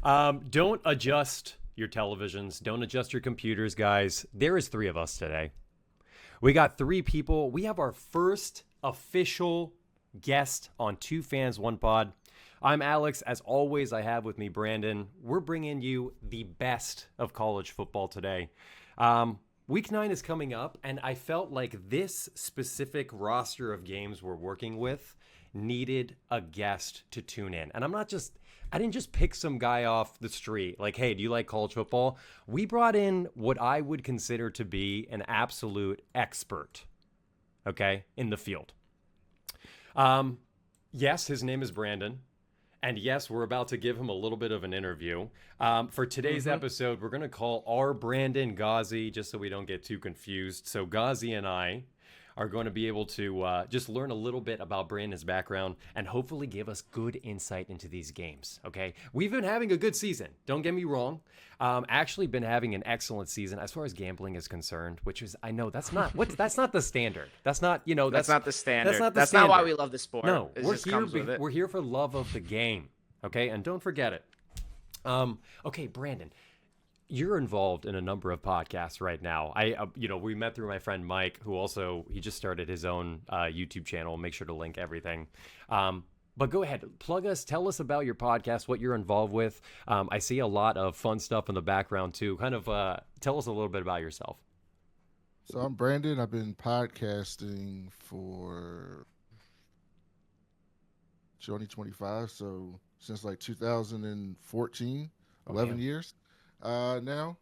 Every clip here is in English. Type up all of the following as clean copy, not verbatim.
Don't adjust your televisions. Don't adjust your computers, guys. There is 3 of us today. We got 3 people. We have our first official guest on Two Fans, One Pod. I'm Alex. As always, I have with me Brandon. We're bringing you the best of college football today. Week 9 is coming up, and I felt like this specific roster of games we're working with needed a guest to tune in. And I didn't just pick some guy off the street like, hey, do you like college football? We brought in what I would consider to be an absolute expert, okay, in the field. Yes, his name is Brandon. And yes, we're about to give him a little bit of an interview. For today's episode, we're going to call our Brandon Ghazi, just so we don't get too confused. So Ghazi and I are going to be able to just learn a little bit about Brandon's background and hopefully give us good insight into these games, okay? We've been having a good season. Don't get me wrong. Actually been having an excellent season as far as gambling is concerned, which is, I know that's not the standard. That's not, that's not the standard. That's not why we love the sport. No, We're we're here for love of the game, okay? And don't forget it. Okay, Brandon, you're involved in a number of podcasts right now. We met through my friend Mike, who also, he just started his own YouTube channel. Make sure to link everything. But go ahead, plug us, tell us about your podcast, what you're involved with. I see a lot of fun stuff in the background too. Kind of tell us a little bit about yourself. So I'm Brandon. I've been podcasting for 2025, so since like 2014, 11 years now.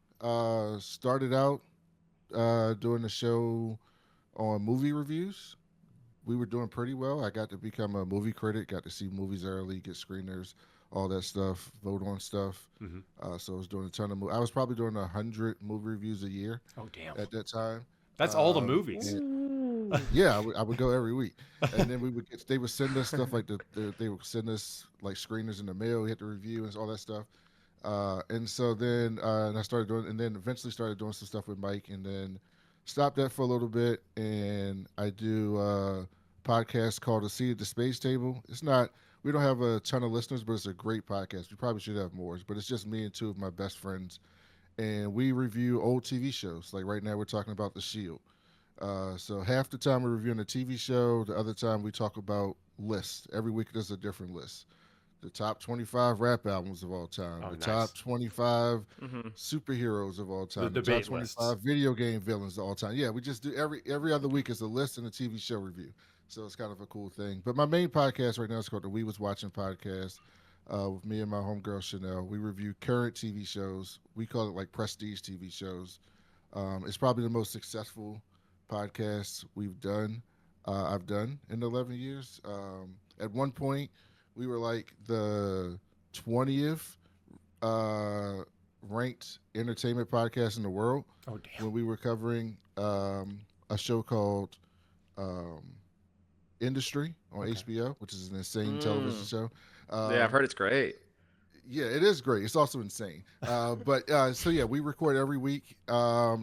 Started out doing a show on movie reviews. We were doing pretty well. I got to become a movie critic, got to see movies early, get screeners, all that stuff, vote on stuff. So I was doing a ton of movies. I was probably doing 100 movie reviews a year. Oh, damn. At that time. That's all the movies. Yeah, I would go every week, and then they would send us stuff like they would send us like screeners in the mail. We had to review and all that stuff. And so then and I started doing, and then eventually started doing some stuff with Mike, and then stopped that for a little bit. And I do a podcast called A Seat at the Space Table. We don't have a ton of listeners, but it's a great podcast. We probably should have more, but it's just me and 2 of my best friends, and we review old TV shows. Like right now, we're talking about The Shield. So half the time we're reviewing a TV show, the other time we talk about lists. Every week there's a different list. The top 25 rap albums of all time. Oh, the nice. top 25 superheroes of all time. The top debate 25 lists. video game villains of all time. Yeah, we just do every other week is a list and a TV show review. So it's kind of a cool thing. But my main podcast right now is called the We Was Watching Podcast with me and my homegirl Chanel. We review current TV shows. We call it like prestige TV shows. It's probably the most successful podcast I've done in 11 years. At one point, we were like the 20th ranked entertainment podcast in the world. Oh, damn. When we were covering a show called Industry on HBO, which is an insane television show. Yeah, I've heard it's great. Yeah, it is great. It's also insane. So yeah, we record every week,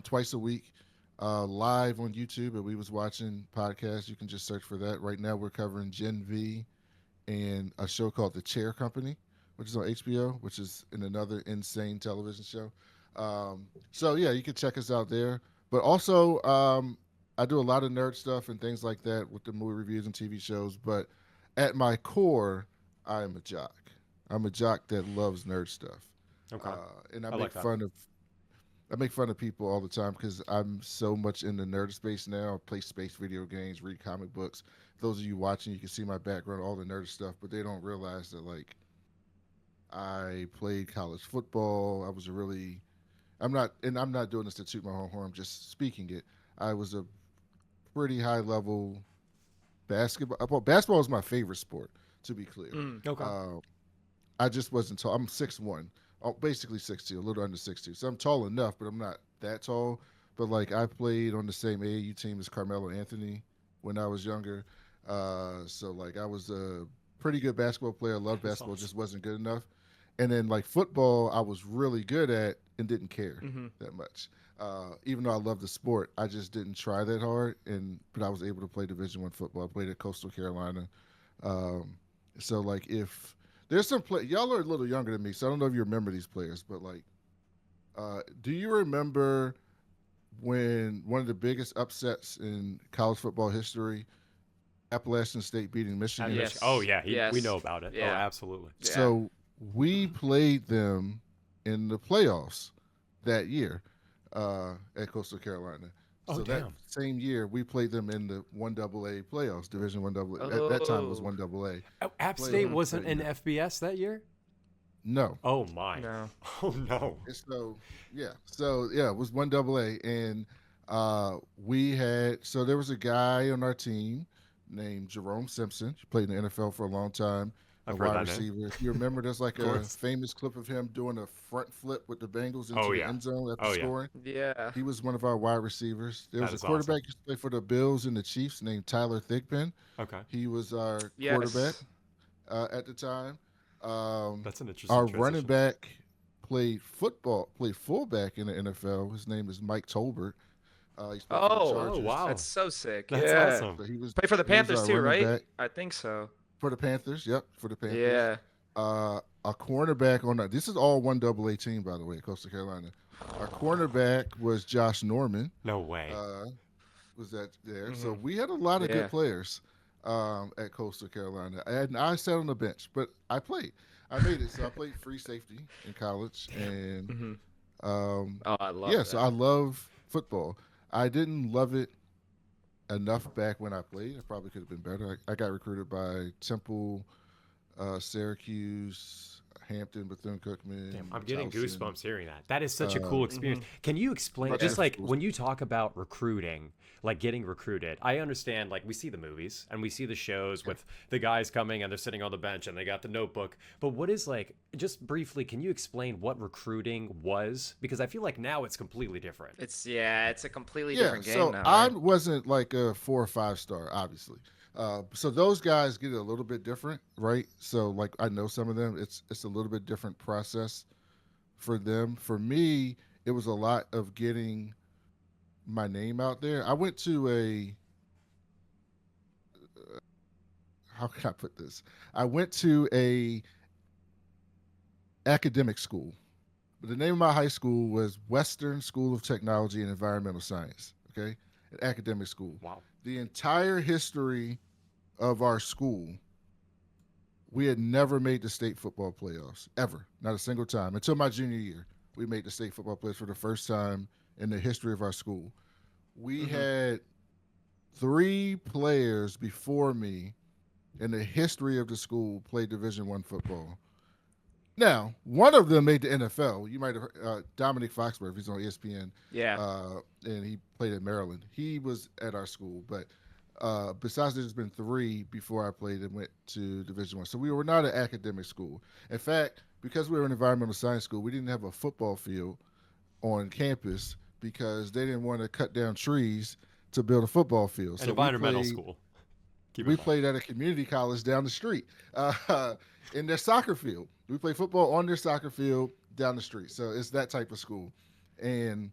twice a week, live on YouTube. And We Was Watching Podcast. You can just search for that. Right now, we're covering Gen V and a show called The Chair Company, which is on HBO, which is another insane television show. So yeah, you can check us out there. But also, I do a lot of nerd stuff and things like that with the movie reviews and TV shows. But at my core, I am a jock. I'm a jock that loves nerd stuff. Okay. And I make fun of people all the time because I'm so much in the nerd space now. I play space video games, read comic books. Those of you watching, you can see my background, all the nerd stuff, but they don't realize that like I played college football. I'm not doing this to toot my own horn. I'm just speaking it. I was a pretty high level basketball. Basketball is my favorite sport, to be clear. Okay. I just wasn't tall. I'm 6'1", basically 6'2", a little under 6'2". So I'm tall enough, but I'm not that tall. But like I played on the same AAU team as Carmelo Anthony when I was younger. So like I was a pretty good basketball player. I loved basketball, just wasn't good enough. And then like football, I was really good at and didn't care that much. Even though I love the sport, I just didn't try that hard. But I was able to play Division I football. I played at Coastal Carolina. So like if There's some y'all are a little younger than me, so I don't know if you remember these players, but do you remember when one of the biggest upsets in college football history, Appalachian State beating Michigan? Yes. Oh yeah, we Yes. know about it. Oh, Yeah. absolutely. Yeah. So we played them in the playoffs that year at Coastal Carolina. Oh, So damn. that same year, we played them in the 1AA playoffs, Division 1AA. At that time, it was 1AA. Oh, App Played State them wasn't that in year. FBS that year? No. Oh, my. No. Oh, no. And so it was 1AA, and there was a guy on our team named Jerome Simpson. He played in the NFL for a long time. I've A heard wide that name. receiver. If you remember, there's like a course. famous clip of him doing a front flip with the Bengals into Oh, the yeah. end zone after Oh, yeah. scoring. Yeah. He was one of our wide receivers. There That was a is quarterback awesome. who used to play for the Bills and the Chiefs named Tyler Thigpen. Okay. He was our Yes. quarterback at the time. That's an interesting Our transition. running back played fullback in the NFL. His name is Mike Tolbert. He's played for the Oh, Chargers. wow. That's so sick. That's yeah. awesome. So he was Play for the he was Panthers our too, running right? back. I think so. For the Panthers, yep, for the Panthers. Yeah. A cornerback on that. This is all 1AA team, by the way, Coastal Carolina. Our cornerback was Josh Norman. No way. Was that there? So we had a lot of Yeah. good players at Coastal Carolina, and I sat on the bench, but I played. I made it. So I played free safety in college, and Oh, I love yeah. that. So I love football. I didn't love it enough back when I played. I probably could have been better. I got recruited by Temple, Syracuse, Hampton, Bethune-Cookman. Damn, I'm getting Towson. goosebumps hearing that. That is such a cool experience. Can you explain, Much just better like schools. when you talk about recruiting, like getting recruited, I understand, like we see the movies and we see the shows with the guys coming and they're sitting on the bench and they got the notebook. But what is like, just briefly, can you explain what recruiting was? Because I feel like now it's completely different. It's a completely Yeah, different game so now. I Right? wasn't like a 4 or 5 star, obviously. So those guys get it a little bit different, right? So like I know some of them, it's a little bit different process for them. For me, it was a lot of getting my name out there. I went to how can I put this? I went to a academic school. The name of my high school was Western School of Technology and Environmental Science. Okay, an academic school. Wow. The entire history of our school, we had never made the state football playoffs, ever. Not a single time. Until my junior year, we made the state football playoffs for the first time in the history of our school. We had 3 players before me in the history of the school play Division I football. Now, one of them made the NFL. You might have heard Dominic Foxworth. He's on ESPN. Yeah. And he played at Maryland. He was at our school, but besides, there's been 3 before I played and went to Division I. So we were not an academic school. In fact, because we were an environmental science school, we didn't have a football field on campus because they didn't want to cut down trees to build a football field. An So environmental school. Keep in we mind. played at a community college down the street in their soccer field. We played football on their soccer field down the street. So it's that type of school. And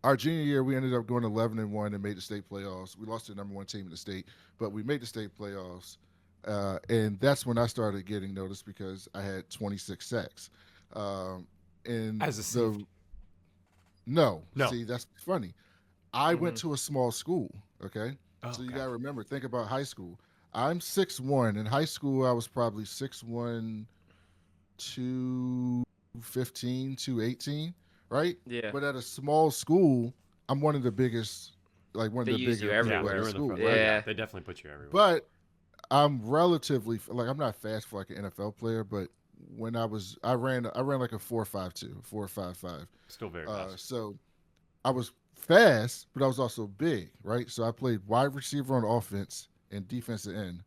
our junior year, we ended up going 11-1 and made the state playoffs. We lost to the number 1 team in the state, but we made the state playoffs. And that's when I started getting noticed because I had 26 sacks. And As a safety? No. No. See, that's funny. I went to a small school, okay? Oh, So you okay. got to remember, think about high school. I'm 6'1". In high school, I was probably 6'1", 215, 218, right? Yeah. But at a small school, I'm one of the biggest, like one They of the use you bigger people everywhere. at you're the in the school, front. right? Yeah. They definitely put you everywhere. But I'm relatively like I'm not fast for like an NFL player, but when I ran like a 4.52, 4.55. Still very fast. So I was fast, but I was also big, right? So I played wide receiver on offense and defensive end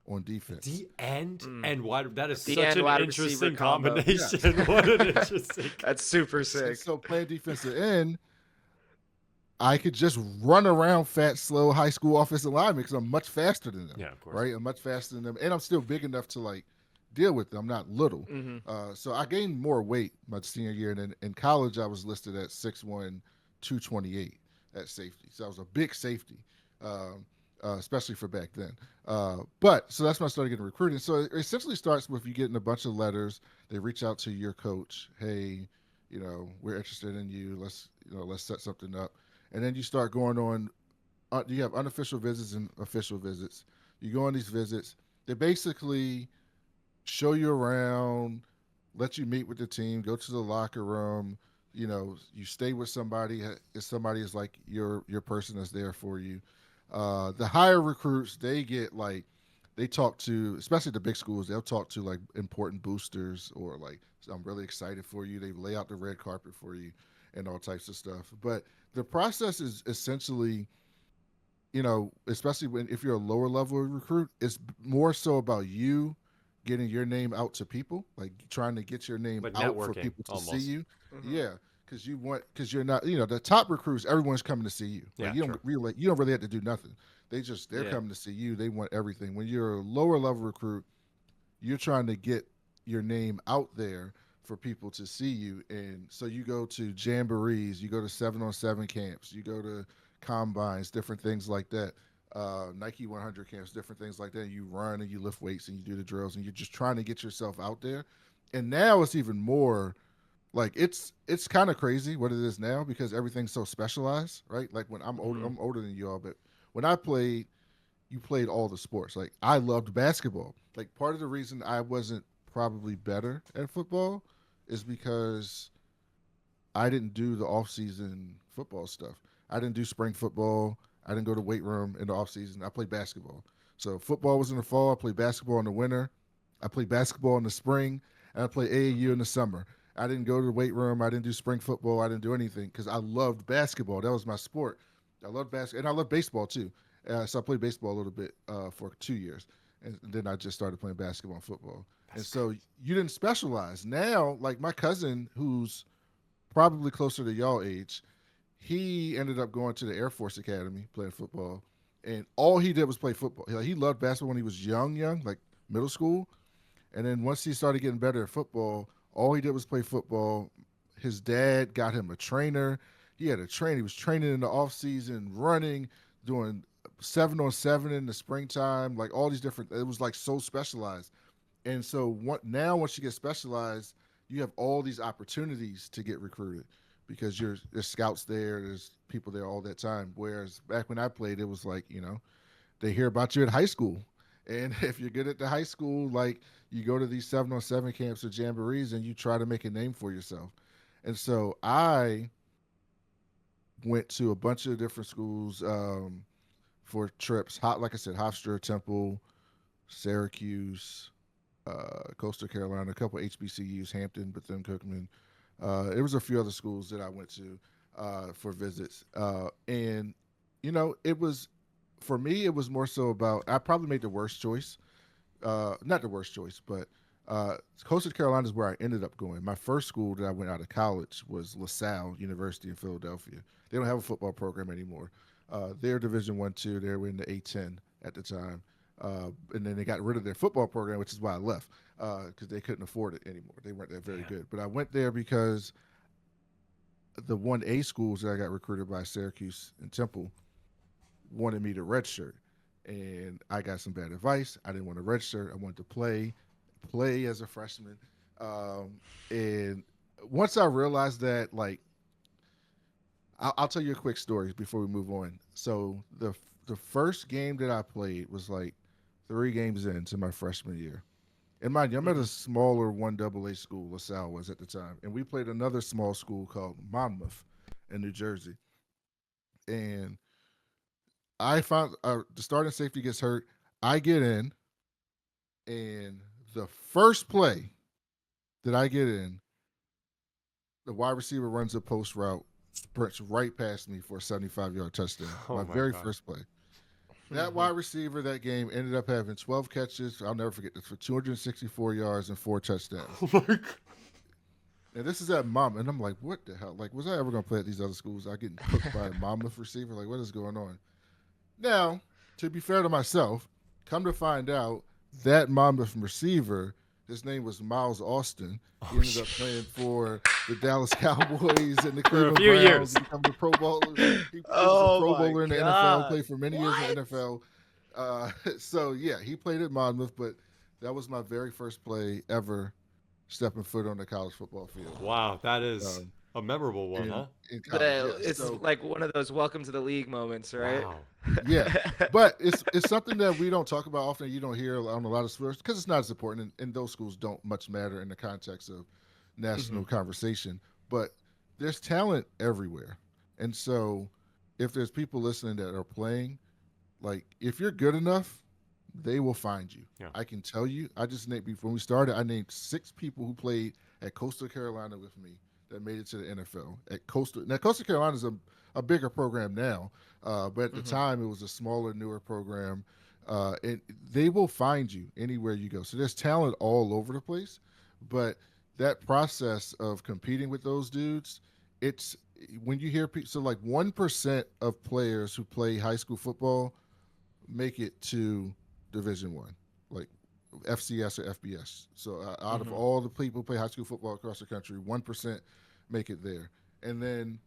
on defense. The end and wide. That is The such end an wide receiver interesting combo. combination. What an interesting. That's super And sick. so playing defensive end, I could just run around fat, slow high school offensive linemen because I'm much faster than them. Yeah, of course. Right? I'm much faster than them, and I'm still big enough to like deal with them. I'm not little. So I gained more weight my senior year, and then in college I was listed at 6'1", 228 at safety. So I was a big safety. especially for back then. But so that's when I started getting recruited. So it essentially starts with you getting a bunch of letters. They reach out to your coach. Hey, we're interested in you. Let's set something up. And then you start going on. You have unofficial visits and official visits. You go on these visits. They basically show you around, let you meet with the team, go to the locker room. You stay with somebody. If somebody is like your person that's there for you. The higher recruits, they talk to, especially the big schools, they'll talk to like important boosters or like, I'm really excited for you. They lay out the red carpet for you and all types of stuff. But the process is essentially, especially if you're a lower level recruit, it's more so about you getting your name out to people, like trying to get your name But out for networking, people to see almost. you. Mhm. Yeah, because you're not, the top recruits, everyone's coming to see you. Like Yeah, true. you don't really have to do nothing. They're Yeah. coming to see you. They want everything. When you're a lower level recruit, you're trying to get your name out there for people to see you. And so you go to jamborees, you go to 7-on-7 camps, you go to combines, different things like that. Nike 100 camps, different things like that. You run and you lift weights and you do the drills and you're just trying to get yourself out there. And now it's even more like it's kind of crazy what it is now because everything's so specialized, right? Like when Mhm. I'm older than you all, but when I played, you played all the sports. Like I loved basketball. Like part of the reason I wasn't probably better at football is because I didn't do the off season football stuff. I didn't do spring football. I didn't go to weight room in the off season. I played basketball. So football was in the fall. I played basketball in the winter. I played basketball in the spring, and I played AAU in the summer. I didn't go to the weight room. I didn't do spring football. I didn't do anything because I loved basketball. That was my sport. I loved basketball, and I love baseball too. So I played baseball a little bit for 2 years, and then I just started playing basketball and football. And That's so you didn't specialize. Now, like my cousin, who's probably closer to y'all age, he ended up going to the Air Force Academy playing football, and all he did was play football. He loved basketball when he was young, like middle school, and then once he started getting better at football, all he did was play football. His dad got him a trainer. He had a trainer. He was training in the off season, running, doing 7-on-7 in the springtime, like all these different. It was like so specialized. And so now once you get specialized, you have all these opportunities to get recruited because there's scouts there, there's people there all that time. Whereas back when I played, it was like, they hear about you at high school. And if you're good at the high school, like you go to these 7-on-7 camps or jamborees and you try to make a name for yourself. And so I went to a bunch of different schools for trips. Like I said, Hofstra, Temple, Syracuse, Coastal Carolina, a couple HBCUs, Hampton, Bethune Cookman. There was a few other schools that I went to for visits, and it was for me. It was more so about I probably made the worst choice, not the worst choice, but Coastal Carolina is where I ended up going. My first school that I went out of college was LaSalle University in Philadelphia. They don't have a football program anymore. They're Division 1, 2. They were in the A10 at the time. And then they got rid of their football program, which is why I left because they couldn't afford it anymore. They weren't that very Yeah. good. But I went there because the 1A schools that I got recruited by, Syracuse and Temple, wanted me to redshirt. And I got some bad advice. I didn't want to redshirt. I wanted to play as a freshman. And once I realized that, like, I'll tell you a quick story before we move on. So the first game that I played was like 3 games into my freshman year. And mind you, I'm at Mhm. a smaller 1AA school, LaSalle was at the time. And we played another small school called Monmouth in New Jersey. And I found the starting safety gets hurt. I get in, and the first play that I get in, the wide receiver runs a post route, sprints right past me for a 75-yard touchdown. Oh My my very god. first play. That wide receiver that game ended up having 12 catches. I'll never forget this for 264 yards and 4 touchdowns. Oh my god. And this is at Monmouth, and I'm like, what the hell? Like, was I ever gonna play at these other schools? I getting cooked by a Monmouth receiver? Like, what is going on? Now, to be fair to myself, come to find out that Monmouth receiver His name was Miles Austin. He Oh, ended up playing for the Dallas Cowboys and the for a Cleveland few Browns. years. He became a Pro Bowler. He was a Oh Pro my Bowler in the NFL. God. Played for many years in the NFL. So yeah, he played at Monmouth, but that was my very first play ever stepping foot on the college football field. Wow, that is Um, a memorable one, huh? in college, yeah. It's So like one of those welcome to the league moments, right? Wow. yeah, but it's something that we don't talk about often. You don't hear on a lot of sports because it's not as important, and those schools don't much matter in the context of national conversation. But there's talent everywhere, and so if there's people listening that are playing, like if you're good enough, they will find you. Yeah. I can tell you. I just named when we started. I named 6 people who played at Coastal Carolina with me that made it to the NFL. At Coastal, now Coastal Carolina is a bigger program now, but at the time it was a smaller, newer program, and they will find you anywhere you go. So there's talent all over the place, but that process of competing with those dudes, it's when you hear people. So like 1% of players who play high school football make it to Division One, like FCS or FBS. So out of all the people who play high school football across the country, 1% make it there, and then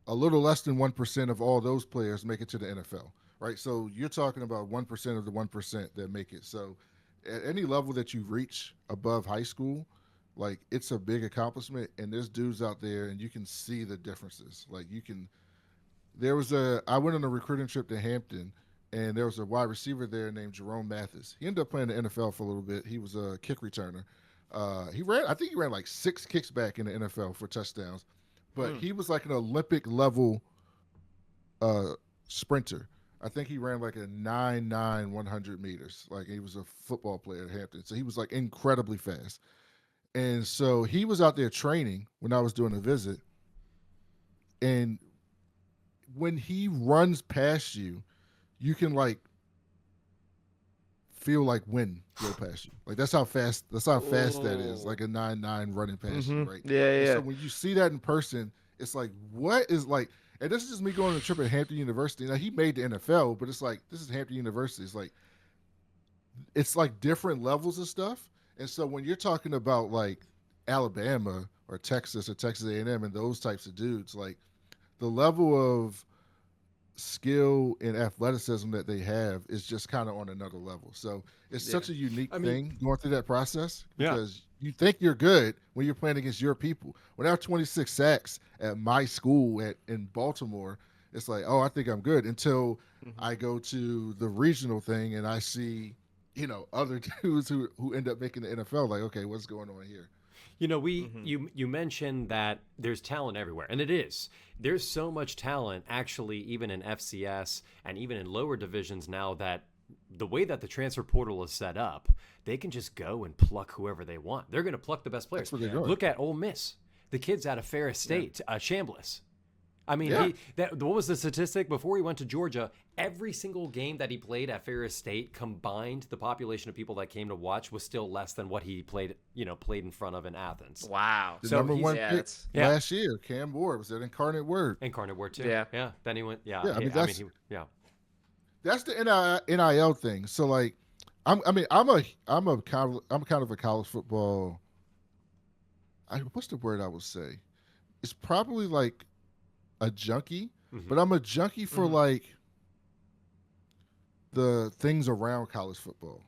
a little less than 1% of all those players make it to the NFL. Right. So you're talking about 1% of the 1% that make it. So at any level that you reach above high school, like it's a big accomplishment. And there's dudes out there, and you can see the differences. Like you can. I went on a recruiting trip to Hampton, and there was a wide receiver there named Jerome Mathis. He ended up playing the NFL for a little bit. He was a kick returner. I think he ran like 6 kicks back in the NFL for touchdowns, but he was like an Olympic level sprinter. I think he ran like a 9.9 100 meters. Like he was a football player at Hampton. So he was like incredibly fast. And so he was out there training when I was doing a visit. And when he runs past you, you can like feel like wind go past you. Like that's how fast that is. Like a 9.9 running past you, right? Yeah, And yeah. so when you see that in person, it's like, what is like, and this is just me going on a trip at Hampton University. Now he made the NFL, but it's like this is Hampton University. It's like different levels of stuff. And so when you're talking about like Alabama or Texas A&M and those types of dudes, like the level of skill and athleticism that they have is just kind of on another level. So it's such a unique thing going through that process because you think you're good when you're playing against your people. When I have 26 sacks at my school in Baltimore, it's like, oh, I think I'm good until I go to the regional thing and I see, other dudes who end up making the NFL. Like, okay, what's going on here? You know, you mentioned that there's talent everywhere, and it is. There's so much talent, actually, even in FCS and even in lower divisions now, that the way that the transfer portal is set up, they can just go and pluck whoever they want. They're going to pluck the best players. That's what they're doing. Look at Ole Miss, the kids out of Ferris State, Chambliss. I mean, what was the statistic before he went to Georgia? Every single game that he played at Ferris State combined, the population of people that came to watch was still less than what he played in front of in Athens. Wow. The So number he's- one yeah, pick it's- last year, Cam Ward, was that Incarnate Word. Incarnate Word too. Yeah. Then he went. Yeah. Yeah, I mean, that's- yeah. That's the NIL thing. So like, I'm kind of a college football. What's the word I would say? It's probably like a junkie, but I'm a junkie for like the things around college football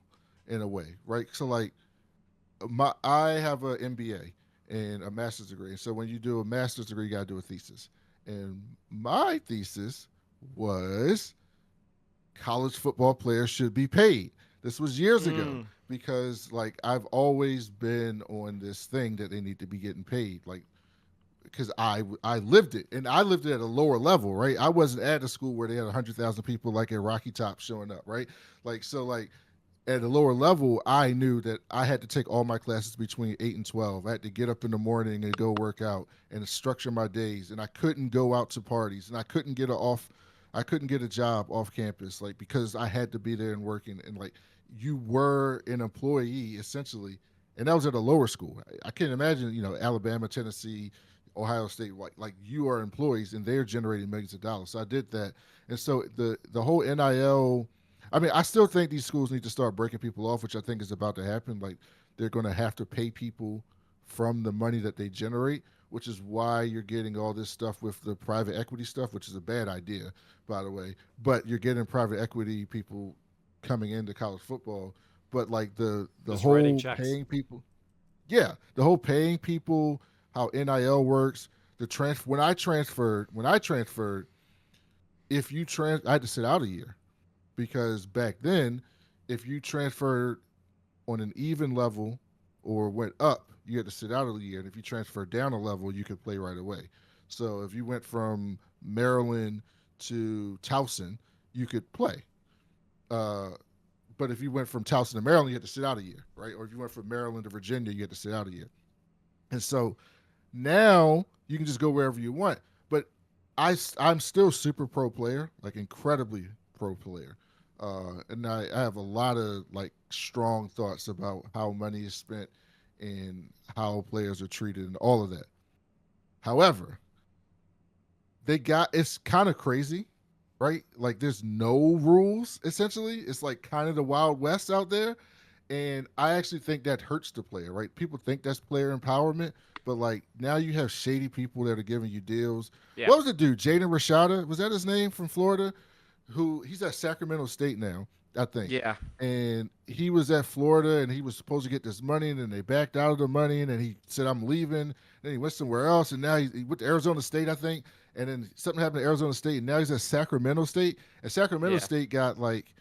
in a way, right? So like, I have an MBA and a master's degree. And so when you do a master's degree, you got to do a thesis. And my thesis was college football players should be paid. This was years ago because like I've always been on this thing that they need to be getting paid. Like, because I lived it, and I lived it at a lower level, right? I wasn't at a school where they had 100,000 people like at Rocky Top showing up, right? Like, so like at a lower level, I knew that I had to take all my classes between 8 and 12. I had to get up in the morning and go work out and structure my days, and I couldn't go out to parties, and I couldn't get a job off campus, like, because I had to be there and working, and like you were an employee essentially, and that was at a lower school. I can't imagine, Alabama, Tennessee, Ohio State, like you are employees and they're generating millions of dollars. So I did that. And so the whole NIL, I mean, I still think these schools need to start breaking people off, which I think is about to happen. Like they're going to have to pay people from the money that they generate, which is why you're getting all this stuff with the private equity stuff, which is a bad idea, by the way. But you're getting private equity people coming into college football. But like the Just writing whole checks. paying people, yeah, the whole paying people, how NIL works, the transfer. When I transferred, if you I had to sit out a year because back then, if you transferred on an even level or went up, you had to sit out a year. And if you transferred down a level, you could play right away. So if you went from Maryland to Towson, you could play. But if you went from Towson to Maryland, you had to sit out a year, right? Or if you went from Maryland to Virginia, you had to sit out a year. And so now you can just go wherever you want. But I'm still super pro player, like incredibly pro player. And I have a lot of like strong thoughts about how money is spent and how players are treated and all of that. However, it's kind of crazy, right? Like there's no rules essentially. It's like kind of the Wild West out there. And I actually think that hurts the player, right? People think that's player empowerment, but like now you have shady people that are giving you deals. Yeah. What was the dude? Jaden Rashada? Was that his name from Florida? He's at Sacramento State now, I think. Yeah. And he was at Florida and he was supposed to get this money and then they backed out of the money and then he said, I'm leaving. Then he went somewhere else and now he went to Arizona State, I think. And then something happened to Arizona State and now he's at Sacramento State. And Sacramento State got like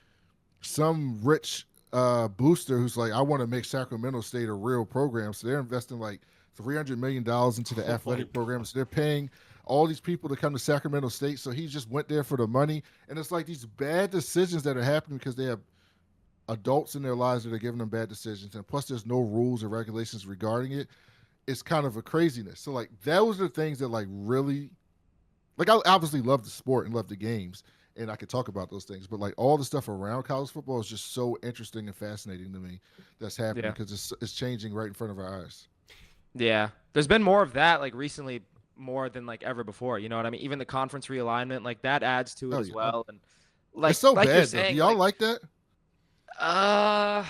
some rich booster who's like, I want to make Sacramento State a real program. So they're investing like $300 million into the athletic program. So they're paying all these people to come to Sacramento State. So he just went there for the money. And it's like these bad decisions that are happening because they have adults in their lives that are giving them bad decisions. And plus there's no rules or regulations regarding it. It's kind of a craziness. So like those are the things that like really, like I obviously love the sport and love the games. And I could talk about those things, but like all the stuff around college football is just so interesting and fascinating to me that's happening because it's changing right in front of our eyes. Yeah. There's been more of that like recently more than like ever before. You know what I mean? Even the conference realignment, like that adds to it as well. And like, it's so like bad. you're saying, Do y'all like that? I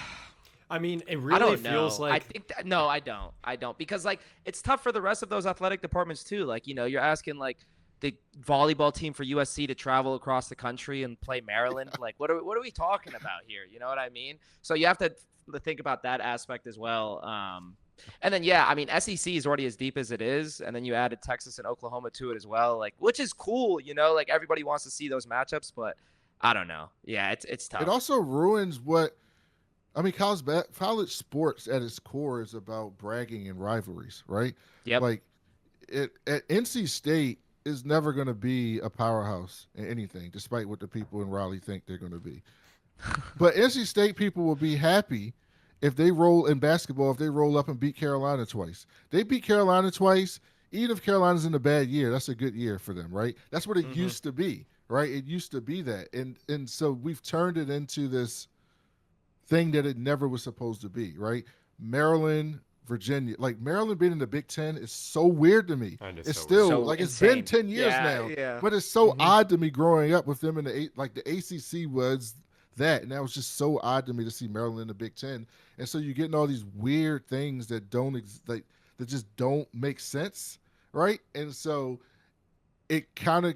mean, it really I don't feels know. like I think that, no, I don't because like it's tough for the rest of those athletic departments too. Like, you know, you're asking like the volleyball team for USC to travel across the country and play Maryland. Like, what are we talking about here? You know what I mean? So you have to think about that aspect as well. And then, yeah, I mean, SEC is already as deep as it is. And then you added Texas and Oklahoma to it as well, like, which is cool. You know, like everybody wants to see those matchups, but I don't know. Yeah, it's tough. It also ruins college sports at its core is about bragging and rivalries, right? Yep. Like at NC State is never going to be a powerhouse in anything, despite what the people in Raleigh think they're going to be. But NC State people will be happy if they roll in basketball, if they roll up and beat Carolina twice. They beat Carolina twice. Even if Carolina's in a bad year, that's a good year for them, right? That's what it used to be, right? It used to be that. And so we've turned it into this thing that it never was supposed to be, right? Maryland, Virginia, like Maryland being in the Big Ten is so weird to me. It's so still so like insane. It's been 10 years now, Yeah. but it's so odd to me growing up with them in the ACC was that, and that was just so odd to me to see Maryland in the Big Ten. And so you're getting all these weird things that that just don't make sense, right? And so it kind of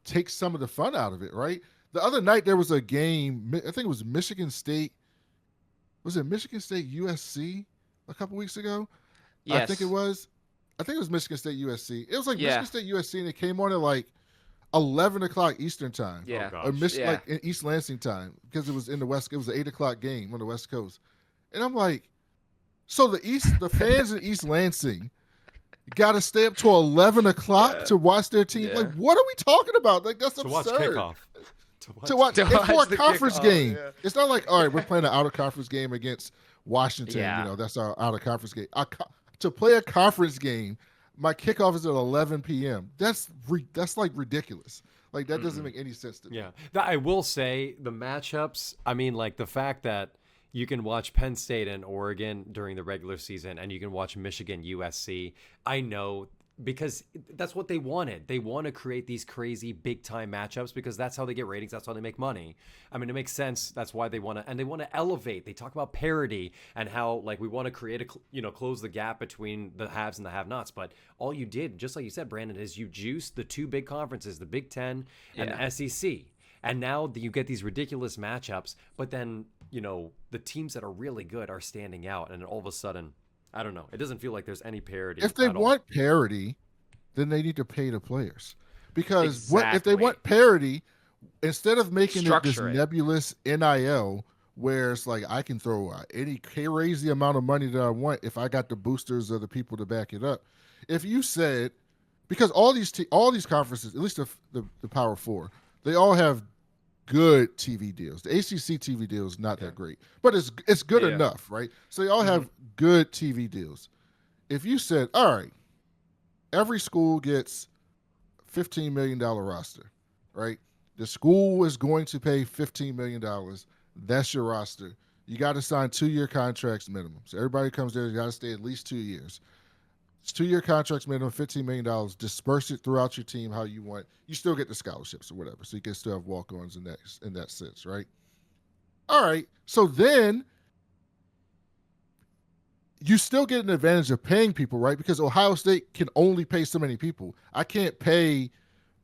takes some of the fun out of it, right? The other night there was a game, I think it was Michigan State. Was it Michigan State USC a couple weeks ago? Yes. I think it was Michigan State USC. It was like Yeah. Michigan State USC, and it came on at like 11 o'clock Eastern time. Yeah. Oh, Or gosh. like in East Lansing time, because it was in the West. It was an 8 o'clock game on the West Coast, and I'm like, so the fans in East Lansing got to stay up till 11 o'clock to watch their team. Yeah. Like, what are we talking about? Like, that's to watch absurd. kickoff. To watch To and for a watch the conference kickoff, game. yeah. It's not like, all right, we're playing an out of conference game against Washington. Yeah. You know, that's our out of conference game. To play a conference game, my kickoff is at 11 p.m. That's like ridiculous. Like that doesn't make any sense to me. Yeah. I will say the matchups, I mean, like the fact that you can watch Penn State and Oregon during the regular season and you can watch Michigan USC. I know because that's what they wanted. They want to create these crazy big time matchups because that's how they get ratings. That's how they make money. I mean, it makes sense. That's why they want to, and they want to elevate. They talk about parity and how like we want to create close the gap between the haves and the have-nots. But all you did, just like you said, Brandon, is you juiced the two big conferences, the Big Ten and the SEC. And now you get these ridiculous matchups, but then, the teams that are really good are standing out. And all of a sudden, I don't know. It doesn't feel like there's any parity. If they want parity, then they need to pay the players. Because if they want parity, instead of making it this nebulous NIL, where it's like I can throw any crazy amount of money that I want if I got the boosters or the people to back it up. If you said, because all these conferences, at least the Power Four, they all have good TV deals. The ACC TV deal is not that great, but it's good enough, right? So they all have good TV deals. If you said, all right, every school gets $15 million roster, right? The school is going to pay $15 million. That's your roster. You got to sign 2-year contracts minimum. So everybody comes there, you got to stay at least 2 years. It's 2-year contracts minimum, $15 million. Disperse it throughout your team how you want. You still get the scholarships or whatever. So you can still have walk-ons in that sense, right? All right. So then you still get an advantage of paying people, right? Because Ohio State can only pay so many people. I can't pay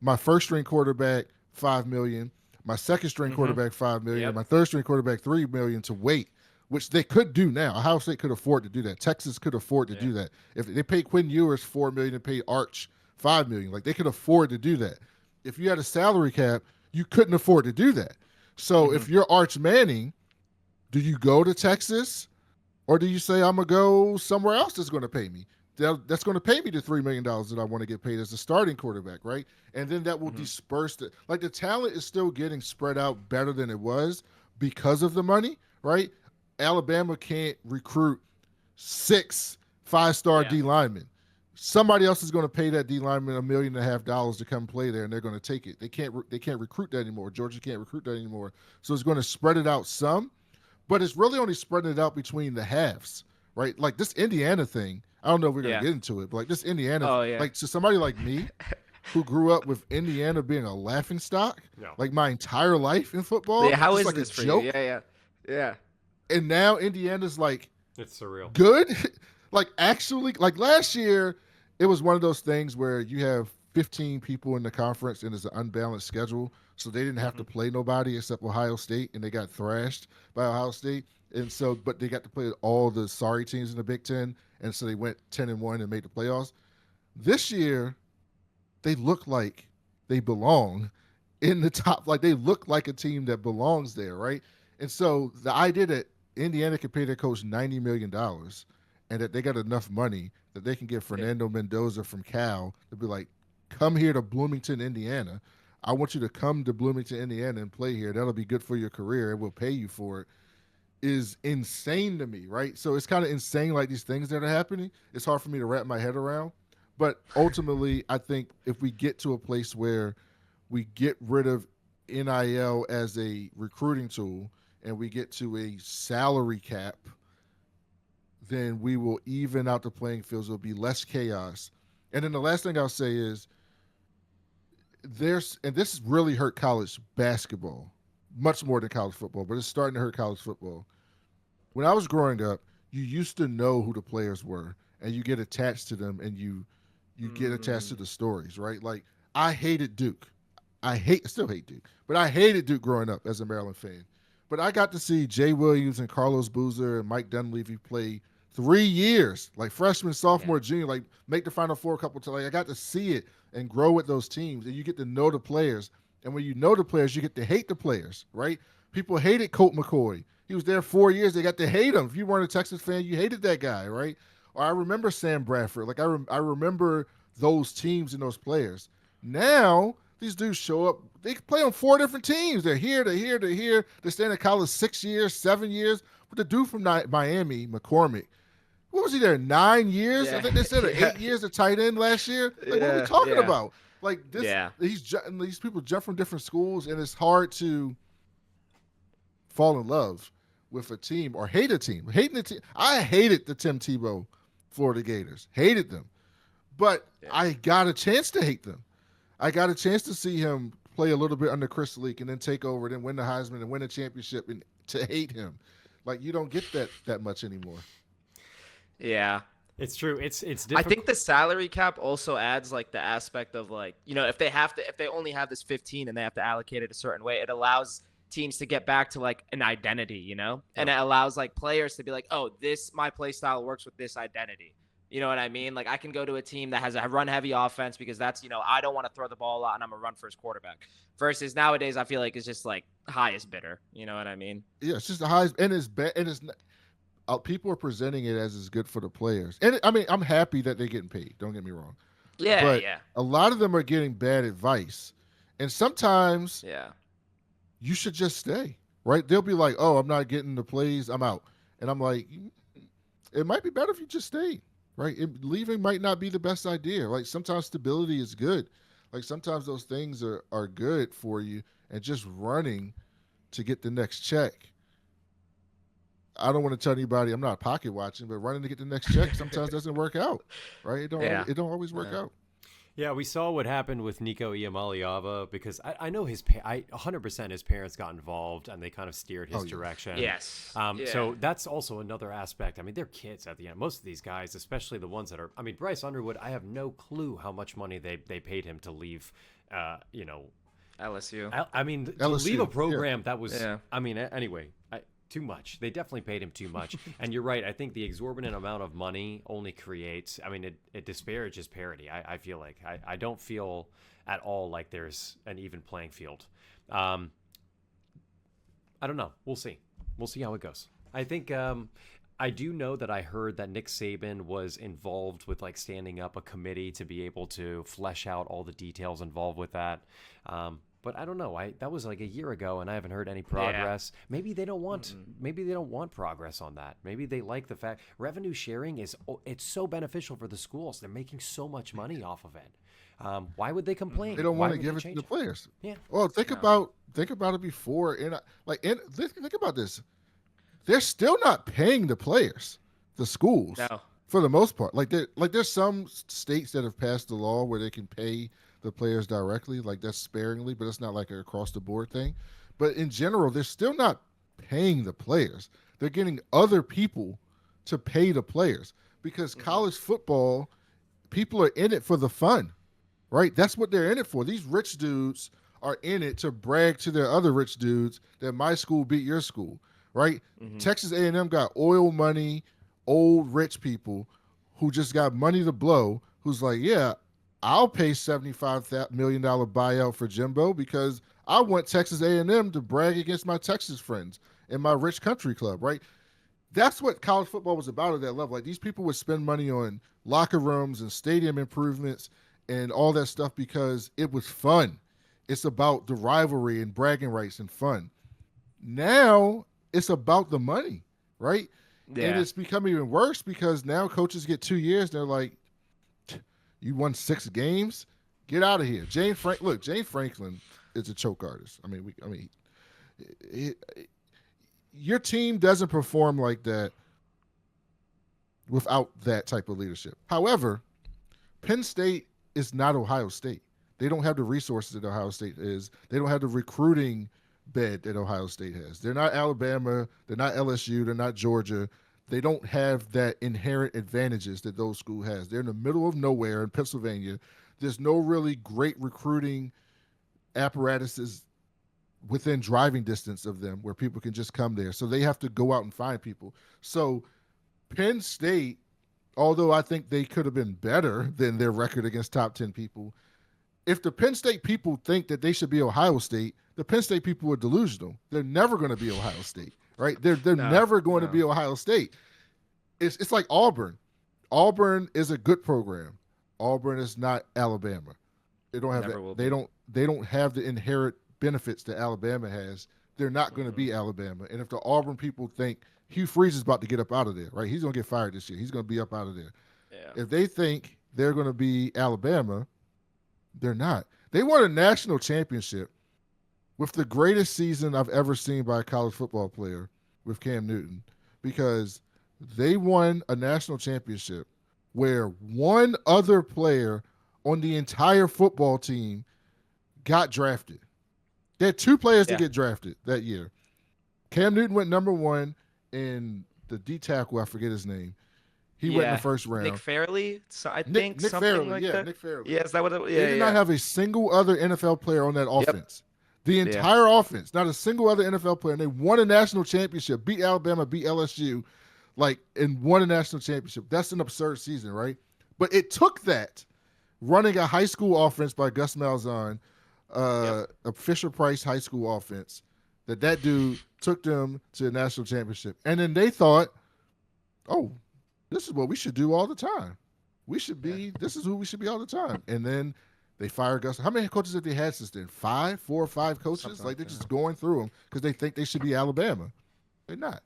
my first-string quarterback $5 million, my second-string quarterback $5 million, my third-string quarterback $3 million to wait, which they could do now. Ohio State could afford to do that. Texas could afford to do that. If they paid Quinn Ewers $4 million and paid Arch $5 million, like they could afford to do that. If you had a salary cap, you couldn't afford to do that. So if you're Arch Manning, do you go to Texas? Or do you say, I'm going to go somewhere else that's going to pay me? That's going to pay me the $3 million that I want to get paid as a starting quarterback, right? And then that will disperse it. Like the talent is still getting spread out better than it was because of the money, right? Alabama can't recruit 6 5-star D linemen. Somebody else is going to pay that D lineman $1.5 million to come play there, and they're going to take it. They can't recruit that anymore. Georgia can't recruit that anymore. So it's going to spread it out some. But it's really only spreading it out between the halves, right? Like this Indiana thing, I don't know if we're going to get into it, but like this Indiana, like to somebody like me who grew up with Indiana being a laughingstock, like my entire life in football. Yeah, how is like this for joke. you? Yeah. And now Indiana's like, it's surreal. Good. Like actually, like last year, it was one of those things where you have 15 people in the conference and it's an unbalanced schedule. So they didn't have to play nobody except Ohio State, and they got thrashed by Ohio State. And so, but they got to play all the sorry teams in the Big Ten, and so they went 10-1 and made the playoffs. This year, they look like they belong in the top. Like they look like a team that belongs there, right? And so the idea that Indiana can pay their coach $90 million and that they got enough money that they can get Fernando Mendoza from Cal to be like, come here to Bloomington, Indiana. I want you to come to Bloomington, Indiana and play here. That'll be good for your career and we'll pay you for it, is insane to me, right? So it's kind of insane, like these things that are happening. It's hard for me to wrap my head around. But ultimately, I think if we get to a place where we get rid of NIL as a recruiting tool and we get to a salary cap, then we will even out the playing fields. There'll be less chaos. And then the last thing I'll say is, and this really hurt college basketball much more than college football, but it's starting to hurt college football. When I was growing up, you used to know who the players were and you get attached to them and you get attached to the stories, right? Like I hated Duke. I still hate Duke, but I hated Duke growing up as a Maryland fan. But I got to see Jay Williams and Carlos Boozer and Mike Dunleavy play 3 years, like freshman, sophomore, junior, like make the Final Four a couple times. Like I got to see it and grow with those teams, and you get to know the players. And when you know the players, you get to hate the players, right? People hated Colt McCoy. He was there 4 years. They got to hate him. If you weren't a Texas fan, you hated that guy, right? Or I remember Sam Bradford. Like I remember those teams and those players. Now these dudes show up. They play on 4 different teams. They're here, they're here, they're here. They stay in college 6 years, 7 years. But the dude from Miami, McCormick, what was he there? 9 years? I think they said 8 years of tight end last year. Like, what are we talking about? Like this, these people jump from different schools, and it's hard to fall in love with a team or hate a team. Hating the team. I hated the Tim Tebow Florida Gators. Hated them. But Yeah. I got a chance to hate them. I got a chance to see him play a little bit under Chris Leak and then take over, then win the Heisman and win a championship, and to hate him. Like, you don't get that much anymore. Yeah. It's true. It's I difficult. think the salary cap also adds like the aspect of like, if they only have this 15 and they have to allocate it a certain way, it allows teams to get back to like an identity, and it allows like players to be like, oh, my play style works with this identity. You know what I mean? Like I can go to a team that has a run heavy offense because that's, I don't want to throw the ball a lot and I'm a run first quarterback, versus nowadays, I feel like it's just like highest bidder. You know what I mean? Yeah, it's just the highest, and it's bad, and it's not, people are presenting it as it's good for the players. And I mean, I'm happy that they're getting paid. Don't get me wrong. Yeah. But Yeah. a lot of them are getting bad advice. And sometimes Yeah. you should just stay, right? They'll be like, oh, I'm not getting the plays, I'm out. And I'm like, it might be better if you just stay, right? Leaving might not be the best idea. Like sometimes stability is good. Like sometimes those things are good for you, and just running to get the next check. I don't want to tell anybody I'm not pocket watching, but running to get the next check sometimes doesn't work out, right? It don't always work out. Yeah, we saw what happened with Nico Iamaleava because I know 100% his parents got involved and they kind of steered his direction. Yes. So that's also another aspect. I mean, they're kids at the end. Most of these guys, especially the ones that are, I mean, Bryce Underwood, I have no clue how much money they paid him to leave, LSU. I mean, to LSU, leave a program that was, Yeah. I mean, anyway, too much. They definitely paid him too much. And you're right. I think the exorbitant amount of money only creates, I mean, it disparages parity. I feel like I don't feel at all like there's an even playing field. I don't know. We'll see. We'll see how it goes. I think, I do know that I heard that Nick Saban was involved with like standing up a committee to be able to flesh out all the details involved with that. But I don't know. That was like a year ago, and I haven't heard any progress. Yeah. Maybe they don't want. Maybe they don't want progress on that. Maybe they like the fact revenue sharing it's so beneficial for the schools. They're making so much money off of it. Why would they complain? They don't want to give it to the players. Yeah. Well, think about it before, and think about this. They're still not paying the players, the schools, for the most part. There's some states that have passed a law where they can pay the players directly, like that's sparingly, but it's not like an across the board thing. But in general, they're still not paying the players. They're getting other people to pay the players because college football, people are in it for the fun, right? That's what they're in it for. These rich dudes are in it to brag to their other rich dudes that my school beat your school, right? Texas A&M got oil money, old rich people who just got money to blow, who's like, yeah, I'll pay $75 million buyout for Jimbo because I want Texas A&M to brag against my Texas friends and my rich country club, right? That's what college football was about at that level. Like these people would spend money on locker rooms and stadium improvements and all that stuff because it was fun. It's about the rivalry and bragging rights and fun. Now it's about the money, right? Yeah. And it's become even worse because now coaches get 2 years. They're like, you won 6 games? Get out of here. Jane Franklin is a choke artist. I mean, your team doesn't perform like that without that type of leadership. However, Penn State is not Ohio State. They don't have the resources that Ohio State is. They don't have the recruiting bed that Ohio State has. They're not Alabama. They're not LSU. They're not Georgia. They don't have that inherent advantages that those schools has. They're in the middle of nowhere in Pennsylvania. There's no really great recruiting apparatuses within driving distance of them where people can just come there. So they have to go out and find people. So Penn State, although I think they could have been better than their record against top 10 people, if the Penn State people think that they should be Ohio State, the Penn State people are delusional. They're never going to be Ohio State. Right? They're never going to be Ohio State. It's like Auburn. Auburn is a good program. Auburn is not Alabama. They don't have they don't have the inherent benefits that Alabama has. They're not going to be Alabama. And if the Auburn people think Hugh Freeze is about to get up out of there, right? He's going to get fired this year. He's going to be up out of there. Yeah. If they think they're going to be Alabama, they're not. They won a national championship with the greatest season I've ever seen by a college football player with Cam Newton, because they won a national championship where one other player on the entire football team got drafted. They had 2 players to get drafted that year. Cam Newton went number 1, and the D tackle, I forget his name. He went in the first round. Nick Fairley, so I think Nick something Fairley, like yeah, that. Nick Fairley. Yeah, is that what? They did not have a single other NFL player on that offense. The entire offense, not a single other NFL player. And they won a national championship, beat Alabama, beat LSU, and won a national championship. That's an absurd season, right? But it took that, running a high school offense by Gus Malzahn, a Fisher-Price high school offense, that dude took them to the national championship. And then they thought, oh, this is what we should do all the time. This is who we should be all the time. And then they fired Gus. How many coaches have they had since then? 4 or 5 coaches? Something They're just going through them because they think they should be Alabama. They're not.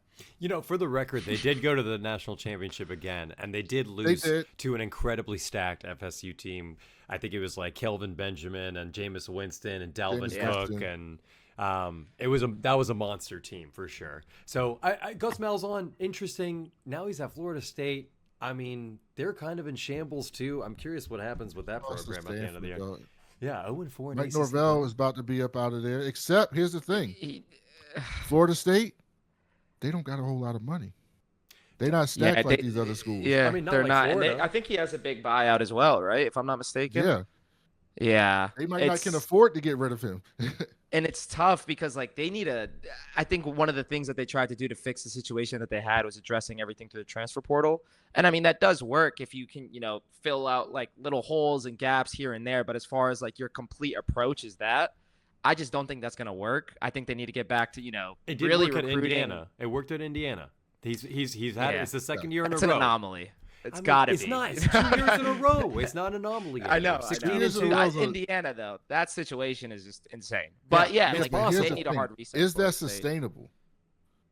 For the record, they did go to the national championship again, and they did lose to an incredibly stacked FSU team. I think it was like Kelvin Benjamin and Jameis Winston and Dalvin Cook, and that was a monster team for sure. So Gus Malzahn, interesting. Now he's at Florida State. I mean, they're kind of in shambles too. I'm curious what happens with that program at the end of the year. Yeah, 0-4. Mike Norvell is about to be up out of there. Except, here's the thing: Florida State, they don't got a whole lot of money. They're not stacked like these other schools. Yeah, I mean, they're like not. Florida. And I think he has a big buyout as well, right? If I'm not mistaken. Yeah. Yeah. They might not can afford to get rid of him. And it's tough because they need I think one of the things that they tried to do to fix the situation that they had was addressing everything through the transfer portal. And I mean, that does work if you can, fill out little holes and gaps here and there. But as far as your complete approach is that, I just don't think that's going to work. I think they need to get back to, it did really work recruiting. at Indiana. It worked at Indiana. He's had it's the second year in a row. It's an anomaly. It's got to be. It's not. It's 2 years in a row. It's not an anomaly. I know. 16 years and in a 2. row. Indiana, though, that situation is just insane. But they need a hard reset. Is that sustainable?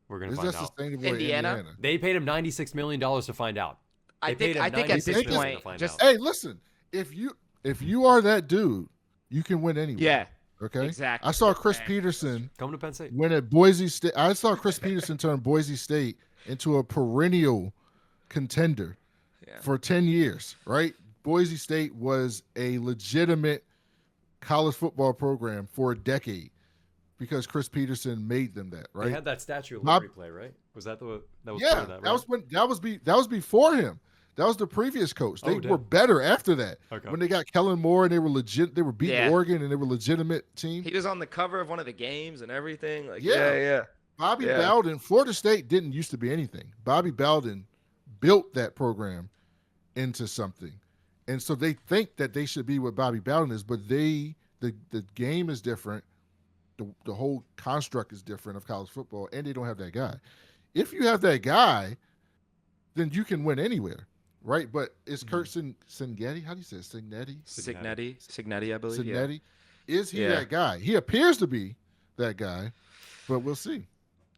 We're going to Is find that out. sustainable Indiana? in Indiana? They paid him $96 million to find out. I think at this point, Hey, listen, if you are that dude, you can win anywhere. Yeah. Okay. Exactly. I saw Chris Peterson Come to Penn State. win at Boise State. I saw Chris Peterson turn Boise State into a perennial contender for 10 years, right? Boise State was a legitimate college football program for a decade because Chris Peterson made them that, right? They had that Statue of Liberty play, right? Was that that was yeah, part of that, right? that was before him. That was the previous coach. They were better after that. Okay. When they got Kellen Moore and they were legit, they were beating Oregon and they were a legitimate team. He was on the cover of one of the games and everything. Bobby Bowden, Florida State didn't used to be anything. Bobby Bowden built that program into something. And so they think that they should be what Bobby Bowden is, but the game is different. The whole construct is different of college football, and they don't have that guy. If you have that guy, then you can win anywhere, right? But is Kurt Cignetti? How do you say it? Cignetti, I believe. Cignetti. Is he that guy? He appears to be that guy, but we'll see.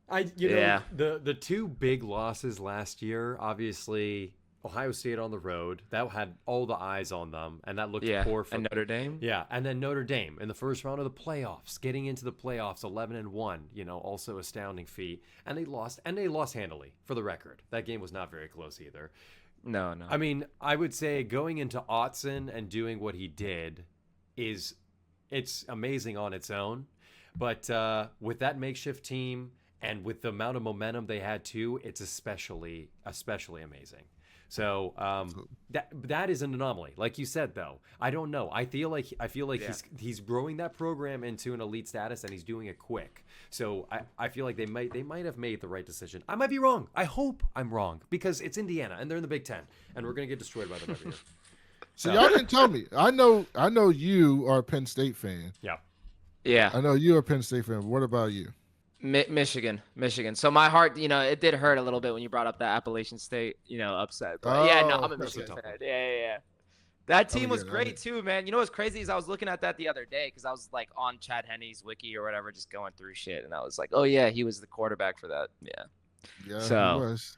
The 2 big losses last year, obviously Ohio State on the road, that had all the eyes on them, and that looked poor for and Notre Dame. Yeah, and then Notre Dame in the first round of the playoffs, getting into the playoffs 11-1, also astounding feat. And they lost handily, for the record. That game was not very close either. No. I mean, I would say going into Autzen and doing what he did it's amazing on its own. But with that makeshift team and with the amount of momentum they had too, it's especially amazing. So that is an anomaly, like you said. Though I don't know. I feel like he's growing that program into an elite status, and he's doing it quick. So I feel like they might have made the right decision. I might be wrong. I hope I'm wrong because it's Indiana and they're in the Big Ten, and we're gonna get destroyed by them every year. So y'all didn't tell me. I know you are a Penn State fan. Yeah. I know you're a Penn State fan. What about you? Michigan. So my heart, it did hurt a little bit when you brought up the Appalachian State, upset. But I'm a Michigan fan. Yeah. That team was great too, man. You know what's crazy is I was looking at that the other day because I was on Chad Henne's wiki or whatever, just going through shit, and I was like, oh yeah, he was the quarterback for that. Yeah, so, he was.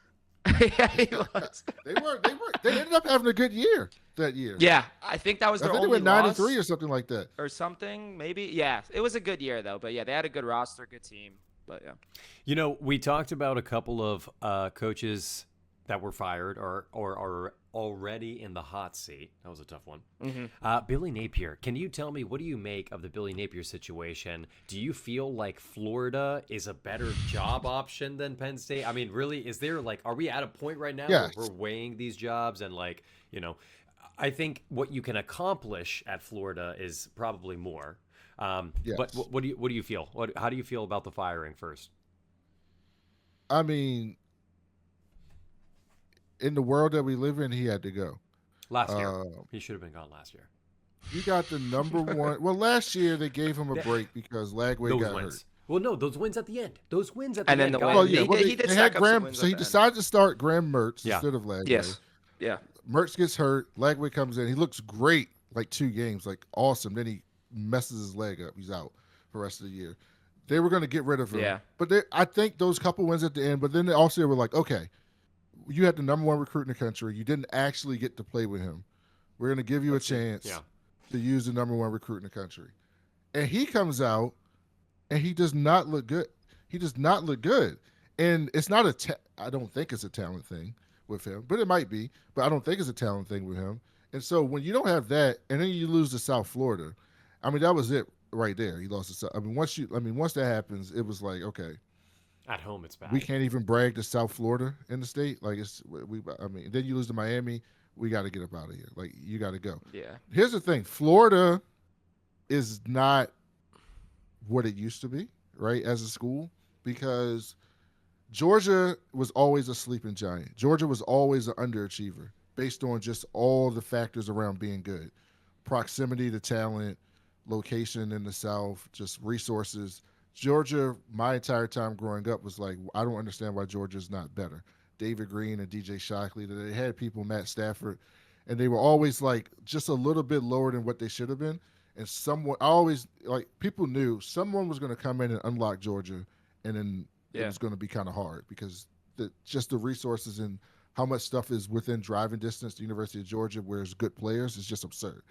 Yeah, he was. They ended up having a good year that year. Yeah, I think that was their only loss. They went 9-3 or something like that. Or something, maybe. Yeah, it was a good year though. But yeah, they had a good roster, good team. But yeah. We talked about a couple of coaches that were fired or already in the hot seat. That was a tough one. Mm-hmm. Billy Napier, can you tell me, what do you make of the Billy Napier situation? Do you feel like Florida is a better job option than Penn State? I mean, really, is there like, are we at a point right now Yes. where we're weighing these jobs and like, you know, I think what you can accomplish at Florida is probably more. Yes. But what do you feel? How do you feel about the firing first? I mean, in the world that we live in, he had to go. Last year, he should have been gone last year. You got the number one. Well, last year they gave him a break because Lagway Those got wins. hurt. Well, no, those wins at the end. Those wins at the And then end. the guys. win- yeah, he did they stack had up some Graham, wins so at he the end. decided to start Graham Mertz Yeah. instead of Lagway. Yes. Yeah. Mertz gets hurt. Lagway comes in. He looks great, like 2 games, like awesome. Then he messes his leg up. He's out for the rest of the year. They were going to get rid of him. Yeah. But I think those couple wins at the end, but then they also were like, okay, you had the number one recruit in the country. You didn't actually get to play with him. We're going to give you a chance to use the number one recruit in the country. And he comes out, and he does not look good. He does not look good. And it's not I don't think it's a talent thing with him, but it might be. But I don't think it's a talent thing with him. And so when you don't have that, and then you lose to South Florida, I mean, that was it right there. He lost to South. I mean, once that happens, it was like, okay. At home, it's bad. We can't even brag to South Florida in the state. Like I mean, then you lose to Miami. We got to get up out of here. Like, you got to go. Yeah. Here's the thing: Florida is not what it used to be, right? As a school, because Georgia was always a sleeping giant. Georgia was always an underachiever based on just all the factors around being good: proximity to talent, location in the South, just resources. Georgia, my entire time growing up, was like, I don't understand why Georgia's not better. David Green and DJ Shockley, they had people, Matt Stafford, and they were always like just a little bit lower than what they should have been. And people knew someone was going to come in and unlock Georgia, and then it was going to be kind of hard because just the resources and how much stuff is within driving distance to University of Georgia, where there's good players, is just absurd.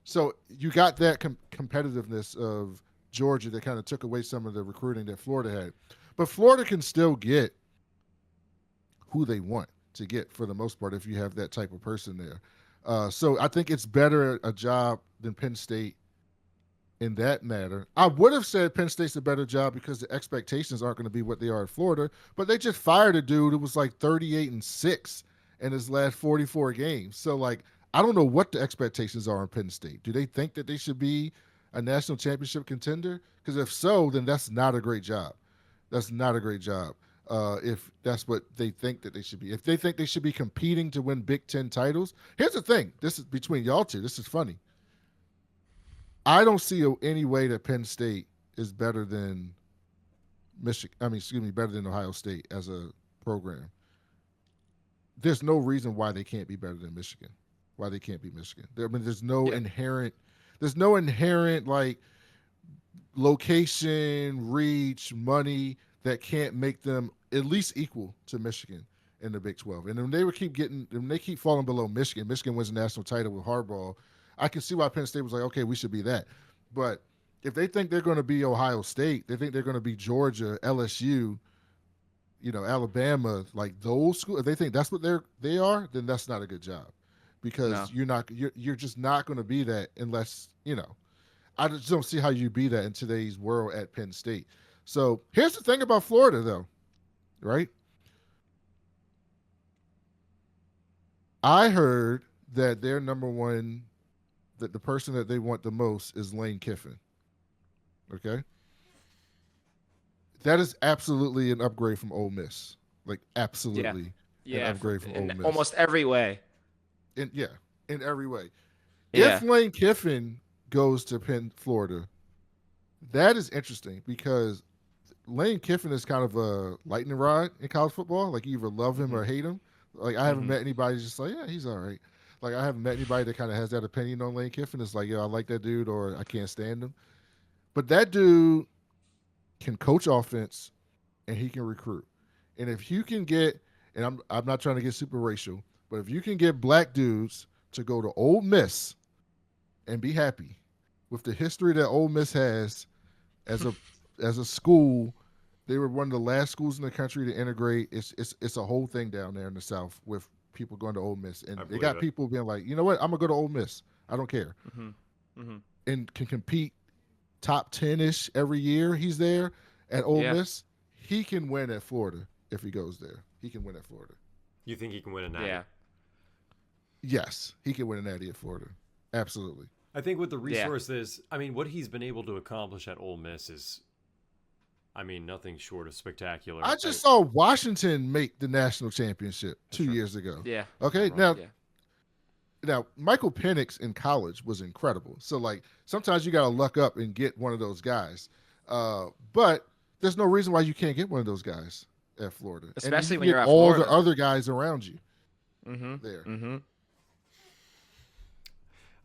So you got that competitiveness of Georgia that kind of took away some of the recruiting that Florida had. But Florida can still get who they want to get for the most part if you have that type of person there. So I think it's better a job than Penn State in that matter. I would have said Penn State's a better job because the expectations aren't going to be what they are at Florida, but they just fired a dude who was like 38-6 in his last 44 games. So, like, I don't know what the expectations are on Penn State. Do they think that they should be a national championship contender? Because if so, then that's not a great job. That's not a great job if that's what they think that they should be. If they think they should be competing to win Big Ten titles, here's the thing. This is between y'all two. This is funny. I don't see any way that Penn State is better than better than Ohio State as a program. There's no reason why they can't be better than Michigan. Why they can't be Michigan. There's no inherent like location, reach, money that can't make them at least equal to Michigan in the Big 12. And when they keep falling below Michigan wins the national title with Harbaugh, I can see why Penn State was like, okay, we should be that. But if they think they're going to be Ohio State, they think they're going to be Georgia, LSU, Alabama, like those schools, if they think that's what they are, then that's not a good job. Because you're just not going to be that unless, I just don't see how you be that in today's world at Penn State. So here's the thing about Florida, though, right? I heard that their number one, that the person that they want the most is Lane Kiffin. Okay? That is absolutely an upgrade from Ole Miss. Like, absolutely an upgrade from Ole Miss. Almost every way. In every way. Yeah. If Lane Kiffin goes to Florida, that is interesting because Lane Kiffin is kind of a lightning rod in college football. Like, you either love him or hate him. Like, I haven't met anybody just like, yeah, he's all right. Like, I haven't met anybody that kind of has that opinion on Lane Kiffin. It's like, I like that dude or I can't stand him. But that dude can coach offense and he can recruit. And if you can get, and I'm not trying to get super racial, but if you can get black dudes to go to Ole Miss and be happy with the history that Ole Miss has as a school, they were one of the last schools in the country to integrate. It's a whole thing down there in the South with people going to Ole Miss, and I they believe got it. people being like, you know what, I'm gonna go to Ole Miss. I don't care, and can compete top 10-ish every year he's there at Ole Yeah. Miss. He can win at Florida if he goes there. He can win at Florida. You think he can win a natty? Yeah. Yes, he can win a natty at Florida. Absolutely. I think with the resources, I mean, what he's been able to accomplish at Ole Miss is, I mean, nothing short of spectacular. I just saw Washington make the national championship 2 years ago. Yeah. Okay, Yeah. now Michael Penix in college was incredible. So like sometimes you got to luck up and get one of those guys. But there's no reason why you can't get one of those guys at Florida, Especially and when get you're at all Florida. the other guys around you there.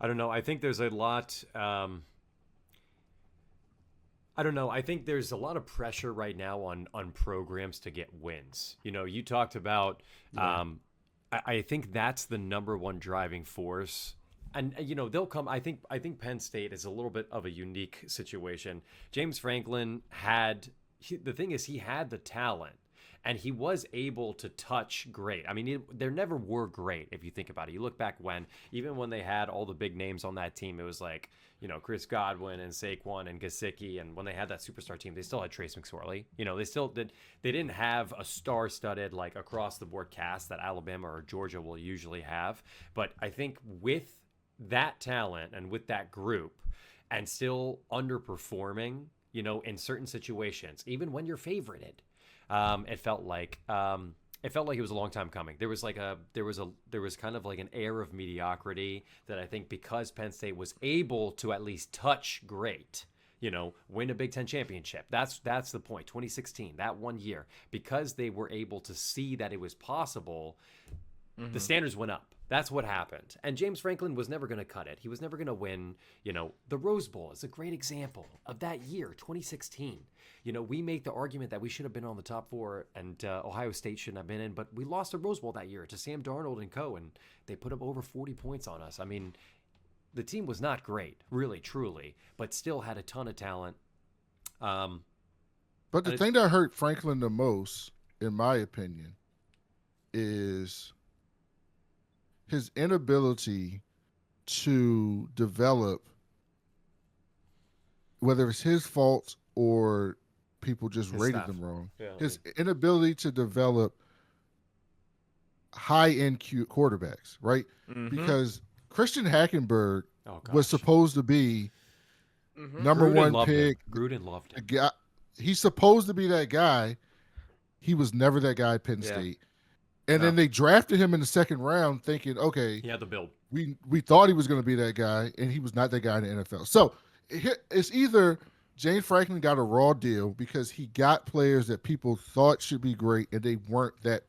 I don't know. I think there's a lot. I don't know. I think there's a lot of pressure right now on programs to get wins. You know, you talked about. I think that's the number one driving force. And you know they'll come. I think Penn State is a little bit of a unique situation. James Franklin the thing is he had the talent, and he was able to touch great. I mean, there never were great if you think about it. You look back even when they had all the big names on that team, it was like, you know, Chris Godwin and Saquon and Gesicki, and when they had that superstar team, they still had Trace McSorley. You know, they didn't have a star-studded like across the board cast that Alabama or Georgia will usually have. But I think with that talent and with that group, and still underperforming, you know, in certain situations, even when you're favorited. It felt like it was a long time coming. There was kind of like an air of mediocrity that I think because Penn State was able to at least touch great, you know, win a Big Ten championship. That's the point. 2016, that 1 year, because they were able to see that it was possible, the standards went up. That's what happened. And James Franklin was never going to cut it. He was never going to win. You know, the Rose Bowl is a great example of that year, 2016. You know, we make the argument that we should have been on the top four and Ohio State shouldn't have been in, but we lost the Rose Bowl that year to Sam Darnold and co, and they put up over 40 points on us. I mean, the team was not great, really, truly, but still had a ton of talent. But the thing that hurt Franklin the most, in my opinion, is his inability to develop, whether it's his fault or people just rated him wrong. Yeah. His inability to develop high-end quarterbacks, right? Because Christian Hackenberg was supposed to be number one pick. Gruden loved him. He's supposed to be that guy. He was never that guy at Penn State. And then they drafted him in the second round thinking, okay, he had the build. We thought he was going to be that guy, and he was not that guy in the NFL. So it's either James Franklin got a raw deal because he got players that people thought should be great, and they weren't that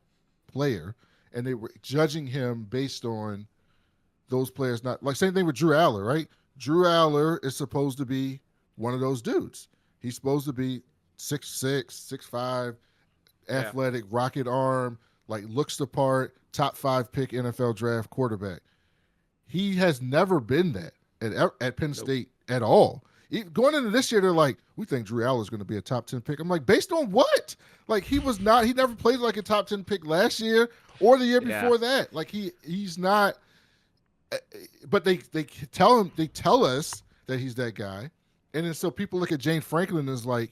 player, and they were judging him based on those players. Not like same thing with Drew Aller, right? Drew Aller is supposed to be one of those dudes. He's supposed to be 6'6", 6'5", athletic, rocket arm, like looks the part, top 5 pick NFL draft quarterback. He has never been that at Penn State at all. Going into this year, they're like, we think Drew Aller is going to be a top 10 pick. I'm like, based on what? Like he never played like a top 10 pick last year or the year before that. Like he's not, but they tell us that he's that guy. And then so people look at James Franklin as like,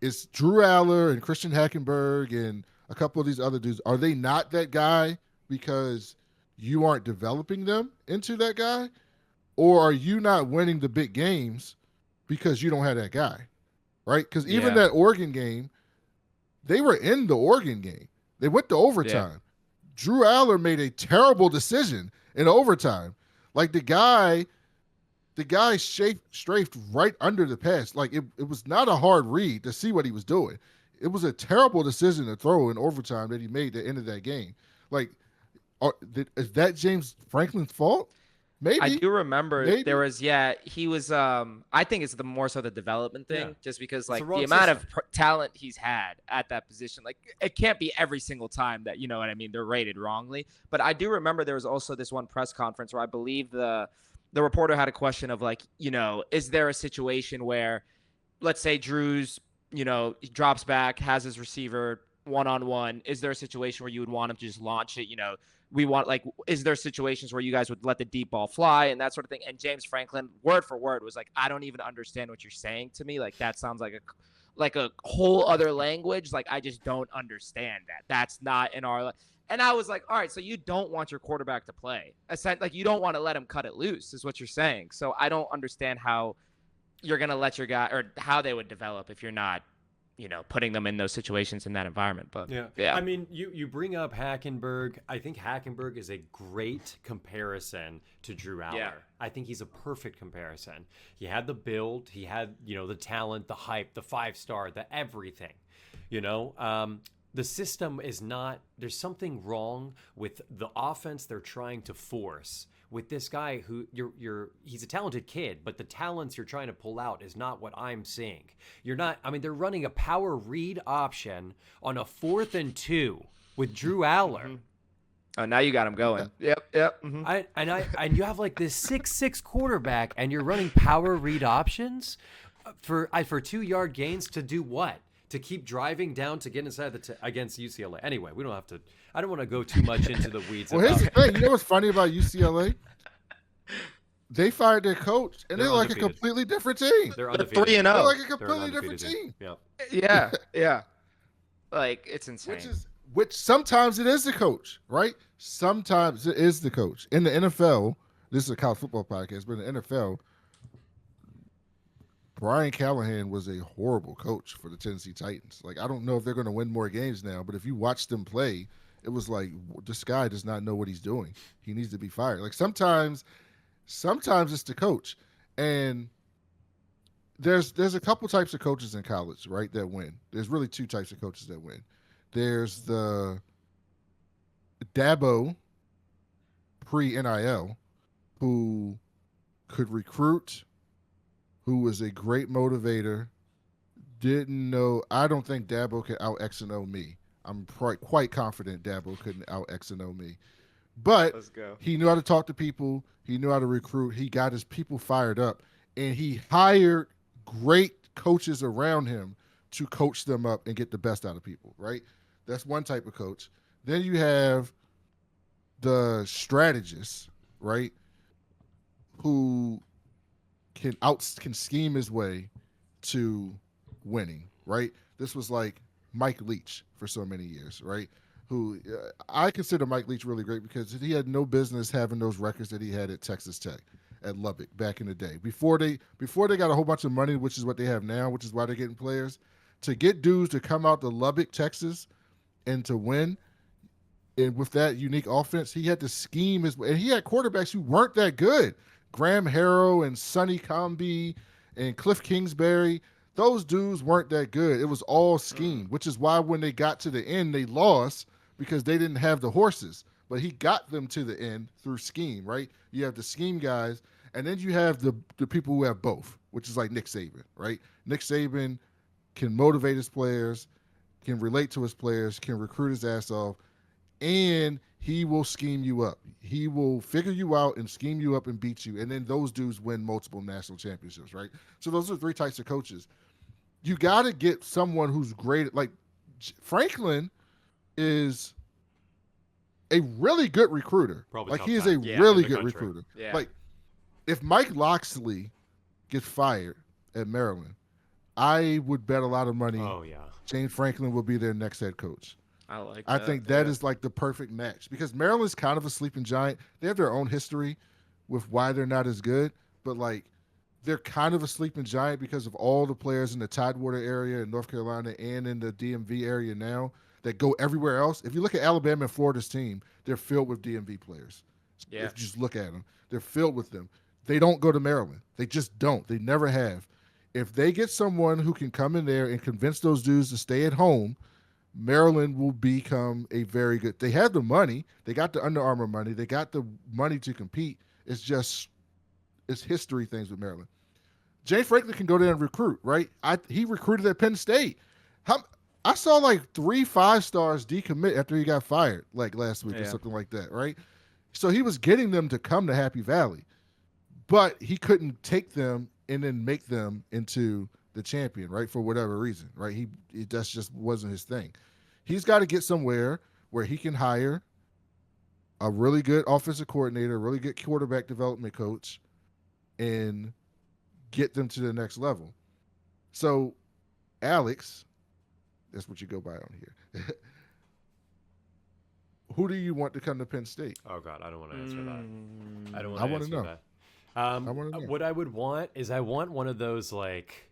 it's Drew Aller and Christian Hackenberg and a couple of these other dudes. Are they not that guy because you aren't developing them into that guy? Or are you not winning the big games because you don't have that guy? Right? Because even that Oregon game, they were in the Oregon game. They went to overtime. Yeah. Drew Aller made a terrible decision in overtime. Like the guy strafed right under the pass. Like it was not a hard read to see what he was doing. It was a terrible decision to throw in overtime that he made at the end of that game. Like, is that James Franklin's fault? Maybe. I do remember there was, he was, I think it's more so the development thing, just because like the amount of talent he's had at that position, like it can't be every single time that, you know what I mean, they're rated wrongly. But I do remember there was also this one press conference where I believe the reporter had a question of like, you know, is there a situation where, let's say Drew's, you know, he drops back, has his receiver one-on-one. Is there a situation where you would want him to just launch it, you know, we want, like, is there situations where you guys would let the deep ball fly and that sort of thing? And James Franklin, word for word, was like, I don't even understand what you're saying to me. Like, that sounds like a whole other language. Like, I just don't understand that. That's not in our. And I was like, all right, so you don't want your quarterback to play. Like, you don't want to let him cut it loose, is what you're saying. So I don't understand how you're going to let your guy, or how they would develop if you're not, putting them in those situations in that environment. But yeah. I mean, you bring up Hackenberg. I think Hackenberg is a great comparison to Drew Aller. Yeah. I think he's a perfect comparison. He had the build, he had, the talent, the hype, the 5-star, the everything, the system is not, there's something wrong with the offense they're trying to force with this guy who he's a talented kid, but the talents you're trying to pull out is not what I'm seeing. They're running a power read option on a 4th and 2 with Drew Aller. Mm-hmm. Oh, now you got him going. Yep. Mm-hmm. And you have like this 6'6" quarterback, and you're running power read options for 2-yard gains to do what? To keep driving down to get inside against UCLA. Anyway, we don't have to. I don't want to go too much into the weeds. Well, here's the thing. You know what's funny about UCLA? They fired their coach, and they're like undefeated. a completely different team. They're 3-0. They're like a completely different team. Yeah. Yeah. Like, it's insane. Which sometimes it is the coach, right? Sometimes it is the coach. In the NFL, this is a college football podcast, but in the NFL, Brian Callahan was a horrible coach for the Tennessee Titans. Like, I don't know if they're going to win more games now, but if you watch them play, it was like, this guy does not know what he's doing. He needs to be fired. Like, sometimes it's the coach. And there's a couple types of coaches in college, right, that win. There's really 2 types of coaches that win. There's the Dabo pre-NIL who could recruit, who was a great motivator, didn't know. I don't think Dabo could out X and O me. I'm quite confident Dabo couldn't out X and O me. But Let's go. He knew how to talk to people. He knew how to recruit. He got his people fired up. And he hired great coaches around him to coach them up and get the best out of people, right? That's one type of coach. Then you have the strategist, right, who can scheme his way to winning, right? This was like Mike Leach for so many years, right? Who I consider Mike Leach really great because he had no business having those records that he had at Texas Tech, at Lubbock back in the day. Before they got a whole bunch of money, which is what they have now, which is why they're getting players. To get dudes to come out to Lubbock, Texas, and to win, and with that unique offense, he had to scheme his way. And he had quarterbacks who weren't that good. Graham Harrow and Sonny Comby and Cliff Kingsbury, those dudes weren't that good. It was all scheme, which is why when they got to the end, they lost because they didn't have the horses. But he got them to the end through scheme, right? You have the scheme guys, and then you have the people who have both, which is like Nick Saban, right? Nick Saban can motivate his players, can relate to his players, can recruit his ass off, and he will scheme you up. He will figure you out and scheme you up and beat you. And then those dudes win multiple national championships, right? So those are 3 types of coaches. You got to get someone who's great. Like Franklin is a really good recruiter. Probably like top he is 10. a really good country. recruiter. Yeah. Like if Mike Loxley gets fired at Maryland, I would bet a lot of money Oh yeah. James Franklin will be their next head coach. I think that is like the perfect match because Maryland's kind of a sleeping giant. They have their own history with why they're not as good, but like they're kind of a sleeping giant because of all the players in the Tidewater area in North Carolina and in the DMV area now that go everywhere else. If you look at Alabama and Florida's team, they're filled with DMV players. Yeah. If you just look at them, they're filled with them. They don't go to Maryland. They just don't. They never have. If they get someone who can come in there and convince those dudes to stay at home, Maryland will become a very good. They have the money. They got the Under Armour money. They got the money to compete. It's history things with Maryland. James Franklin can go there and recruit, right? He recruited at Penn State. I saw like 3 5-stars decommit after he got fired, like last week or something like that, right? So he was getting them to come to Happy Valley, but he couldn't take them and then make them into the champion, right? For whatever reason, right? That's just wasn't his thing. He's got to get somewhere where he can hire a really good offensive coordinator, a really good quarterback development coach, and get them to the next level. So, Alex, that's what you go by on here. Who do you want to come to Penn State? Oh God, I don't want to answer that. I don't I want to wanna answer know. that. I want to know. What I would want is I want one of those like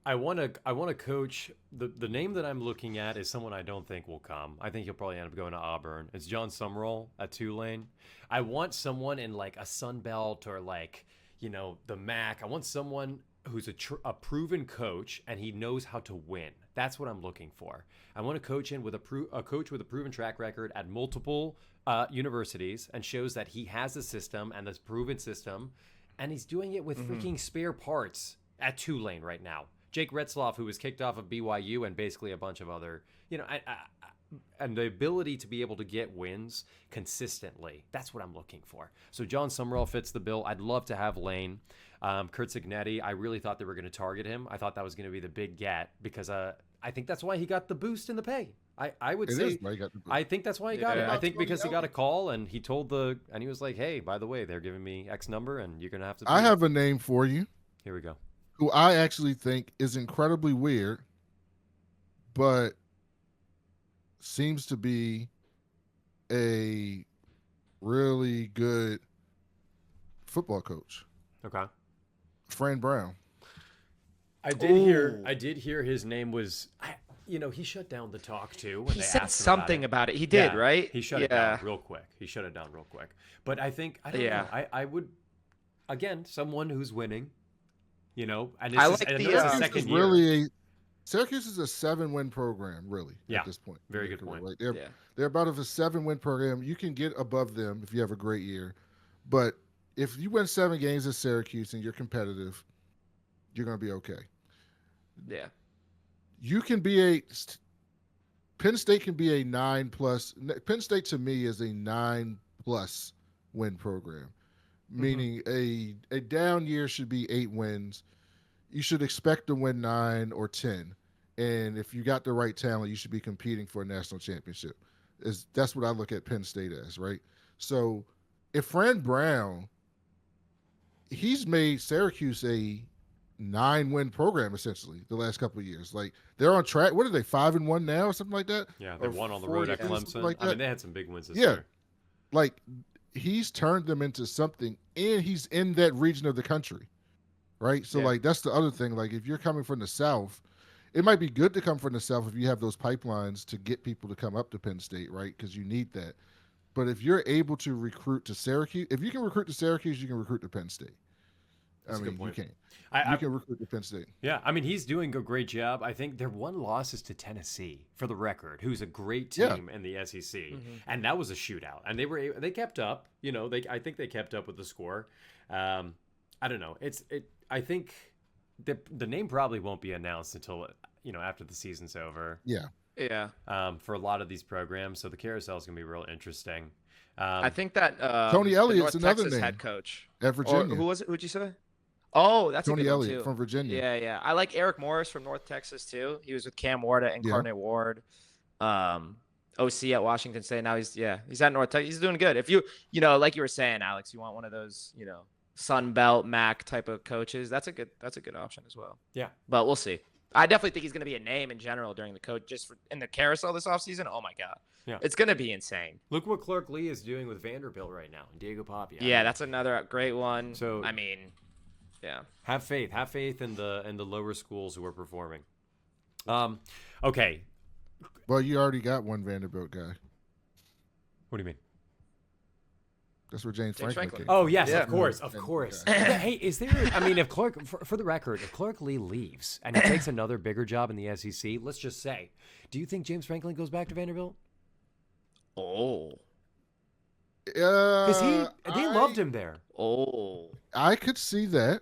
I want to coach the name that I'm looking at is someone I don't think will come. I think he'll probably end up going to Auburn. It's John Summerall at Tulane. I want someone in like a Sun Belt or like, the MAC. I want someone who's a proven coach and he knows how to win. That's what I'm looking for. I want to coach in with a coach with a proven track record at multiple universities and shows that he has a system and this proven system, and he's doing it with freaking spare parts at Tulane right now. Jake Retzloff, who was kicked off of BYU, and basically a bunch of other, and the ability to be able to get wins consistently. That's what I'm looking for. So John Summerall fits the bill. I'd love to have Lane. Kurt Cignetti, I really thought they were going to target him. I thought that was going to be the big get because I think that's why he got the boost in the pay. I would say I think that's why he got it. I think because he got a call and he told and he was like, hey, by the way, they're giving me X number and you're going to have to. I have a name for you. Here we go. Who I actually think is incredibly weird, but seems to be a really good football coach. Okay. Fran Brown. I did hear his name was he shut down the talk too. When He they said asked him something about it. He did, Yeah, right? He shut it down real quick. But I think I don't know. I would again someone who's winning. And it's I just, like and the, it's the Syracuse second year. Really Syracuse is a 7-win program, really, Yeah, at this point. very good point. Right? They're about a 7-win program. You can get above them if you have a great year. But if you win 7 games at Syracuse and you're competitive, you're going to be okay. Yeah. You can be Penn State can be a 9+. Penn State to me is a 9+ win program, meaning a down year should be 8 wins. You should expect to win 9 or 10. And if you got the right talent, you should be competing for a national championship. That's what I look at Penn State as, right? So if Fran Brown, he's made Syracuse a 9-win program essentially the last couple of years. Like they're on track. What are they, 5-1 now or something like that? Yeah, they won on the road at Clemson. Like I mean, they had some big wins this Yeah. year. Like he's turned them into something, and he's in that region of the country, right? So like that's the other thing. Like if you're coming from the South, it might be good to come from the South if you have those pipelines to get people to come up to Penn State, right? Because you need that. But if you're able to recruit to Syracuse, if you can recruit to Syracuse, you can recruit to Penn State. That's a good point. You can. You can recruit to Penn State. Yeah, I mean, he's doing a great job. I think their one loss is to Tennessee, for the record, who's a great team in the SEC, and that was a shootout. And they kept up. I think they kept up with the score. I don't know. I think the name probably won't be announced until after the season's over. Yeah. Yeah. For a lot of these programs, so the carousel is gonna be real interesting. I think that Tony Elliott's the North another Texas name. head coach At Virginia. Who was it? Who'd you say? Oh, that's Tony a good one Elliott too. from Virginia. Yeah. I like Eric Morris from North Texas too. He was with Cam Ward at Incarnate Ward, OC at Washington State. Now he's at North Texas. He's doing good. If you like you were saying, Alex, you want one of those Sun Belt MAC type of coaches. That's a good option as well. Yeah, but we'll see. I definitely think he's going to be a name in general during the coach in the carousel this offseason. Oh my God. Yeah. It's going to be insane. Look what Clark Lee is doing with Vanderbilt right now. Diego Papia. Yeah, that's another great one. So I mean, yeah. Have faith in the lower schools who are performing. Okay. Well, you already got one Vanderbilt guy. What do you mean? That's where James Franklin came. Oh yes, Yeah. of course. Hey, is there? I mean, if Clark, for the record, if Clark Lee leaves and he takes another bigger job in the SEC, let's just say, do you think James Franklin goes back to Vanderbilt? Oh. Because they loved him there. Oh. I could see that.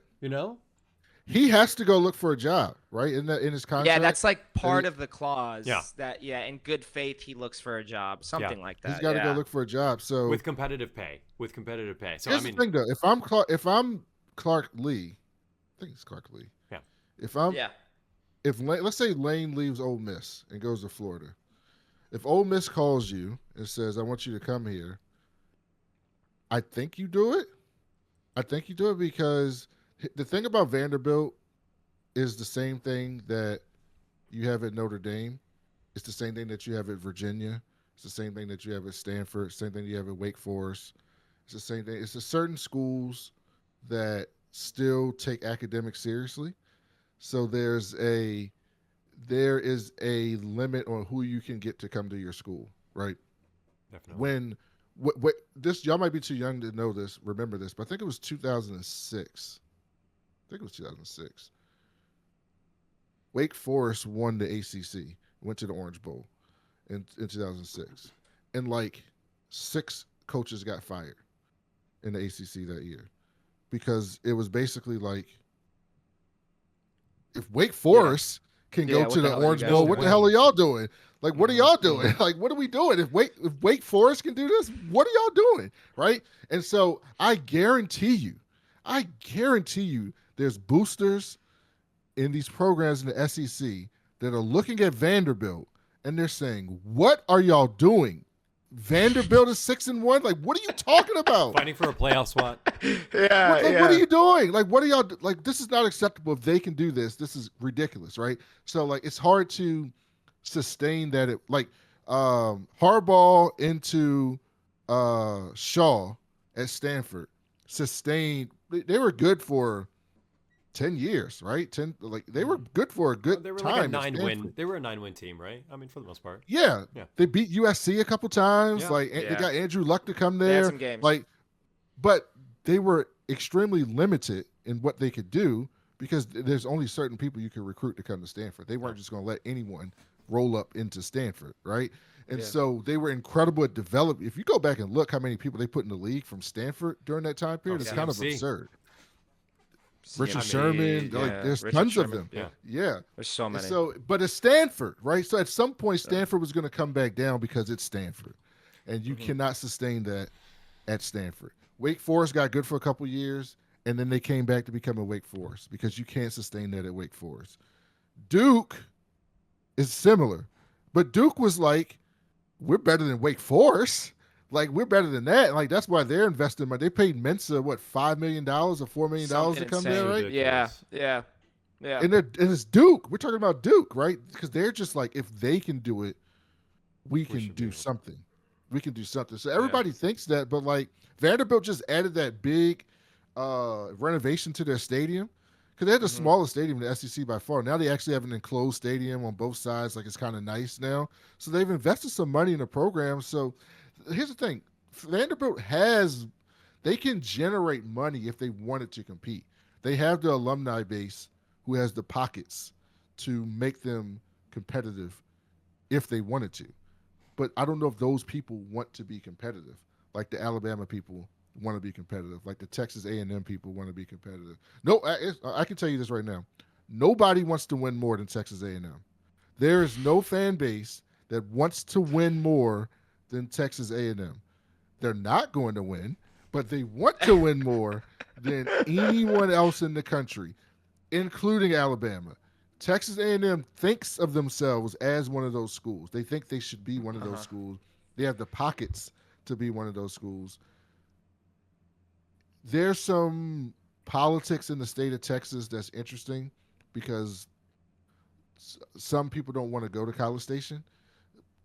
He has to go look for a job, right? In his contract. Yeah, that's like part of the clause. Yeah. That in good faith he looks for a job, something like that. He's got to go look for a job. So with competitive pay. So here's the thing, though. If I'm Clark Lee, I think it's Clark Lee. Yeah. If let's say Lane leaves Ole Miss and goes to Florida, If Ole Miss calls you and says, "I want you to come here," I think you do it. I think you do it because the thing about Vanderbilt is the same thing that you have at Notre Dame. It's the same thing that you have at Virginia. It's the same thing that you have at Stanford. Same thing you have at Wake Forest. It's the same thing. It's the certain schools that still take academics seriously. So there is a limit on who you can get to come to your school, right? Definitely. When this, y'all might be too young to know this, remember this, but I think it was 2006. I think it was 2006. Wake Forest won the ACC, went to the Orange Bowl in 2006, and like 6 coaches got fired in the ACC that year because it was basically like, if Wake Forest can go to the Orange Bowl, what the hell are y'all doing? Like, what are y'all doing? Like, what are we doing? If Wake Forest can do this, what are y'all doing? Right? And so I guarantee you, there's boosters in these programs in the SEC that are looking at Vanderbilt and they're saying, what are y'all doing? Vanderbilt is 6-1. Like, what are you talking about? Fighting for a playoff spot. What are you doing? Like, what are y'all like? This is not acceptable. If they can do this, this is ridiculous, right? So, like, it's hard to sustain that. Harbaugh into Shaw at Stanford sustained. They were good for 10 years, right? They were good for a good They were time. like a 9-win. They were a 9-win team, right? I mean, for the most part. Yeah. They beat USC a couple times. Yeah. They got Andrew Luck to come there. They had some games. But they were extremely limited in what they could do because there's only certain people you can recruit to come to Stanford. They weren't just going to let anyone roll up into Stanford, right? And so they were incredible at developing. If you go back and look how many people they put in the league from Stanford during that time period, it's kind of absurd. Richard Sherman, there's tons of them. Yeah. There's so many. But it's Stanford, right? So at some point, Stanford was going to come back down because it's Stanford. And you cannot sustain that at Stanford. Wake Forest got good for a couple years, and then they came back to become a Wake Forest because you can't sustain that at Wake Forest. Duke is similar, but Duke was like, we're better than Wake Forest. Like, we're better than that. Like, that's why they're investing money. They paid Mensa, $5 million or $4 million to come there, right? Yeah. And it's Duke. We're talking about Duke, right? Because they're just like, if they can do it, we can do something. We can do something. So everybody thinks that, but like Vanderbilt just added that big renovation to their stadium because they had the smallest stadium in the SEC by far. Now they actually have an enclosed stadium on both sides. Like, it's kind of nice now. So they've invested some money in the program. So here's the thing. Vanderbilt they can generate money if they wanted to compete. They have the alumni base who has the pockets to make them competitive if they wanted to. But I don't know if those people want to be competitive. Like the Alabama people want to be competitive. Like the Texas A&M people want to be competitive. No, I can tell you this right now. Nobody wants to win more than Texas A&M. There is no fan base that wants to win more than Texas A&M. They're not going to win, but they want to win more than anyone else in the country, including Alabama. Texas A&M thinks of themselves as one of those schools. They think they should be one of those schools. They have the pockets to be one of those schools. There's some politics in the state of Texas that's interesting because some people don't want to go to College Station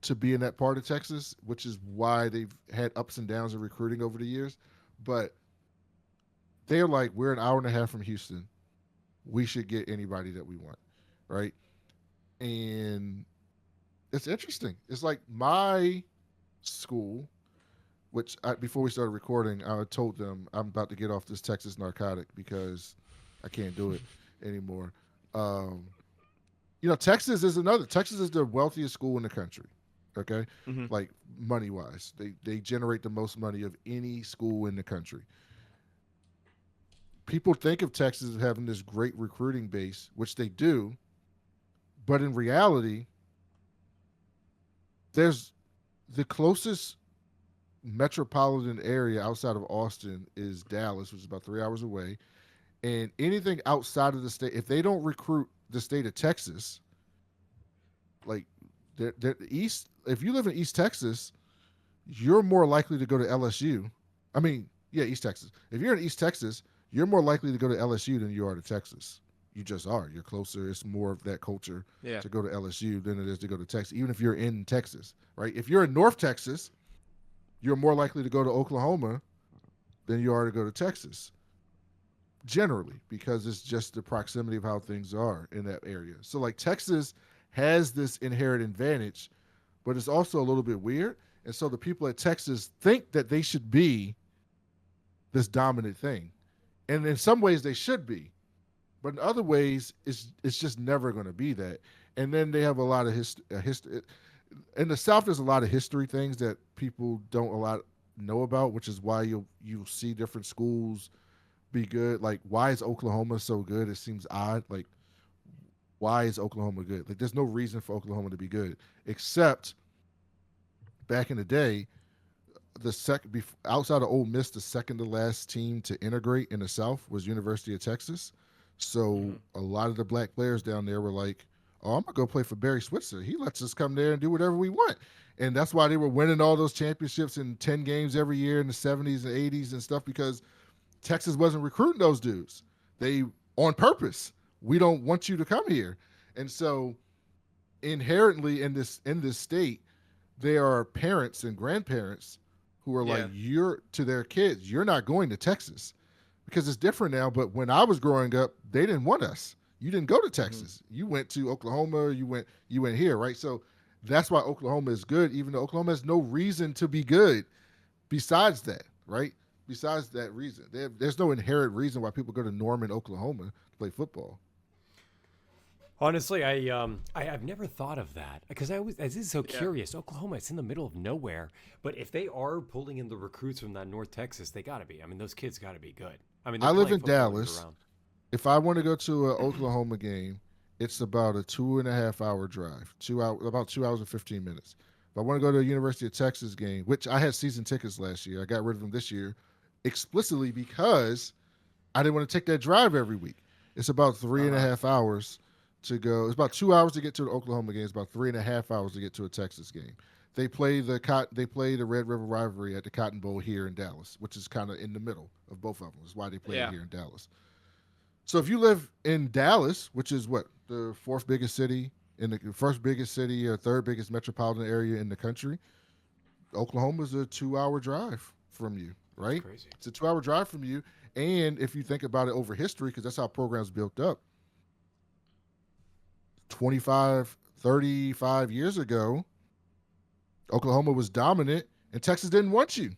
to be in that part of Texas, which is why they've had ups and downs in recruiting over the years. But they're like, we're an hour and a half from Houston. We should get anybody that we want, right? And it's interesting. It's like my school, which before we started recording, I told them I'm about to get off this Texas narcotic because I can't do it anymore. Texas is the wealthiest school in the country. Okay. Like money wise, they generate the most money of any school in the country. People think of Texas as having this great recruiting base, which they do. But in reality, there's the closest metropolitan area outside of Austin is Dallas, which is about 3 hours away. And anything outside of the state, if they don't recruit the state of Texas, like East. If you live in East Texas, you're more likely to go to LSU. I mean, yeah, East Texas. If you're in East Texas, you're more likely to go to LSU than you are to Texas. You just are. You're closer. It's more of that culture to go to LSU than it is to go to Texas, even if you're in Texas, right? If you're in North Texas, you're more likely to go to Oklahoma than you are to go to Texas, generally, because it's just the proximity of how things are in that area. So, like, Texas has this inherent advantage, but it's also a little bit weird. And so the people at Texas think that they should be this dominant thing. And in some ways they should be. But in other ways, it's just never going to be that. And then they have a lot of history. In the South, there's a lot of history things that people don't know about, which is why you'll see different schools be good. Like, why is Oklahoma so good? It seems odd. Like, why is Oklahoma good? Like, there's no reason for Oklahoma to be good, except back in the day, outside of Ole Miss, the second to last team to integrate in the South was University of Texas. So a lot of the black players down there were like, oh, I'm going to go play for Barry Switzer. He lets us come there and do whatever we want. And that's why they were winning all those championships in 10 games every year in the 70s and 80s and stuff, because Texas wasn't recruiting those dudes. They, on purpose, we don't want you to come here. And so inherently in this state, there are parents and grandparents who are like, to their kids, you're not going to Texas, because it's different now. But when I was growing up, they didn't want us. You didn't go to Texas. You went to Oklahoma. You went here, right? So that's why Oklahoma is good, even though Oklahoma has no reason to be good besides that, right? Besides that reason. There's no inherent reason why people go to Norman, Oklahoma to play football. Honestly, I've never thought of that, because this is so curious. Oklahoma, it's in the middle of nowhere, but if they are pulling in the recruits from that North Texas, they got to be. I mean, those kids got to be good. I mean, I live in Dallas. If I want to go to an Oklahoma game, it's about a 2.5 hour drive, about 2 hours and 15 minutes. If I want to go to a University of Texas game, which I had season tickets last year, I got rid of them this year explicitly because I didn't want to take that drive every week. It's about 3.5 hours to go. It's about 2 hours to get to the Oklahoma game. It's about 3.5 hours to get to a Texas game. They play the Red River rivalry at the Cotton Bowl here in Dallas, which is kind of in the middle of both of them. That's why they play it here in Dallas. So if you live in Dallas, which is the fourth biggest city in the first biggest city or third biggest metropolitan area in the country, Oklahoma is a 2 hour drive from you, right? Crazy. It's a 2 hour drive from you. And if you think about it over history, because that's how programs built up, 25, 35 years ago, Oklahoma was dominant and Texas didn't want you.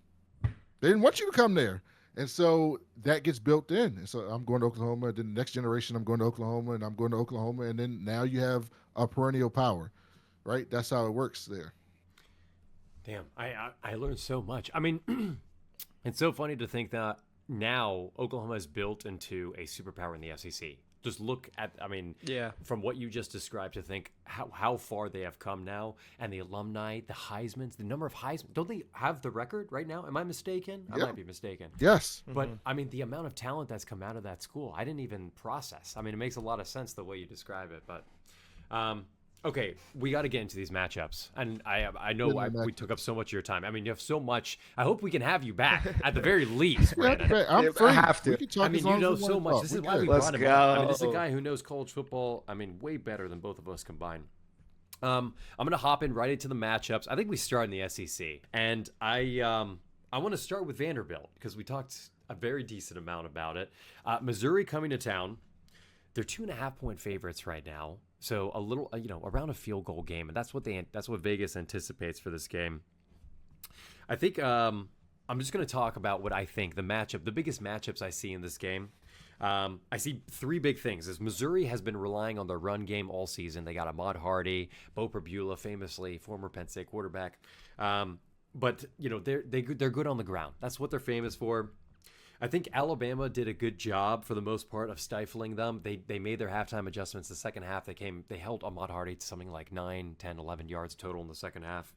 They didn't want you to come there. And so that gets built in. And so I'm going to Oklahoma. Then the next generation, I'm going to Oklahoma, and I'm going to Oklahoma. And then now you have a perennial power, right? That's how it works there. Damn, I learned so much. I mean, it's so funny to think that now Oklahoma is built into a superpower in the SEC. Just look at, from what you just described, to think how far they have come now, and the alumni, the Heismans, the number of Heisman. Don't they have the record right now? Am I mistaken? I might be mistaken. Yes. But, I mean, the amount of talent that's come out of that school, I didn't even process. I mean, it makes a lot of sense the way you describe it. But, okay, we got to get into these matchups. And I know we took up so much of your time. I mean, you have so much. I hope we can have you back at the very least, Brandon. I'm free. I have to. I mean, you know so much. This is why we brought him on. I mean, this is a guy who knows college football, I mean, way better than both of us combined. I'm going to hop in right into the matchups. I think we start in the SEC. And I want to start with Vanderbilt, because we talked a very decent amount about it. Missouri coming to town. They're 2.5-point favorites right now. So a little, around a field goal game, and that's what Vegas anticipates for this game. I think I'm just going to talk about what I think the biggest matchups I see in this game. I see three big things. As Missouri has been relying on their run game all season. They got Ahmad Hardy, Bo Perbula, famously former Penn State quarterback. But they're good on the ground. That's what they're famous for. I think Alabama did a good job for the most part of stifling them. They made their halftime adjustments. The second half, they held Ahmad Hardy to something like 9, 10, 11 yards total in the second half.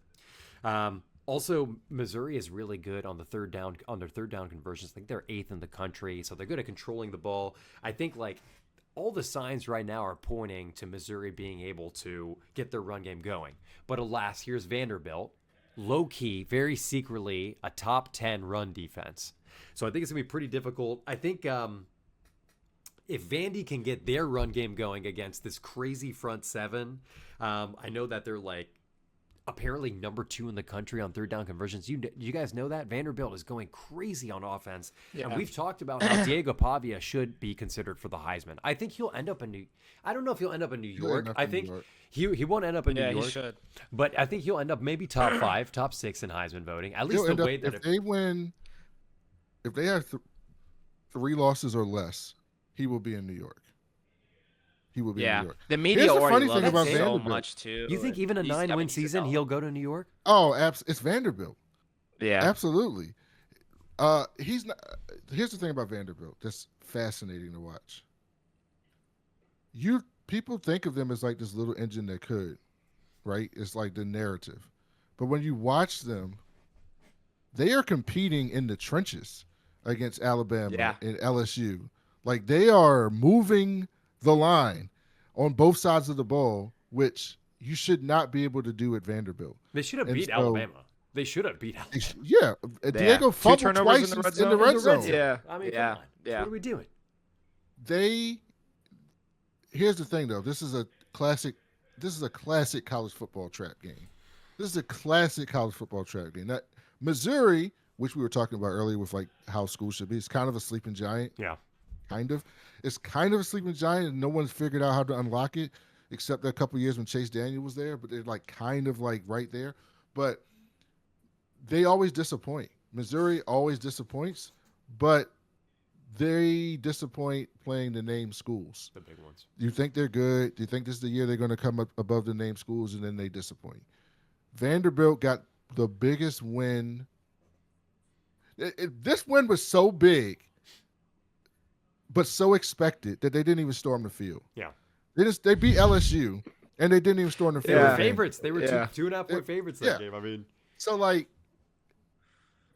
Also, Missouri is really good on their third down conversions. I think they're 8th in the country, so they're good at controlling the ball. I think all the signs right now are pointing to Missouri being able to get their run game going. But alas, here's Vanderbilt, low-key, very secretly, a top 10 run defense. So I think it's going to be pretty difficult. I think if Vandy can get their run game going against this crazy front seven, I know that they're like apparently number 2 in the country on third down conversions. You guys know that? Vanderbilt is going crazy on offense. Yeah. And we've talked about how Diego Pavia should be considered for the Heisman. I think he'll end up in I don't know if he'll end up in New York. I think he won't end up in New York. He should. But I think he'll end up maybe top 5, top 6 in Heisman voting. At least the way that if they have 3 losses or less, he will be in New York. He will be in New York. The media already loves him so much too. You think even a 9-win season, he'll go to New York? Oh, it's Vanderbilt. Yeah, absolutely. He's not. Here's the thing about Vanderbilt that's fascinating to watch. People think of them as like this little engine that could, right? It's like the narrative. But when you watch them, they are competing in the trenches against Alabama and LSU. Like they are moving the line on both sides of the ball, which you should not be able to do at Vanderbilt. They should have beat Alabama. They should have beat Alabama. Yeah. Diego fumbled twice in the red zone. Yeah. I mean, come on. Yeah. What are we doing? Here's the thing though. This is a classic college football trap game. This is a classic college football trap game. That Missouri, which we were talking about earlier with like how schools should be, it's kind of a sleeping giant. Yeah. Kind of. It's kind of a sleeping giant, and no one's figured out how to unlock it, except a couple of years when Chase Daniel was there, but they're like kind of like right there. But they always disappoint. Missouri always disappoints, but they disappoint playing the name schools. The big ones. You think they're good. You think this is the year they're going to come up above the name schools, and then they disappoint. Vanderbilt got the biggest win. This win was so big, but so expected that they didn't even storm the field. Yeah. They beat LSU, and they didn't even storm the field. They were favorites. They were 2.5 point favorites that game. I mean. So, like,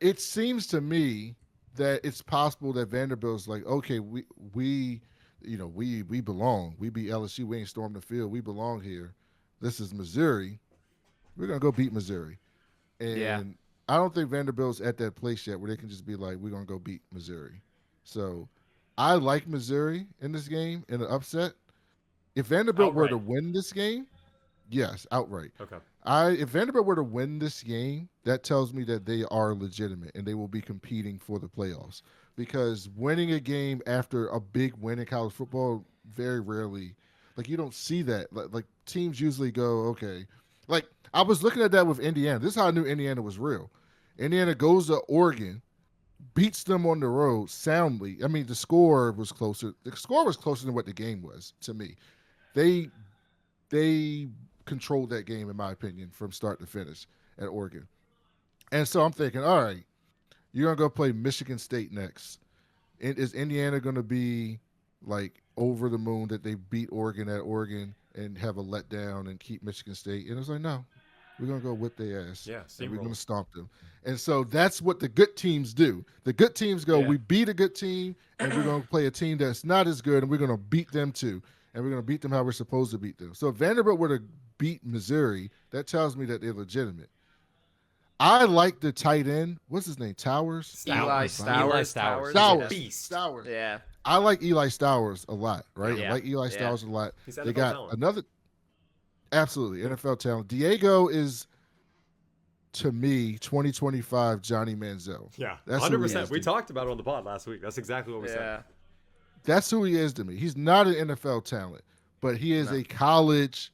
it seems to me that it's possible that Vanderbilt's like, okay, we belong. We beat LSU. We ain't stormed the field. We belong here. This is Missouri. We're going to go beat Missouri. And I don't think Vanderbilt's at that place yet where they can just be like, we're going to go beat Missouri. So I like Missouri in this game in an upset. If Vanderbilt were to win this game, yes, outright. Okay. If Vanderbilt were to win this game, that tells me that they are legitimate and they will be competing for the playoffs. Because winning a game after a big win in college football, very rarely, like you don't see that. Like teams usually go, okay. Like I was looking at that with Indiana. This is how I knew Indiana was real. Indiana goes to Oregon, beats them on the road soundly. I mean, the score was closer. The score was closer than what the game was to me. They controlled that game, in my opinion, from start to finish at Oregon. And so I'm thinking, all right, you're going to go play Michigan State next. Is Indiana going to be like over the moon that they beat Oregon at Oregon and have a letdown and keep Michigan State? And it's like, no, we're going to go whip their ass. Yeah, and we're going to stomp them. And so that's what the good teams do. The good teams go, we beat a good team, and we're going to play a team that's not as good, and we're going to beat them too. And we're going to beat them how we're supposed to beat them. So if Vanderbilt were to beat Missouri, that tells me that they're legitimate. I like the tight end. What's his name? Towers? Eli Stowers. Beast. Stowers. Yeah. I like Eli Stowers a lot, right? Yeah. I like Eli Stowers a lot. He's they NFL got talent. another. Absolutely. NFL talent. Diego is, to me, 2025 Johnny Manziel. Yeah. That's 100%. We talked about it on the pod last week. That's exactly what we said. That's who he is to me. He's not an NFL talent, but he is a college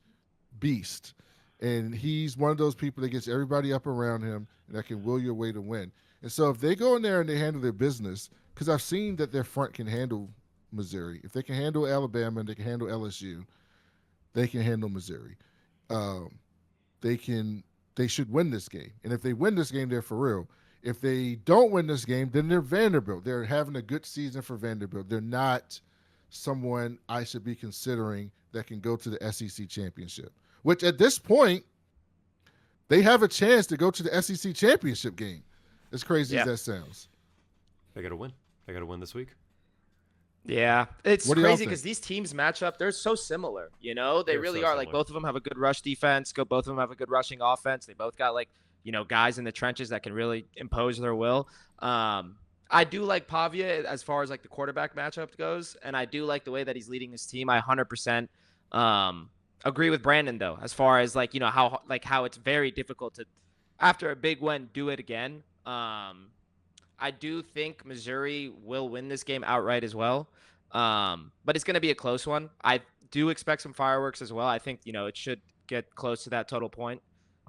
beast. And he's one of those people that gets everybody up around him and that can will your way to win. And so if they go in there and they handle their business, because I've seen that their front can handle Missouri. If they can handle Alabama and they can handle LSU, they can handle Missouri. They should win this game. And if they win this game, they're for real. If they don't win this game, then they're Vanderbilt. They're having a good season for Vanderbilt. They're not someone I should be considering that can go to the SEC championship, which at this point, they have a chance to go to the SEC championship game. As crazy as that sounds. They got to win. They got to win this week. Yeah, it's What do y'all crazy think? because these teams match up. They're so similar, you know. They They're really so are. Like similar. both of them have a good rush defense. Both of them have a good rushing offense. They both got like guys in the trenches that can really impose their will. I do like Pavia as far as like the quarterback matchup goes, and I do like the way that he's leading his team. I 100% agree with Brandon though, as far as like how it's very difficult to after a big win do it again. I do think Missouri will win this game outright as well. But it's going to be a close one. I do expect some fireworks as well. I think, it should get close to that total point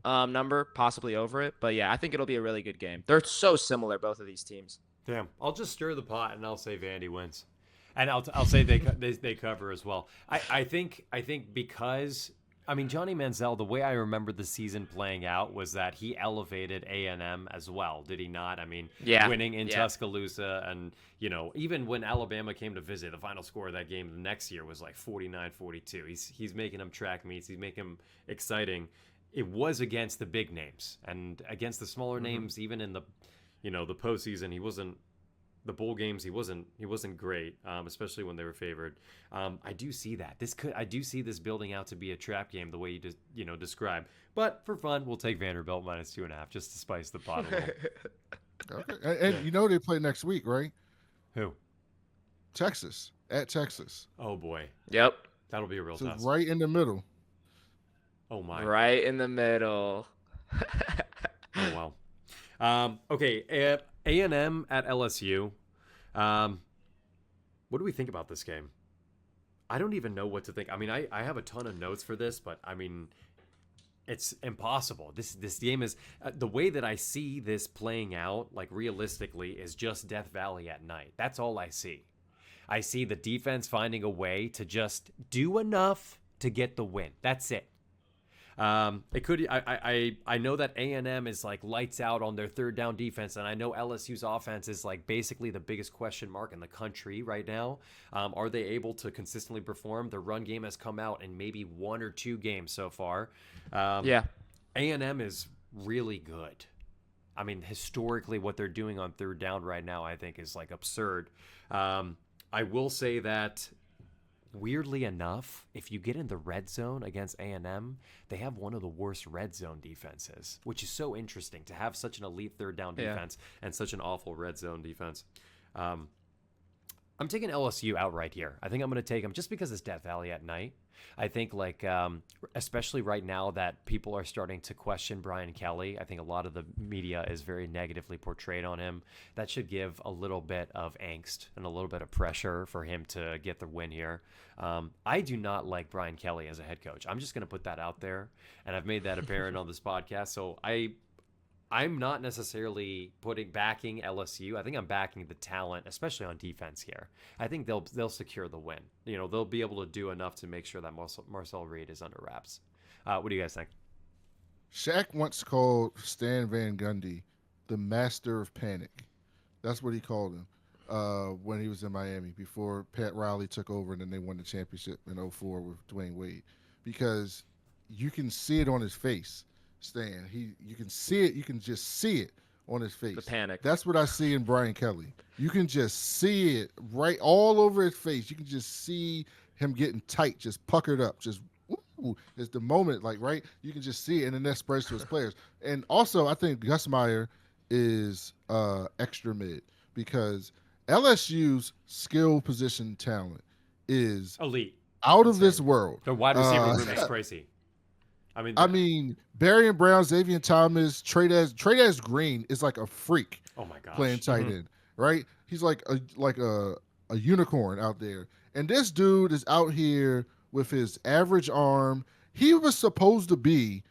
number, possibly over it. But yeah, I think it'll be a really good game. They're so similar, both of these teams. Damn, I'll just stir the pot and I'll say Vandy wins, and I'll say they cover as well. I think because Johnny Manziel, the way I remember the season playing out was that he elevated A&M as well, did he not? Yeah. Winning in Tuscaloosa, and even when Alabama came to visit, the final score of that game the next year was like 49-42. He's making them track meets, he's making them exciting. It was against the big names and against the smaller names, even in the the postseason. He wasn't. The bowl games, he wasn't great, especially when they were favored. I do see that. I do see this building out to be a trap game the way you just describe. But for fun, we'll take Vanderbilt -2.5 just to spice the pot a little. Okay. And they play next week, right? Who? Texas, at Texas. Oh boy. Yep. That'll be a real So test. right in the middle. Oh my. Right in the middle. Oh wow. Okay. A&M at LSU. What do we think about this game? I don't even know what to think. I have a ton of notes for this, but it's impossible. This game is the way that I see this playing out, like realistically, is just Death Valley at night. That's all I see. I see the defense finding a way to just do enough to get the win. That's it. It could. I know that A&M is like lights out on their third down defense, and I know LSU's offense is like basically the biggest question mark in the country right now. Are they able to consistently perform? Their run game has come out in maybe 1 or 2 games so far. Yeah, A&M is really good. Historically, what they're doing on third down right now, I think, is like absurd. I will say that. Weirdly enough, if you get in the red zone against A&M, they have one of the worst red zone defenses, which is so interesting to have such an elite third down defense and such an awful red zone defense. I'm taking LSU outright here. I think I'm going to take them just because it's Death Valley at night. I think especially right now that people are starting to question Brian Kelly. I think a lot of the media is very negatively portrayed on him. That should give a little bit of angst and a little bit of pressure for him to get the win here. I do not like Brian Kelly as a head coach. I'm just going to put that out there, and I've made that apparent on this podcast. So I'm not necessarily backing LSU. I think I'm backing the talent, especially on defense here. I think they'll secure the win. They'll be able to do enough to make sure that Marcel Reed is under wraps. What do you guys think? Shaq once called Stan Van Gundy the master of panic. That's what he called him when he was in Miami before Pat Riley took over and then they won the championship in 2004 with Dwayne Wade. Because you can see it on his face. Stan, you can see it. You can just see it on his face. the panic. That's what I see in Brian Kelly. You can just see it right all over his face. You can just see him getting tight, just puckered up, just ooh. It's the moment, right? You can just see it, and then that spreads to his players. And also, I think Gus Meyer is extra mid because LSU's skill position talent is elite, out of this world. The wide receiver room is crazy. Barry and Brown, Xavier Thomas, Trey'Daz Green is like a freak. Oh my gosh, playing tight end, right? He's like a unicorn out there, and this dude is out here with his average arm. He was supposed to be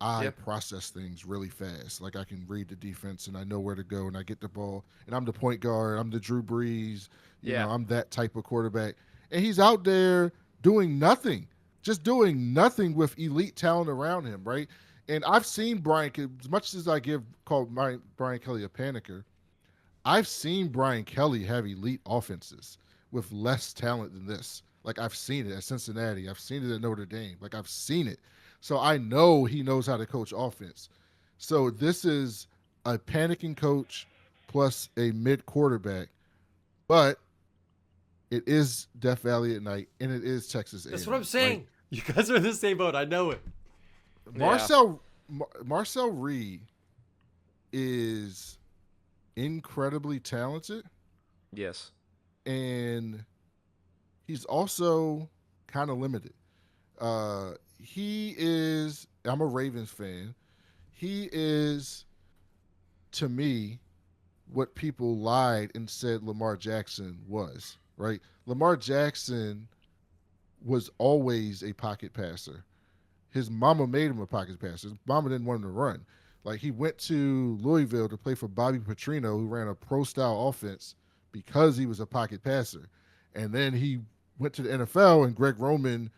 I process things really fast. Like I can read the defense and I know where to go and I get the ball and I'm the point guard. I'm the Drew Brees. You know, I'm that type of quarterback. And he's out there doing nothing. Just doing nothing with elite talent around him, right? And I've seen Brian, as much as I call Brian Kelly a panicker, I've seen Brian Kelly have elite offenses with less talent than this. Like I've seen it at Cincinnati. I've seen it at Notre Dame. Like I've seen it. So I know he knows how to coach offense. So this is a panicking coach plus a mid quarterback. But it is Death Valley at night, and it is Texas A&M. That's what I'm saying. You guys are in the same boat. I know it. Marcel Reed is incredibly talented. Yes. And he's also kind of limited. I'm a Ravens fan. He is, to me, what people lied and said Lamar Jackson was, right? Lamar Jackson was always a pocket passer. His mama made him a pocket passer. His mama didn't want him to run. Like, he went to Louisville to play for Bobby Petrino, who ran a pro-style offense because he was a pocket passer. And then he went to the NFL, and Greg Roman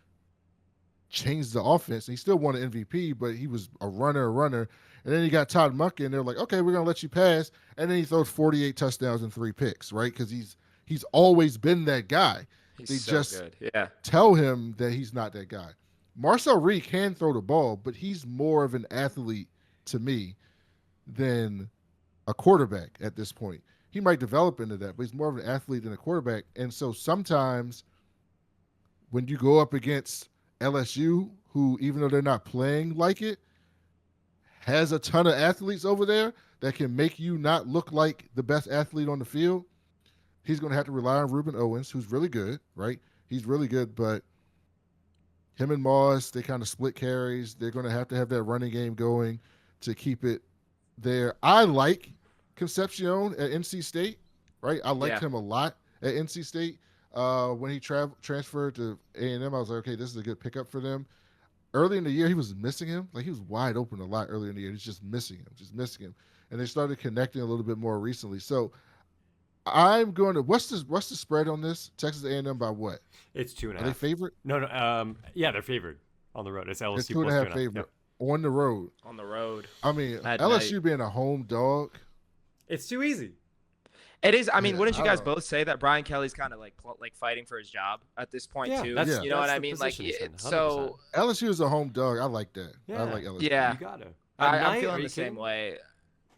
changed the offense. He still won an MVP, but he was a runner. And then he got Todd Monken, and they're like, okay, we're going to let you pass. And then he throws 48 touchdowns and 3 picks, right? Because he's always been that guy. They so just good. Yeah. tell him that he's not that guy. Marcel Reed can throw the ball, but he's more of an athlete to me than a quarterback at this point. He might develop into that, but he's more of an athlete than a quarterback. And so sometimes when you go up against LSU, who, even though they're not playing like it, has a ton of athletes over there that can make you not look like the best athlete on the field, he's going to have to rely on Reuben Owens, who's really good, right? He's really good, but him and Moss, they kind of split carries. They're going to have that running game going to keep it there. I like Concepcion at NC State, right? I liked him a lot at NC State. When he transferred to A&M, I was like, okay, this is a good pickup for them. Early in the year, he was missing him. Like, he was wide open a lot early in the year. He's just missing him. And they started connecting a little bit more recently. So I'm going to, what's the spread on this? Texas A&M by what? It's 2.5. Are they favorite? No. Yeah, they're favored on the road. It's LSU It's 2.5 favorite. Yep. On the road. On the road. I mean, At LSU night. being a home dog. It's too easy. It is. I mean, Yeah, wouldn't you I guys don't know. both say that Brian Kelly's kind of like fighting for his job at this point too? That's, You know what that's I the mean? Like, position he's in, 100%. so LSU is a home dog. I like that. Yeah. I like LSU. yeah, You gotta. I'm feeling the same way.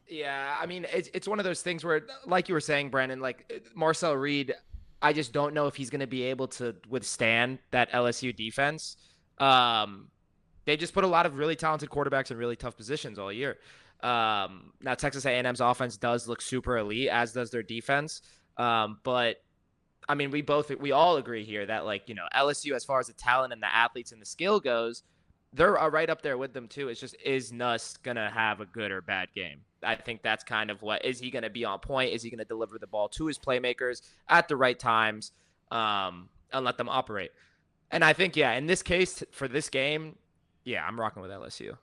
Yeah, I mean, it's one of those things where, like you were saying, Brandon, like Marcel Reed, I just don't know if he's going to be able to withstand that LSU defense. They just put a lot of really talented quarterbacks in really tough positions all year. Now Texas A&M's offense does look super elite, as does their defense. But I mean, we all agree here that, like, you know, LSU, as far as the talent and the athletes and the skill goes, they're right up there with them too. It's just, is Nuss gonna have a good or bad game? I think that's kind of what, is he gonna be on point? Is he gonna deliver the ball to his playmakers at the right times, and let them operate? And I think, yeah, in this case, for this game, yeah, I'm rocking with LSU.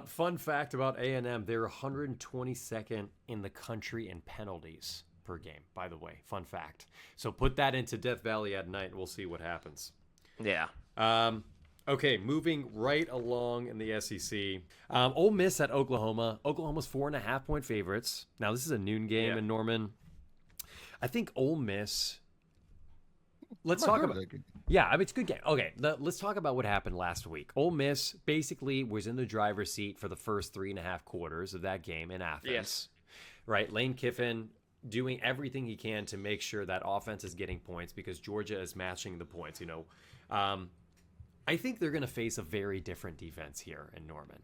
Fun fact about A&M, they're 122nd in the country in penalties per game, by the way. Fun fact. So put that into Death Valley at night, and we'll see what happens. Yeah. Okay, moving right along in the SEC. Ole Miss at Oklahoma. Oklahoma's 4.5-point favorites. Now, this is a noon game in Norman. I think Ole Miss... Let's talk about... Yeah, I mean, it's a good game. Okay, let's talk about what happened last week. Ole Miss basically was in the driver's seat for the first 3.5 quarters of that game in Athens. Yes. Right? Lane Kiffin doing everything he can to make sure that offense is getting points because Georgia is matching the points, you know. I think they're going to face a very different defense here in Norman.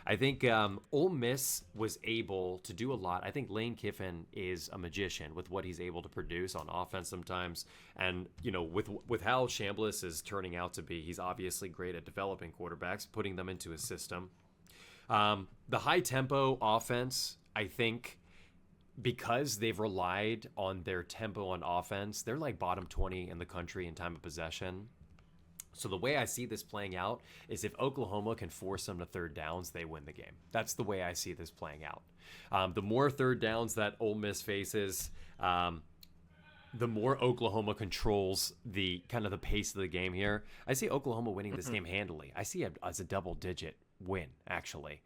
I think Ole Miss was able to do a lot. I think Lane Kiffin is a magician with what he's able to produce on offense sometimes. And, you know, with how Chambliss is turning out to be, he's obviously great at developing quarterbacks, putting them into his system. The high-tempo offense, I think, because they've relied on their tempo on offense, they're like bottom 20 in the country in time of possession. So the way I see this playing out is if Oklahoma can force them to third downs, they win the game. That's the way I see this playing out. The more third downs that Ole Miss faces, the more Oklahoma controls the kind of the pace of the game here. I see Oklahoma winning this game handily. I see it as a double-digit win, actually,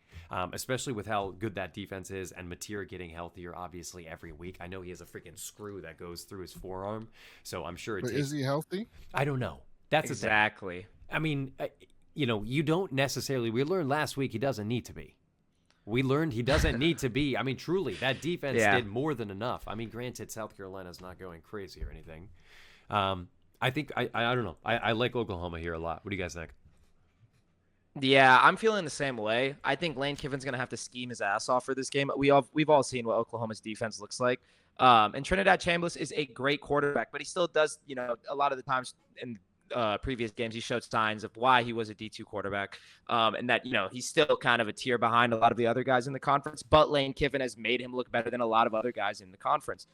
especially with how good that defense is and Mateer getting healthier, obviously, every week. I know he has a freaking screw that goes through his forearm, so I'm sure it takes... Is he healthy? I don't know. That's exactly. I mean, you know, you don't necessarily. We learned last week he doesn't need to be. We learned he doesn't need to be. I mean, truly, that defense did more than enough. I mean, granted, South Carolina's not going crazy or anything, I think I don't know. I like Oklahoma here a lot. What do you guys think? Yeah, I'm feeling the same way. I think Lane Kiffin's gonna have to scheme his ass off for this game. We've all seen what Oklahoma's defense looks like. And Trinidad Chambliss is a great quarterback, but he still does, a lot of the times in previous games he showed signs of why he was a D2 quarterback, and that he's still kind of a tier behind a lot of the other guys in the conference. But Lane Kiffin has made him look better than a lot of other guys in the conference.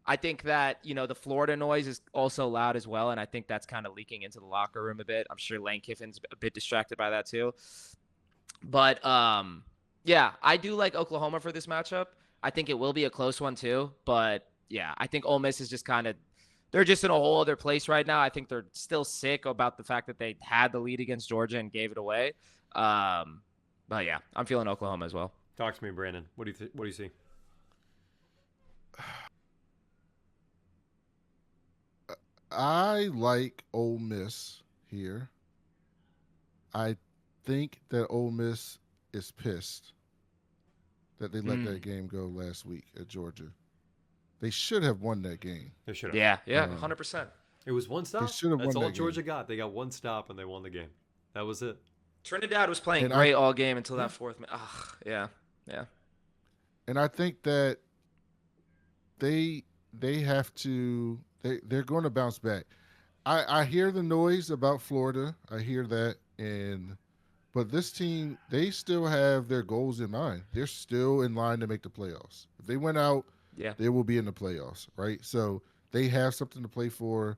I think that, the Florida noise is also loud as well, and I think that's kind of leaking into the locker room a bit. I'm sure Lane Kiffin's a bit distracted by that too. But, yeah, I do like Oklahoma for this matchup. I think it will be a close one too. But, yeah, I think Ole Miss is just they're just in a whole other place right now. I think they're still sick about the fact that they had the lead against Georgia and gave it away. But, yeah, I'm feeling Oklahoma as well. Talk to me, Brandon. What do you see? I like Ole Miss here. I think that Ole Miss is pissed that they let that game go last week at Georgia. They should have won that game. They should have. Yeah, 100%. It was one stop. They should have won That's all that Georgia game. got. They got one stop and they won the game. That was it. Trinidad was playing great all game until that fourth minute. Yeah. And I think that they have to they're going to bounce back. I hear the noise about Florida. I hear that, but this team, they still have their goals in mind. They're still in line to make the playoffs. If they went out, they will be in the playoffs, right? So they have something to play for.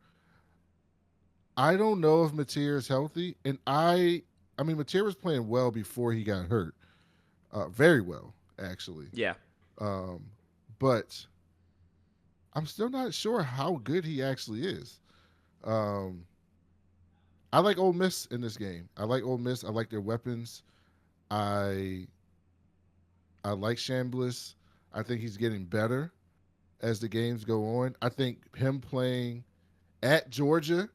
I don't know if Mateer is healthy, and I mean Mateer was playing well before he got hurt, very well actually. Yeah. But I'm still not sure how good he actually is. I like Ole Miss in this game. I like Ole Miss. I like their weapons. I like Chambliss. I think he's getting better as the games go on. I think him playing at Georgia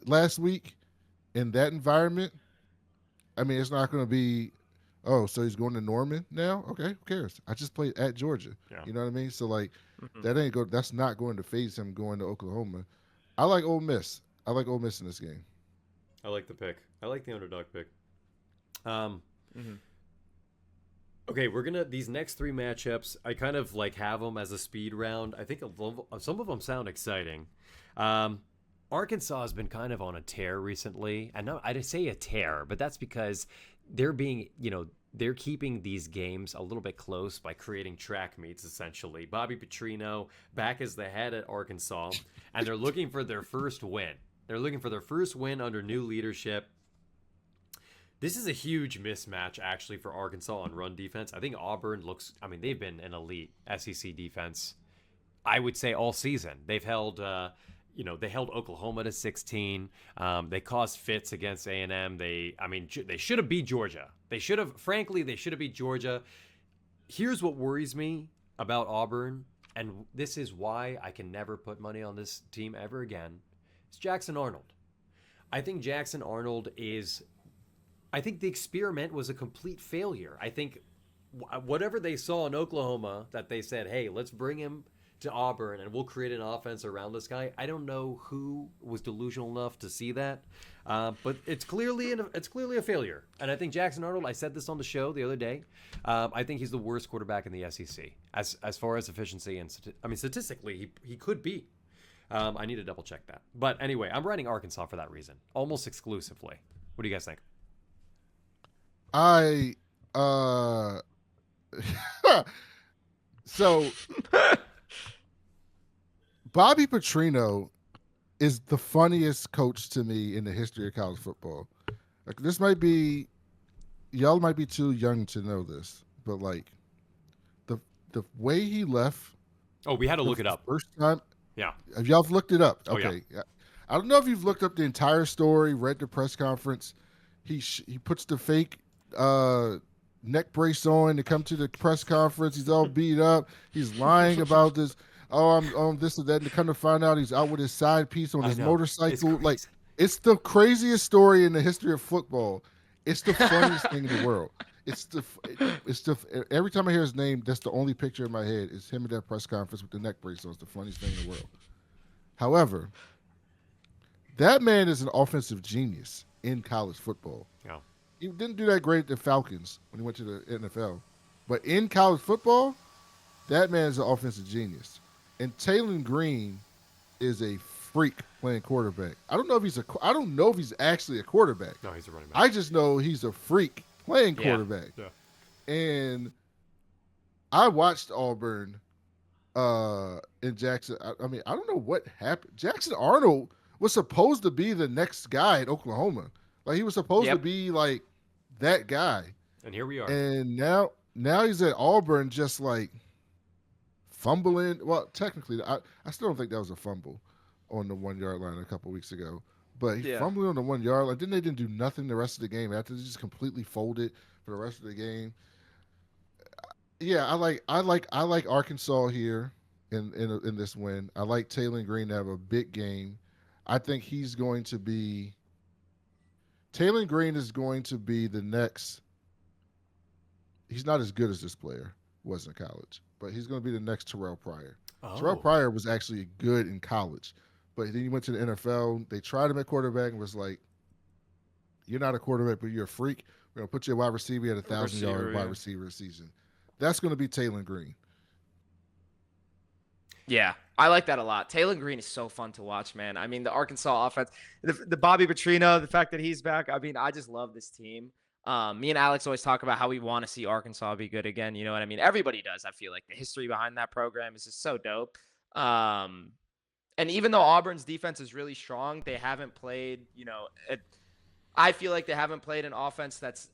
last week in that environment, I mean, it's not going to be, oh, so he's going to Norman now? Okay, who cares? I just played at Georgia. Yeah. You know what I mean? So, like, that's not going to phase him going to Oklahoma. I like Ole Miss. I like Ole Miss in this game. I like the pick. I like the underdog pick. Okay, we're gonna these next three matchups. I kind of like have them as a speed round. I think some of them sound exciting. Arkansas has been kind of on a tear recently, and I'd say a tear, but that's because they're being, they're keeping these games a little bit close by creating track meets, essentially. Bobby Petrino back as the head at Arkansas, and they're looking for their first win. They're looking for their first win under new leadership. This is a huge mismatch, actually, for Arkansas on run defense. I think Auburn they've been an elite SEC defense, I would say, all season. They've held, they held Oklahoma to 16. They caused fits against A&M. They should have beat Georgia. They should have beat Georgia. Here's what worries me about Auburn, and this is why I can never put money on this team ever again. It's Jackson Arnold. I think Jackson Arnold I think the experiment was a complete failure. I think whatever they saw in Oklahoma that they said, hey, let's bring him to Auburn and we'll create an offense around this guy. I don't know who was delusional enough to see that, but it's clearly a failure. And I think Jackson Arnold, I said this on the show the other day, I think he's the worst quarterback in the SEC as far as efficiency and statistically he could be. I need to double check that. But anyway, I'm writing Arkansas for that reason, almost exclusively. What do you guys think? So Bobby Petrino is the funniest coach to me in the history of college football. Like, y'all might be too young to know this, but like the way he left. Oh, we had to look it up. First time. Yeah. Have y'all looked it up? Okay. Oh, yeah. I don't know if you've looked up the entire story, read the press conference. He puts the fake neck brace on to come to the press conference. He's all beat up. He's lying about this. Oh, I'm on this and that. And to come to find out, he's out with his side piece on his motorcycle. It's the craziest story in the history of football. It's the funniest thing in the world. It's the every time I hear his name, that's the only picture in my head is him at that press conference with the neck brace on. It's the funniest thing in the world. However, that man is an offensive genius in college football. Yeah. He didn't do that great at the Falcons when he went to the NFL. But in college football, that man is an offensive genius. And Taylor Green is a freak playing quarterback. I don't know if he's actually a quarterback. No, he's a running back. I just know he's a freak playing quarterback. Yeah. And I watched Auburn in Jackson. I mean, I don't know what happened. Jackson Arnold was supposed to be the next guy at Oklahoma. Like he was supposed to be like that guy. And here we are. And now he's at Auburn just like fumbling. Well, technically, I still don't think that was a fumble on the 1 yard line a couple weeks ago. But he fumbling on the 1 yard line. Then they didn't do nothing the rest of the game after. They just completely folded for the rest of the game. Yeah, I like Arkansas here in this win. I like Taylor Green to have a big game. I think Taylor Green is going to be the next. He's not as good as this player was in college, but he's going to be the next Terrell Pryor. Oh. Terrell Pryor was actually good in college, but then he went to the NFL. They tried him at quarterback and was like, "You're not a quarterback, but you're a freak. We're going to put you at wide receiver. You had 1,000-yard wide receiver season." That's going to be Taylor Green. Yeah, I like that a lot. Taylor Green is so fun to watch, man. I mean, the Arkansas offense, the Bobby Petrino, the fact that he's back. I mean, I just love this team. Me and Alex always talk about how we want to see Arkansas be good again. You know what I mean? Everybody does. I feel like the history behind that program is just so dope. And even though Auburn's defense is really strong, they haven't played, I feel like they haven't played an offense that's,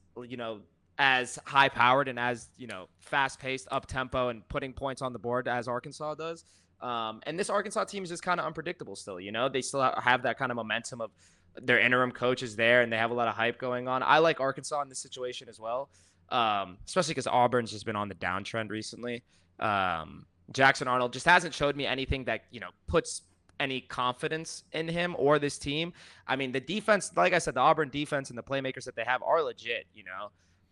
as high powered and as, fast paced, up tempo and putting points on the board as Arkansas does. And this Arkansas team is just kind of unpredictable still, they still have that kind of momentum of their interim coach is there and they have a lot of hype going on. I like Arkansas in this situation as well. Especially because Auburn's just been on the downtrend recently. Jackson Arnold just hasn't showed me anything that, puts any confidence in him or this team. I mean, the defense, like I said, the Auburn defense and the playmakers that they have are legit,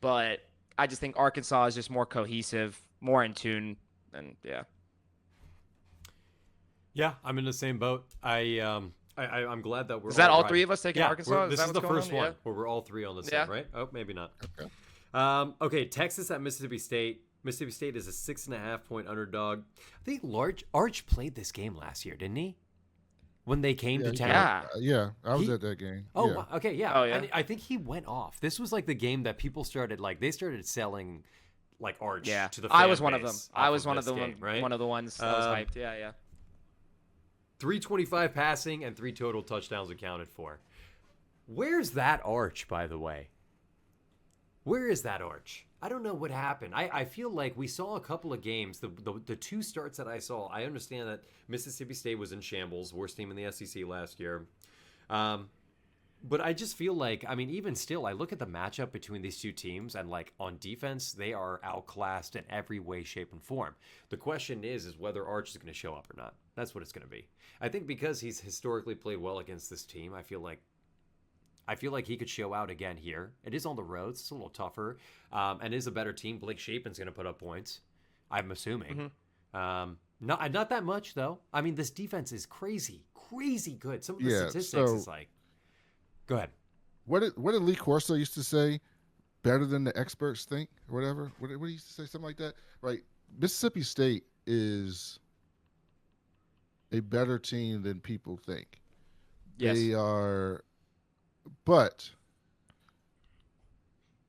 but I just think Arkansas is just more cohesive, more in tune, and yeah. Yeah, I'm in the same boat. I'm glad that we're. Is that all right. three of us taking Arkansas? This is the first one Yeah. where we're all three on the same, right? Oh, maybe not. Okay. Okay, Texas at Mississippi State. Mississippi State is a 6.5-point underdog. I think Arch played this game last year, didn't he? When they came to town. Yeah, I was at that game. Oh, yeah. Okay, yeah. Oh, yeah. And I think he went off. This was like the game that people started they started selling like Arch to the fan I was one of them. base I was off one of the this game, right? one of the ones that was hyped. Yeah. 325 passing and 3 total touchdowns accounted for. Where's that Arch, by the way? Where is that Arch? I don't know what happened. I feel like we saw a couple of games. The 2 starts that I saw, I understand that Mississippi State was in shambles, worst team in the SEC last year. But I just feel like, I mean, even still, I look at the matchup between these two teams and on defense, they are outclassed in every way, shape, and form. The question is whether Arch is going to show up or not. That's what it's going to be. I think because he's historically played well against this team, I feel like he could show out again here. It is on the road. It's a little tougher. And is a better team. Blake Shapen's going to put up points, I'm assuming. Not that much, though. I mean, this defense is crazy good. Some of the statistics is like... Go ahead. What did Lee Corso used to say? Better than the experts think, or whatever. What he used to say, something like that, right? Mississippi State is a better team than people think. Yes. They are, but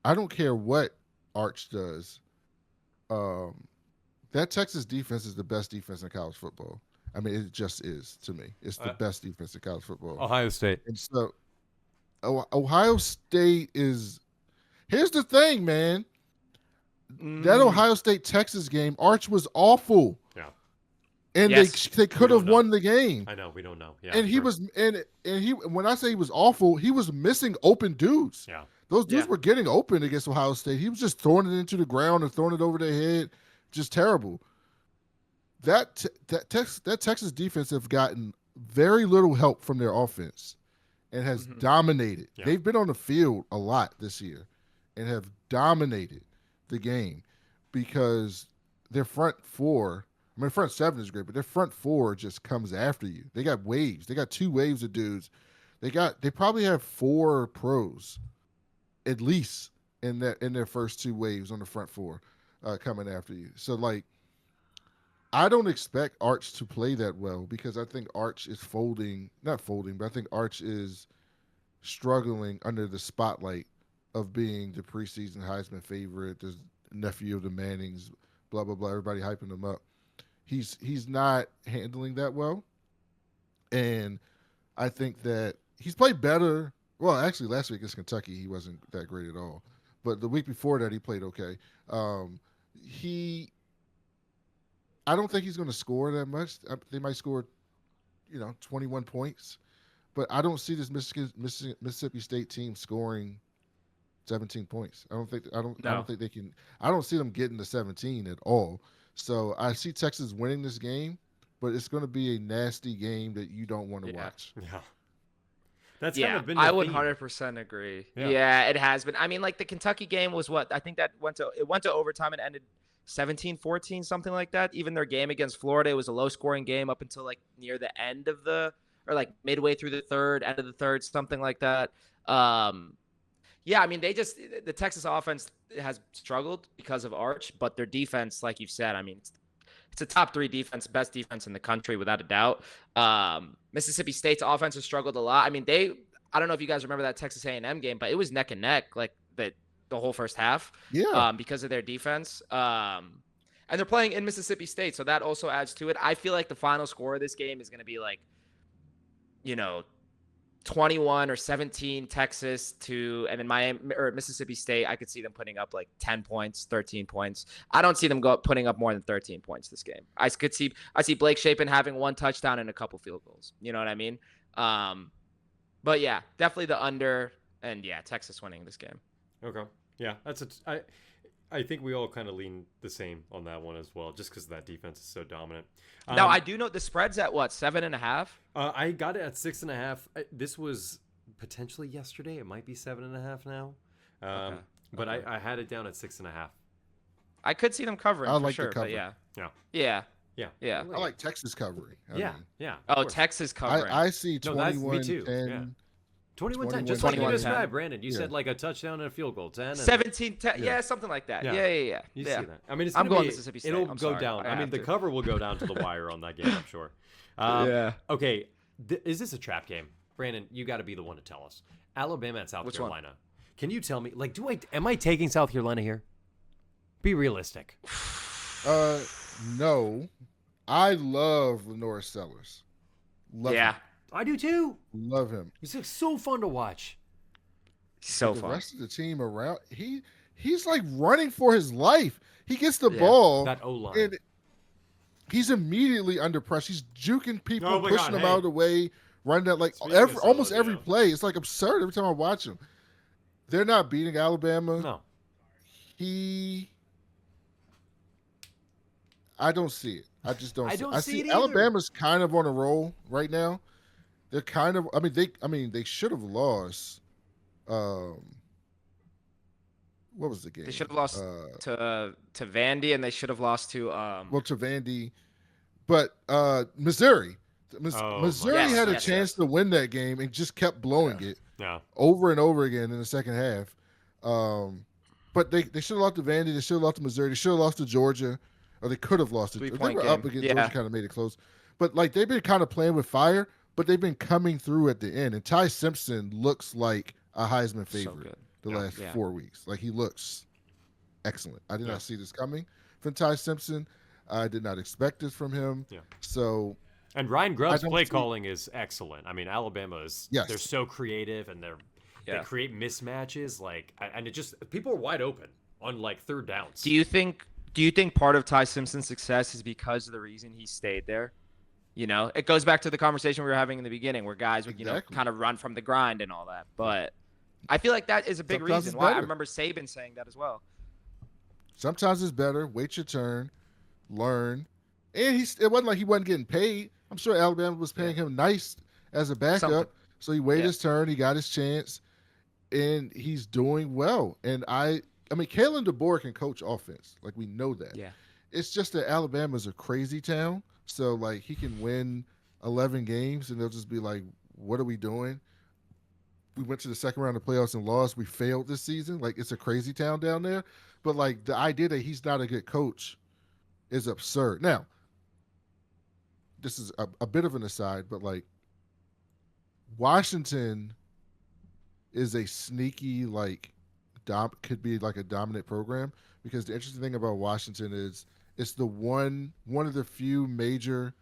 I don't care what Arch does. That Texas defense is the best defense in college football. I mean, it just is to me. It's the best defense in college football. Ohio State. And so Ohio State is – here's the thing, man. That Ohio State-Texas game, Arch was awful. Yeah. And they could have won the game. I know. We don't know. Yeah. And he was – and he when I say he was awful, he was missing open dudes. Yeah. Those dudes were getting open against Ohio State. He was just throwing it into the ground and throwing it over their head. Just terrible. That Texas defense have gotten very little help from their offense. And has dominated. Yeah. They've been on the field a lot this year and have dominated the game because their front four, I mean, front seven is great, but their front four just comes after you. They got waves. They got 2 waves of dudes. They probably have 4 pros, at least in their first 2 waves on the front four, coming after you. So like, I don't expect Arch to play that well because I think Arch is not folding, but I think Arch is struggling under the spotlight of being the preseason Heisman favorite, the nephew of the Mannings, blah blah blah. Everybody hyping him up. He's not handling that well, and I think that he's played better. Well, actually, last week against Kentucky, he wasn't that great at all. But the week before that, he played okay. I don't think he's going to score that much. They might score, 21 points, but I don't see this Mississippi State team scoring 17 points. I don't think they can. I don't see them getting to 17 at all. So I see Texas winning this game, but it's going to be a nasty game that you don't want to watch. Yeah. That's kind of been the I would theme. 100% agree. Yeah, it has been. I mean, like the Kentucky game was what? I think that went to overtime and ended 17-14, something like that. Even their game against Florida, it was a low-scoring game up until like near the end of like midway through the third, end of the third, something like that. Yeah, I mean, the Texas offense has struggled because of Arch, but their defense, like you've said, I mean, it's a top 3 defense, best defense in the country without a doubt. Mississippi State's offense has struggled a lot. I mean, I don't know if you guys remember that Texas A&M game, but it was neck and neck, like the whole first half. Yeah. Because of their defense. And they're playing in Mississippi State, so that also adds to it. I feel like the final score of this game is going to be like, 21 or 17 Texas and then Miami or Mississippi State. I could see them putting up like 10 points, 13 points. I don't see them putting up more than 13 points this game. I see Blake Shapen having 1 touchdown and a couple field goals. You know what I mean? But yeah, definitely the under, and yeah, Texas winning this game. Okay. Yeah, I think we all kind of lean the same on that one as well, just because that defense is so dominant. Now, I do know the spread's at what, 7.5? I got it at 6.5. This was potentially yesterday. It might be 7.5 now. Okay. But I had it down at 6.5. I could see them covering. I for like sure, the cover. but yeah. I like Texas covering. I Yeah. mean, Yeah. Oh, Texas covering. I see No, 21 me too. 10. Yeah. 21-10, 21-10. just like you 21-10. described, Brandon. You Yeah. said like a touchdown and a field goal, 10. And 17-10. Yeah, something like that. Yeah. Yeah. You see that? I mean, it's I'm gonna going be, Mississippi State. It'll I'm go sorry. down. I I mean, have the to. cover will go down to the wire on that game, I'm sure. Yeah. Okay, is this a trap game? Brandon, you got to be the one to tell us. Alabama and South Which one? Carolina. Can you tell me, like, am I taking South Carolina here? Be realistic. No. I love Lenore Sellers. Love Yeah. him. I do too. Love him. He's like so fun to watch. So The fun. rest of the team around, he's like running for his life. He gets the ball. That O-line. And he's immediately under pressure. He's juking people, Oh my pushing God, them hey. out of the way, running that like Speaking of almost Sellers, every play. It's like absurd every time I watch him. They're not beating Alabama. No. I don't see it. I just don't. I don't see see it either. Alabama's kind of on a roll right now. They're kind of. They should have lost. What was the game? They should have lost to Vandy, and they should have lost to to Vandy, but Missouri. Missouri Yes, had a yes, chance to win that game and just kept blowing it Yeah. over and over again in the second half. But they should have lost to Vandy. They should have lost to Missouri. They should have lost to Georgia, or they could have lost to. They 3-point were game. up against Yeah. Georgia, kind of made it close. But like they've been kind of playing with fire, but they've been coming through at the end. And Ty Simpson looks like a Heisman favorite good. the last Yeah. 4 weeks. Like he looks excellent. I did Yeah. not see this coming from Ty Simpson. I did not expect this from him. Yeah. So And Ryan Grubb's I don't play see- calling is excellent. I mean, Alabama is Yes. they're so creative and they create mismatches and it just people are wide open on like third downs. Do you think part of Ty Simpson's success is because of the reason he stayed there? It goes back to the conversation we were having in the beginning where guys would, Exactly. kind of run from the grind and all that. But I feel like that is a big Sometimes reason it's why. I better. remember Saban saying that as well. sometimes it's better. Wait your turn, learn. And it wasn't like he wasn't getting paid. I'm sure Alabama was paying him nice as a backup. Something. So he waited Yeah. his turn. He got his chance, and he's doing well. And Kalen DeBoer can coach offense. Like we know that. Yeah. It's just that Alabama's a crazy town. So like he can win 11 games and they'll just be like, what are we doing? We went to the second round of playoffs and lost. We failed this season. Like it's a crazy town down there. But like the idea that he's not a good coach is absurd. Now, this is a bit of an aside, but like Washington is a sneaky like could be like a dominant program because the interesting thing about Washington is it's the one of the few major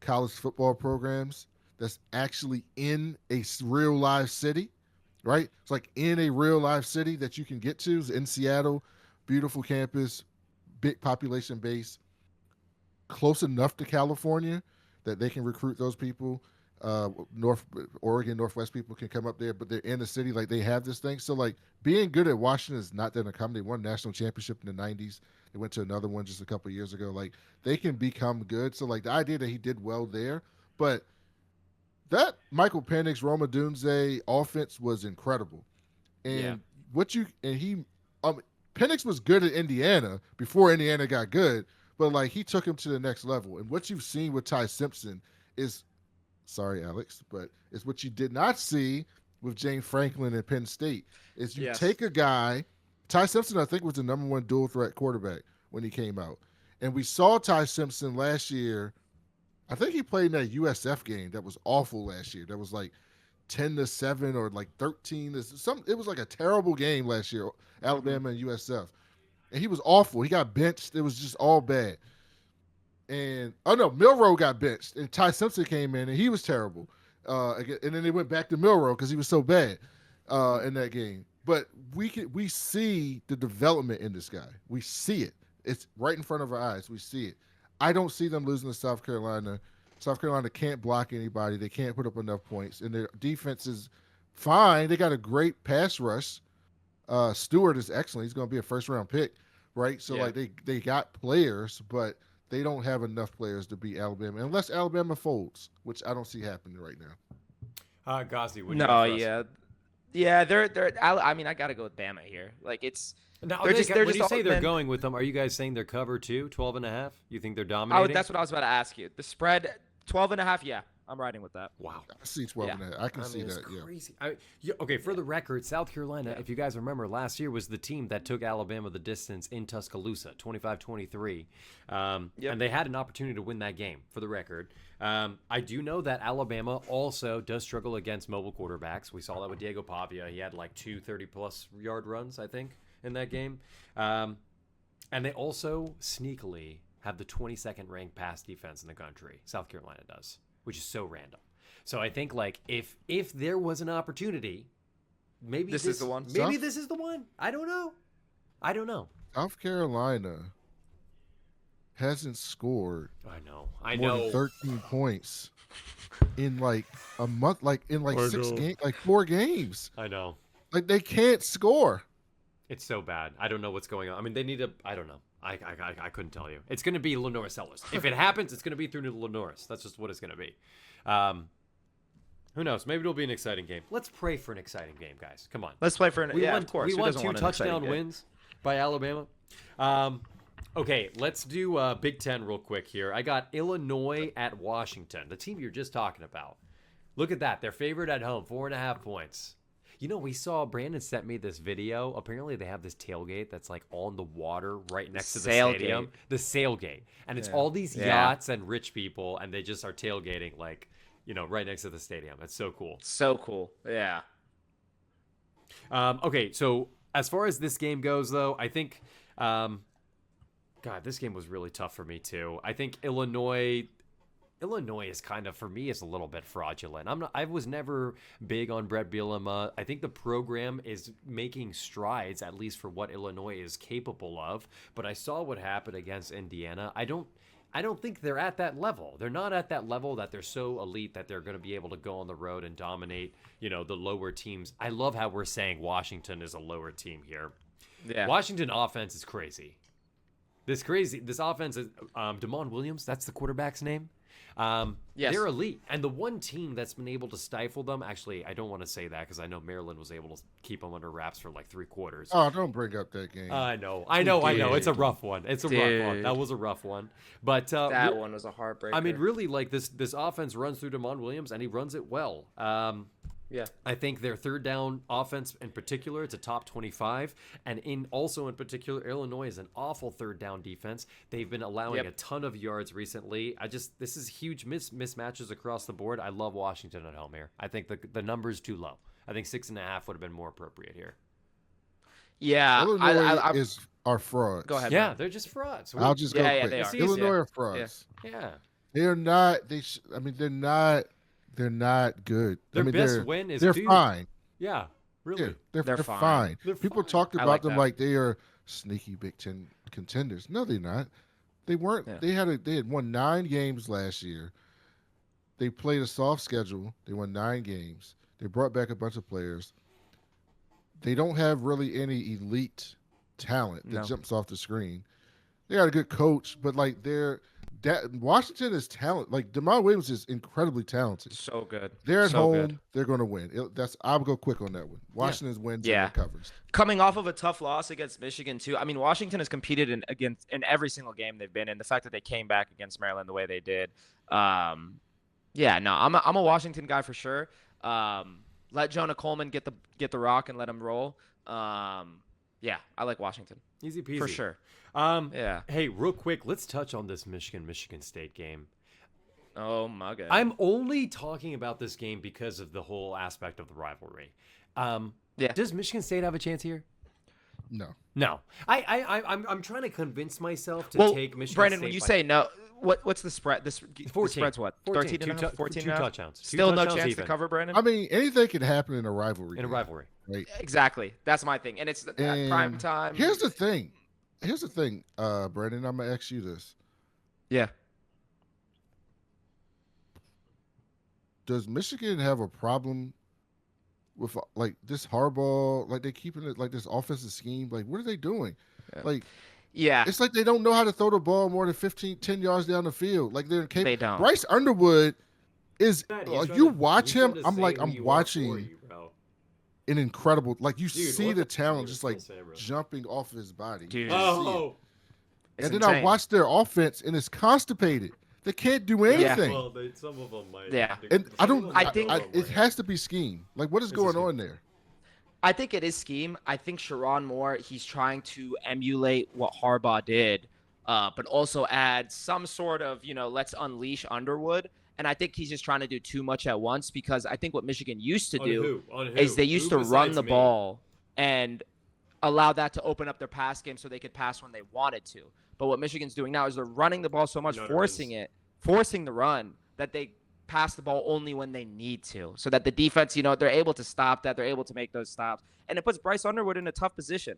college football programs that's actually in a real live city, right? It's like in a real live city that you can get to. It's in Seattle, beautiful campus, big population base, close enough to California that they can recruit those people. North Oregon, Northwest people can come up there, but they're in the city, like they have this thing. So like being good at Washington is not that uncommon. They won a national championship in the '90s. They went to another one just a couple of years ago. Like they can become good. So like the idea that he did well there, but that Michael Penix, Roma Dunze offense was incredible. And Penix was good at Indiana before Indiana got good, but like he took him to the next level. And what you've seen with Ty Simpson is, sorry, Alex, but it's what you did not see with James Franklin at Penn State. Is you take a guy, Ty Simpson, I think was the number one dual threat quarterback when he came out. And we saw Ty Simpson last year. I think he played in that USF game that was awful last year. That was like 10-7 or like 13 to some. It was like a terrible game last year, Alabama and USF. And he was awful. He got benched. It was just all bad. And Milroe got benched, and Ty Simpson came in, and he was terrible. And then they went back to Milroe because he was so bad in that game. But we see the development in this guy. We see it. It's right in front of our eyes. We see it. I don't see them losing to South Carolina. South Carolina can't block anybody. They can't put up enough points, and their defense is fine. They got a great pass rush. Stewart is excellent. He's going to be a first-round pick, right? So like they got players, but they don't have enough players to beat Alabama unless Alabama folds, which I don't see happening right now. Ghazi, what do you No, got for us? yeah. They're. I mean, I got to go with Bama here. Like it's. Now, They're when just you say they're men. going with them, are you guys saying they're cover too, 12.5? You think they're dominating? That's what I was about to ask you. The spread, 12.5. Yeah, I'm riding with that. Wow. I see 12.5. I can see it's that. crazy. Okay, for the record, South Carolina, if you guys remember, last year was the team that took Alabama the distance in Tuscaloosa, 25-23. And they had an opportunity to win that game, for the record. I do know that Alabama also does struggle against mobile quarterbacks. We saw that with Diego Pavia. He had like 2 30-plus yard runs, I think, in that game. And they also sneakily have the 22nd ranked pass defense in the country. South Carolina does, which is so random. So I think like if there was an opportunity, maybe this is the one. Maybe this is the one. I don't know. South Carolina hasn't scored I more know. than 13 points in like a month, like in like 4 games. I know. Like they can't score. It's so bad. I don't know what's going on. I mean, they need I don't know. I couldn't tell you. It's going to be Lenore Sellers. If it happens, it's going to be through Lenore's. That's just what it's going to be. Who knows? Maybe it'll be an exciting game. Let's pray for an exciting game, guys. Come on. Let's play for an. Of course. We Who won doesn't 2 want an touchdown exciting game? wins by Alabama. Okay, let's do Big Ten real quick here. I got Illinois at Washington, the team you're just talking about. Look at that. They're favored at home, 4.5 points. You know, we saw Brandon sent me this video. Apparently, they have this tailgate that's like on the water right next to the stadium. The sailgate. And it's all these yachts and rich people, and they just are tailgating like, you know, right next to the stadium. It's so cool. So cool. Yeah. Okay, so as far as this game goes, though, I think, God, this game was really tough for me too. I think Illinois is kind of, for me, is a little bit fraudulent. I was never big on Brett Bielema. I think the program is making strides, at least for what Illinois is capable of. But I saw what happened against Indiana. I don't think they're at that level. They're not at that level that they're so elite that they're going to be able to go on the road and dominate, you know, the lower teams. I love how we're saying Washington is a lower team here. Yeah. Washington offense is crazy. This offense is Damon Williams. That's the quarterback's name. Yes. They're elite. And the one team that's been able to stifle them, actually, I don't want to say that because I know Maryland was able to keep them under wraps for like 3 quarters. Oh, don't bring up that game. I know. It's a rough one. It's a rough one. That was a rough one. But that one was a heartbreaker. I mean, really, like this offense runs through Damon Williams, and he runs it well. Yeah. I think their third down offense in particular, it's a top 25. And in particular, Illinois is an awful third down defense. They've been allowing a ton of yards recently. This is huge mismatches across the board. I love Washington at home here. I think the number's too low. I think 6.5 would have been more appropriate here. Yeah. Illinois are frauds. Go ahead. Yeah, man. they're just frauds. I'll just go quick. they are. Illinois are frauds. Yeah. They're not. They're not. They're not good. Their best win is they're Duke. fine. Yeah, really. Yeah, they're fine. fine. They're People fine. talked I about like them that. like they are sneaky Big Ten contenders. No, they're not. They weren't. Yeah. They had won 9 games last year. They played a soft schedule. They won 9 games. They brought back a bunch of players. They don't have really any elite talent that jumps off the screen. They got a good coach, but like Washington is talent. Like Damon Williams is incredibly talented. So good. They're at So home. good. They're going to win. I'll go quick on that one. Washington's wins and recovers. Coming off of a tough loss against Michigan too. I mean, Washington has competed in every single game they've been in. The fact that they came back against Maryland the way they did. I'm a Washington guy for sure. Let Jonah Coleman get the rock and let him roll. I like Washington. Easy peasy. For sure. Hey, real quick, let's touch on this Michigan State game. Oh my God. I'm only talking about this game because of the whole aspect of the rivalry. Does Michigan State have a chance here? No. I'm trying to convince myself to take Michigan Brandon, State. when you say no, what's the spread? The 14. spread's what? 14, 13 and a half? 14 two and a half? touchdowns. Still no touchdowns chance even. to cover, Brandon? I mean, anything can happen in a rivalry. Right? Exactly. That's my thing. And it's at prime time. Here's the thing, Brandon. I'm gonna ask you this. Yeah. Does Michigan have a problem with like this hardball? Like they keeping it like this offensive scheme? Like what are they doing? Like it's like they don't know how to throw the ball more than 10 yards down the field. Like they're incapable. They don't. Bryce Underwood is you watch him. I'm watching an incredible. Like you see the talent just like jumping off his body. Dude. And then insane. I watch their offense and it's constipated. They can't do anything. Well, some of them might. Yeah. And I think it has to be scheme. Like what is going on there? I think it is scheme. I think Sharon Moore, he's trying to emulate what Harbaugh did, but also add some sort of, let's unleash Underwood. And I think he's just trying to do too much at once because I think what Michigan used to do is they used to run the ball and allow that to open up their pass game so they could pass when they wanted to. But what Michigan's doing now is they're running the ball so much, forcing the run, that they pass the ball only when they need to, so that the defense, they're able to stop that. They're able to make those stops. And it puts Bryce Underwood in a tough position.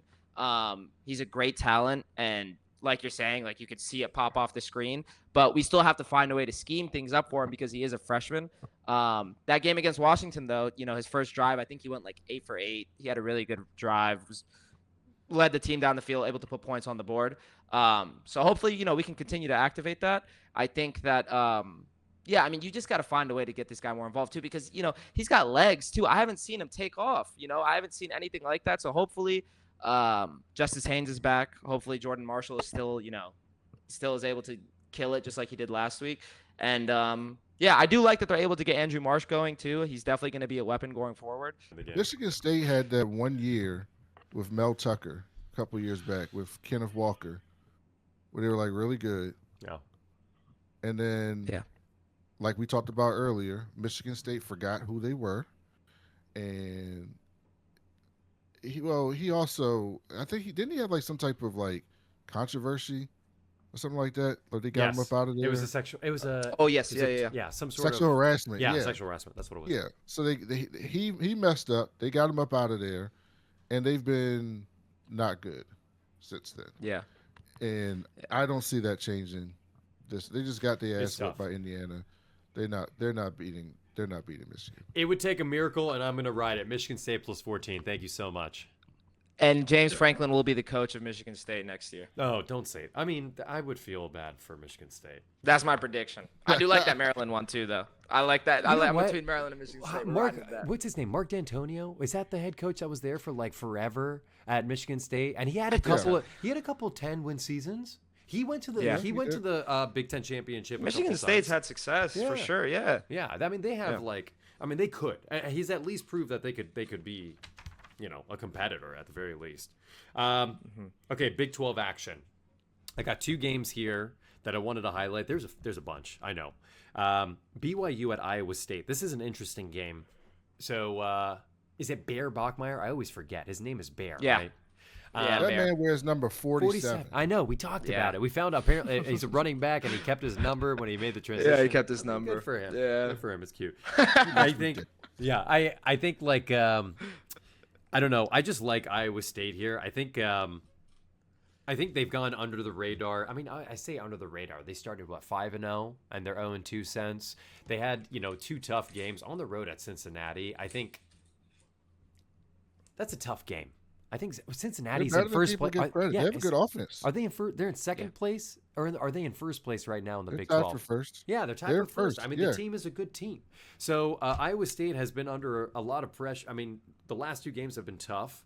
He's a great talent. And like you're saying, like you could see it pop off the screen, but we still have to find a way to scheme things up for him because he is a freshman. That game against Washington, though, his first drive, I think he went like 8 for 8. He had a really good drive, led the team down the field, able to put points on the board. So hopefully, we can continue to activate that. I think that, you just got to find a way to get this guy more involved too, because, he's got legs too. I haven't seen him take off. I haven't seen anything like that. So hopefully, Justice Haynes is back. Hopefully Jordan Marshall is still is able to kill it just like he did last week. And, I do like that they're able to get Andrew Marsh going too. He's definitely going to be a weapon going forward. Michigan State had that 1 year with Mel Tucker a couple years back with Kenneth Walker where they were like really good. Yeah. And then, like we talked about earlier, Michigan State forgot who they were. And he also, I think didn't he have like some type of like controversy or something like that? Or they got him up out of there? Oh, yes. Some sort sexual of harassment. Yeah, sexual harassment. That's what it was. Yeah. So he messed up. They got him up out of there. And they've been not good since then. Yeah. And I don't see that changing. They just got their ass whipped by Indiana. They're not beating Michigan. It would take a miracle, and I'm going to ride it. Michigan State plus 14. Thank you so much. And James Franklin will be the coach of Michigan State next year. Oh, don't say it. I mean, I would feel bad for Michigan State. That's my prediction. I do like that Maryland one too, though. I like that. I'm between Maryland and Michigan State. Mark, what's his name? Mark D'Antonio? Is that the head coach that was there for like forever at Michigan State? And he had a couple of 10-win seasons. He went to the Big Ten championship. Michigan State's had success for sure. Yeah. Yeah. I mean, they have they could. He's at least proved that they could be, a competitor at the very least. Okay, Big 12 action. I got 2 games here that I wanted to highlight. There's a bunch. I know. BYU at Iowa State. This is an interesting game. So is it Bear Bachmeier? I always forget. His name is Bear, right? Yeah, that man wears number 47. I know. We talked about it. We found out apparently he's a running back, and he kept his number when he made the transition. Yeah, he kept his number. Good for him. Yeah. Good for him. It's cute. I think. Yeah, I think like I don't know. I just like Iowa State here. I think they've gone under the radar. I mean, I say under the radar. They started 5-0, and they're 0-2 since. They had 2 tough games on the road at Cincinnati. I think that's a tough game. I think Cincinnati's in first place. They have a good offense. Are they in first? They're in second place, or are they in first place right now in the They're Big tied 12? for first. Yeah, they're tied for first. I mean, the team is a good team. So Iowa State has been under a lot of pressure. I mean, the last 2 games have been tough.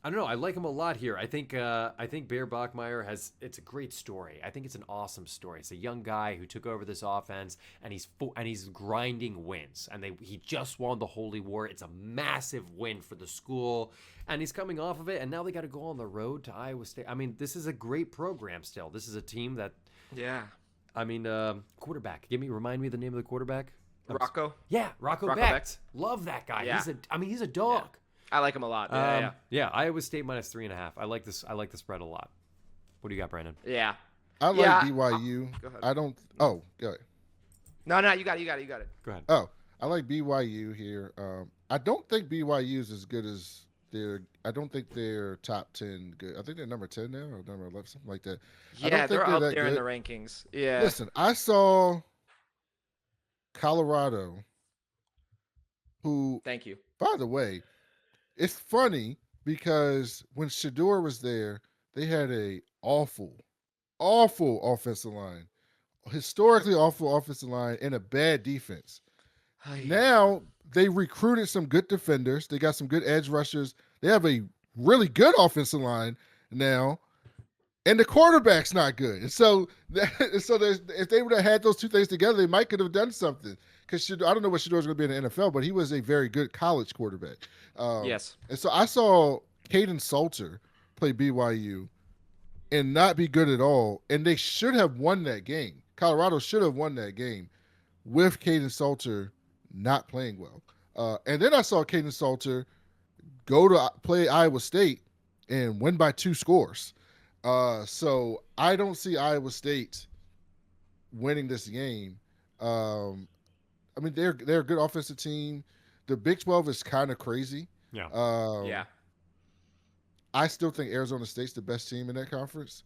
I don't know. I like him a lot here. I think Bear Bachmeier it's a great story. I think it's an awesome story. It's a young guy who took over this offense, and he's grinding wins. And he just won the Holy War. It's a massive win for the school, and he's coming off of it. And now they got to go on the road to Iowa State. I mean, this is a great program. Still, this is a team that. Yeah. I mean, quarterback. Remind me of the name of the quarterback. Rocco. Yeah, Rocco Becht. Love that guy. Yeah. He's a dog. Yeah. I like him a lot. Yeah, Iowa State minus 3.5. I like this. I like the spread a lot. What do you got, Brandon? Yeah. I like BYU. Go ahead. I don't. Oh, go ahead. No, you got it. Go ahead. Oh, I like BYU here. I don't think BYU is as good as I don't think they're top 10 good. I think they're number 10 now or number 11, something like that. Yeah, they're up there in the rankings. Yeah. Listen, I saw Colorado, who, Thank you. by the way, it's funny because when Shador was there, they had a awful offensive line, historically awful offensive line, and a bad defense. Oh, yeah. Now they recruited some good defenders. They got some good edge rushers. They have a really good offensive line now, and the quarterback's not good. And so if they would have had those 2 things together, they might could have done something. Because I don't know what Shador's going to be in the NFL, but he was a very good college quarterback. Yes. And so I saw Caden Salter play BYU and not be good at all. And they should have won that game. Colorado should have won that game with Caden Salter not playing well. And then I saw Caden Salter go to play Iowa State and win by 2 scores. So I don't see Iowa State winning this game. I mean, they're a good offensive team. The Big 12 is kind of crazy. Yeah. Yeah. I still think Arizona State's the best team in that conference,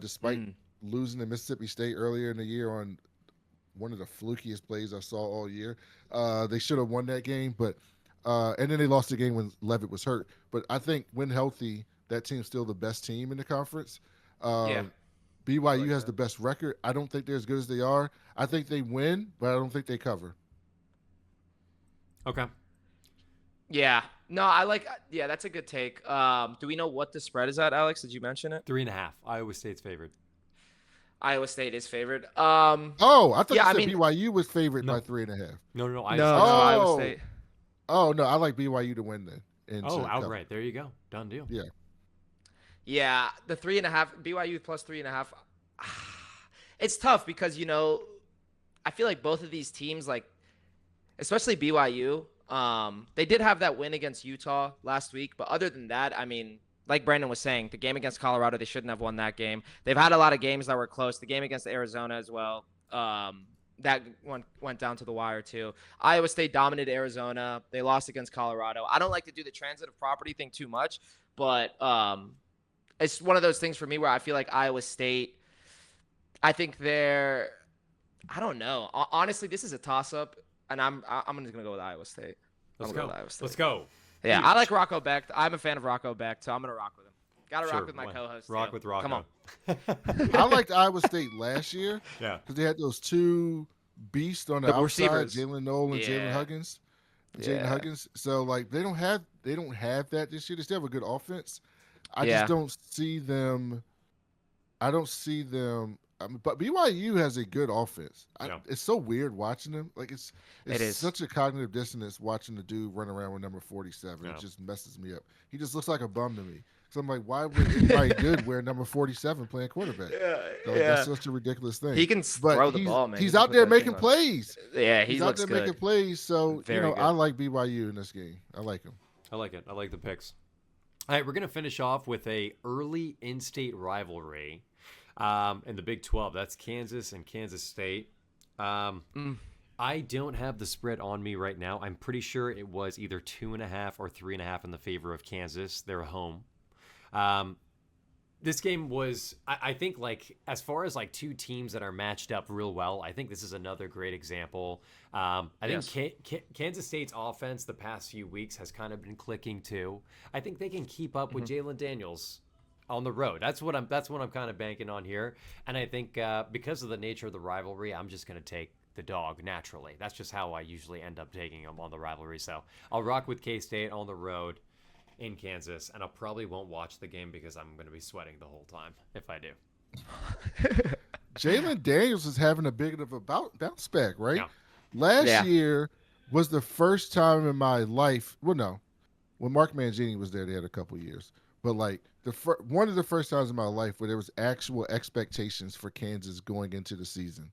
despite losing to Mississippi State earlier in the year on one of the flukiest plays I saw all year. They should have won that game, but and then they lost the game when Levitt was hurt. But I think when healthy, that team's still the best team in the conference. BYU has the best record. I don't think they're as good as they are. I think they win, but I don't think they cover. Okay. Yeah. No, that's a good take. Do we know what the spread is at, Alex? Did you mention it? 3.5. Iowa State's favored. Iowa State is favored. I thought you said BYU was favored by 3.5. No. Iowa State. Oh, no, I like BYU to win then. Outright. There you go. Done deal. Yeah. Yeah, the 3.5, BYU plus 3.5. It's tough because, I feel like both of these teams, like, especially BYU, they did have that win against Utah last week. But other than that, I mean, like Brandon was saying, the game against Colorado, they shouldn't have won that game. They've had a lot of games that were close. The game against Arizona as well. That one went down to the wire too. Iowa State dominated Arizona. They lost against Colorado. I don't like to do the transitive property thing too much, but it's one of those things for me where I feel like Iowa State, I think I don't know. Honestly, this is a toss-up, and I'm just going to go with Iowa State. Let's go. Yeah, Huge. I like Rocco Beck. I'm a fan of Rocco Beck, so I'm gonna rock with him. Gotta Sure, rock with my why- co-host. Rock too. with Rocco. Come on. I liked Iowa State last year Yeah. because they had those two beasts on the Double outside, receivers. Jalen Noel and Jalen Yeah. Huggins. Yeah. Jaden Huggins. So like they don't have that this year. They still have a good offense. I Yeah. just don't see them. I don't see them. But BYU has a good offense. Yeah. It's so weird watching them. Like it's It is. such a cognitive dissonance watching the dude run around with number 47. Yeah. It just messes me up. He just looks like a bum to me. So I'm like, why would anybody good wear number 47 playing quarterback? So that's such a ridiculous thing. He can But throw the ball, man. He's He can out put there that thing making on. plays. Yeah, he He's out looks there good. making plays. So Very good. I like BYU in this game. I like him. I like it. I like the picks. All right, we're going to finish off with a early in-state rivalry in the Big 12. That's Kansas and Kansas State. I don't have the spread on me right now. I'm pretty sure it was either 2.5 or 3.5 in the favor of Kansas. They're home. This game was, I think, like, as far as like two teams that are matched up real well, I think this is another great example. I think Kansas State's offense the past few weeks has kind of been clicking too. I think they can keep up with Jalen Daniels on the road. That's what I'm kind of banking on here. And I think because of the nature of the rivalry, I'm just going to take the dog naturally. That's just how I usually end up taking them on the rivalry. So I'll rock with K-State on the road in Kansas, and I probably won't watch the game because I'm going to be sweating the whole time if I do. Jalen Daniels is having a bit of a bounce back, right? Yeah. Last year was the first time in my life. Well, no, when Mark Mangini was there, they had a couple years, but like one of the first times in my life where there was actual expectations for Kansas going into the season,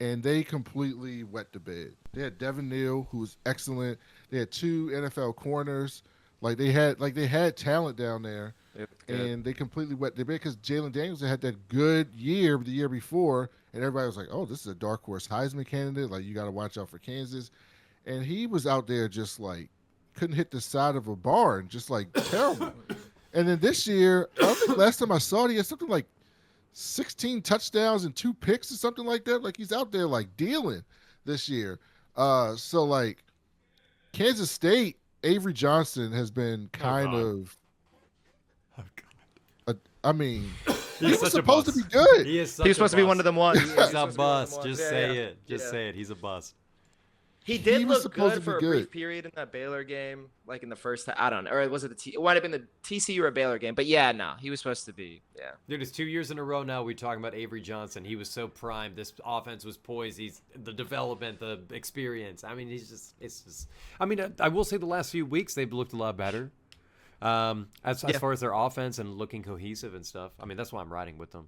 and they completely wet the bed. They had Devin Neal, who was excellent. They had two NFL corners. They had talent down there, and they completely wet the bed because Jalen Daniels had that good year the year before, and everybody was like, "Oh, this is a dark horse Heisman candidate. Like, you got to watch out for Kansas." And he was out there just like couldn't hit the side of a barn, just like terrible. And then this year, I think last time I saw it, he had something like 16 touchdowns and 2 picks or something like that. Like, he's out there like dealing this year. So like Kansas State. Avery Johnson has been kind of. Oh, God. I mean, He's he was such a supposed to bust. be good. He is He was supposed to be one of them ones. He's a bust. Just say it. Just say it. He's a bust. He did He was look supposed to good be for a good. brief period in that Baylor game, like in the first. I don't know, or was it it might have been the TCU or Baylor game, but yeah, no, he was supposed to be. Yeah, Dude, it's 2 years in a row now. We're talking about Avery Johnson. He was so primed. This offense was poised. He's the development, the experience. I mean, it's just. I mean, I will say the last few weeks they've looked a lot better. As far as their offense and looking cohesive and stuff. I mean, that's why I'm riding with them.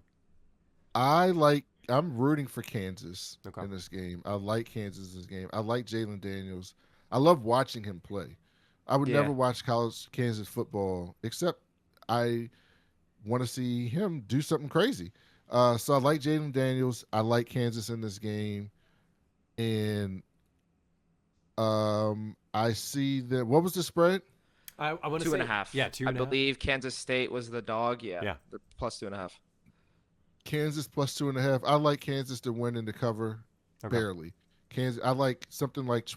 I'm rooting for Kansas Okay. in this game. I like Kansas in this game. I like Jalen Daniels. I love watching him play. I would Yeah. never watch college Kansas football except I want to see him do something crazy. So I like Jalen Daniels. I like Kansas in this game. And I see that. What was the spread? I want to 2.5. Yeah, 2.5. I believe Kansas State was the dog. Yeah, Yeah. the plus 2.5. Kansas plus 2.5. I like Kansas to win and to cover barely. Kansas. I like something like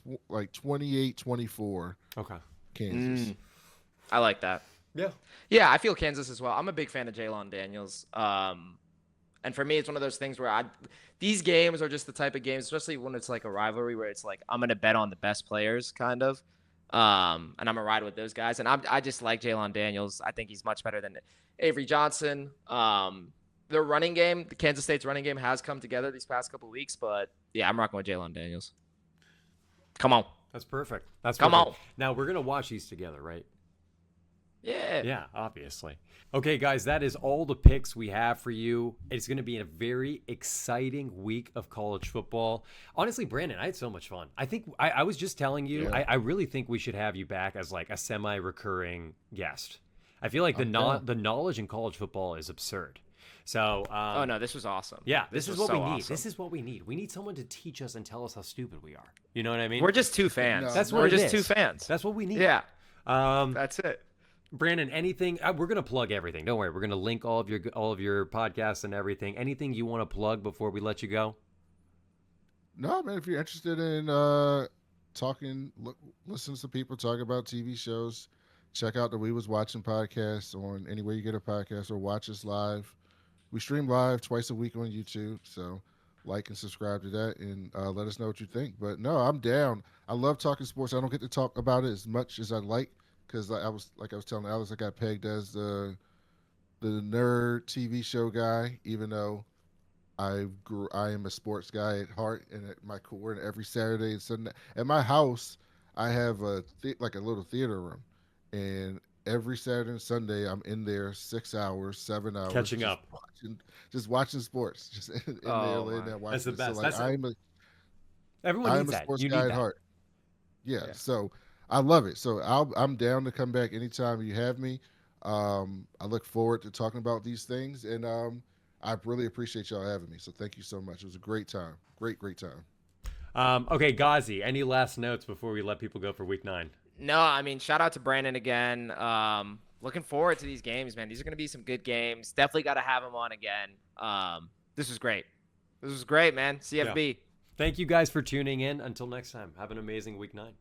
28-24. Okay. Kansas. I like that. Yeah. Yeah, I feel Kansas as well. I'm a big fan of Jalen Daniels. And for me, it's one of those things where these games are just the type of games, especially when it's like a rivalry where it's like I'm gonna bet on the best players, kind of. And I'm gonna ride with those guys. And I just like Jalen Daniels. I think he's much better than Avery Johnson. Their running game, the Kansas State's running game has come together these past couple weeks, but yeah, I'm rocking with Jalen Daniels. Come on. That's perfect. That's Come perfect. on. Now we're gonna watch these together, right? Yeah. Yeah, obviously. Okay, guys, that is all the picks we have for you. It's going to be a very exciting week of college football. Honestly, Brandon, I had so much fun. I think I was just telling you, Yeah. I really think we should have you back as like a semi-recurring guest. I feel like the knowledge in college football is absurd. So, Oh no, this was awesome. yeah, this is was what we so need. awesome. This is what we need. We need someone to teach us and tell us how stupid we are. You know what I mean? We're just two fans. No. That's what We're it just is. two fans. That's what we need. Yeah, Um, that's it. Brandon, anything? We're gonna plug everything. Don't worry. We're gonna link all of your podcasts and everything. Anything you want to plug before we let you go? No, man. If you're interested in listen to people talk about TV shows. Check out the We Was Watching podcast on anywhere you get a podcast, or watch us live. We stream live twice a week on YouTube, so like and subscribe to that, and let us know what you think. But no, I'm down. I love talking sports. I don't get to talk about it as much as I'd like, because I was telling Alex, I got pegged as the nerd TV show guy, even though I am a sports guy at heart and at my core. And every Saturday and Sunday at my house, I have like a little theater room, and every Saturday and Sunday I'm in there 6 hours, 7 hours, Catching up. just watching sports, just in there Oh, laying my. there watching. That's the it. best. So like Everyone I'm needs a that. sports You guy need at that. heart. Yeah, Yeah. so I love it. So I'm down to come back anytime you have me. I look forward to talking about these things, and I really appreciate y'all having me. So thank you so much. It was a great time. Great time. Okay, Ghazi, any last notes before we let people go for week 9? No, I mean, shout out to Brandon again. Looking forward to these games, man. These are going to be some good games. Definitely got to have him on again. This was great. This was great, man. CFB. Thank you guys for tuning in. Until next time, have an amazing week 9.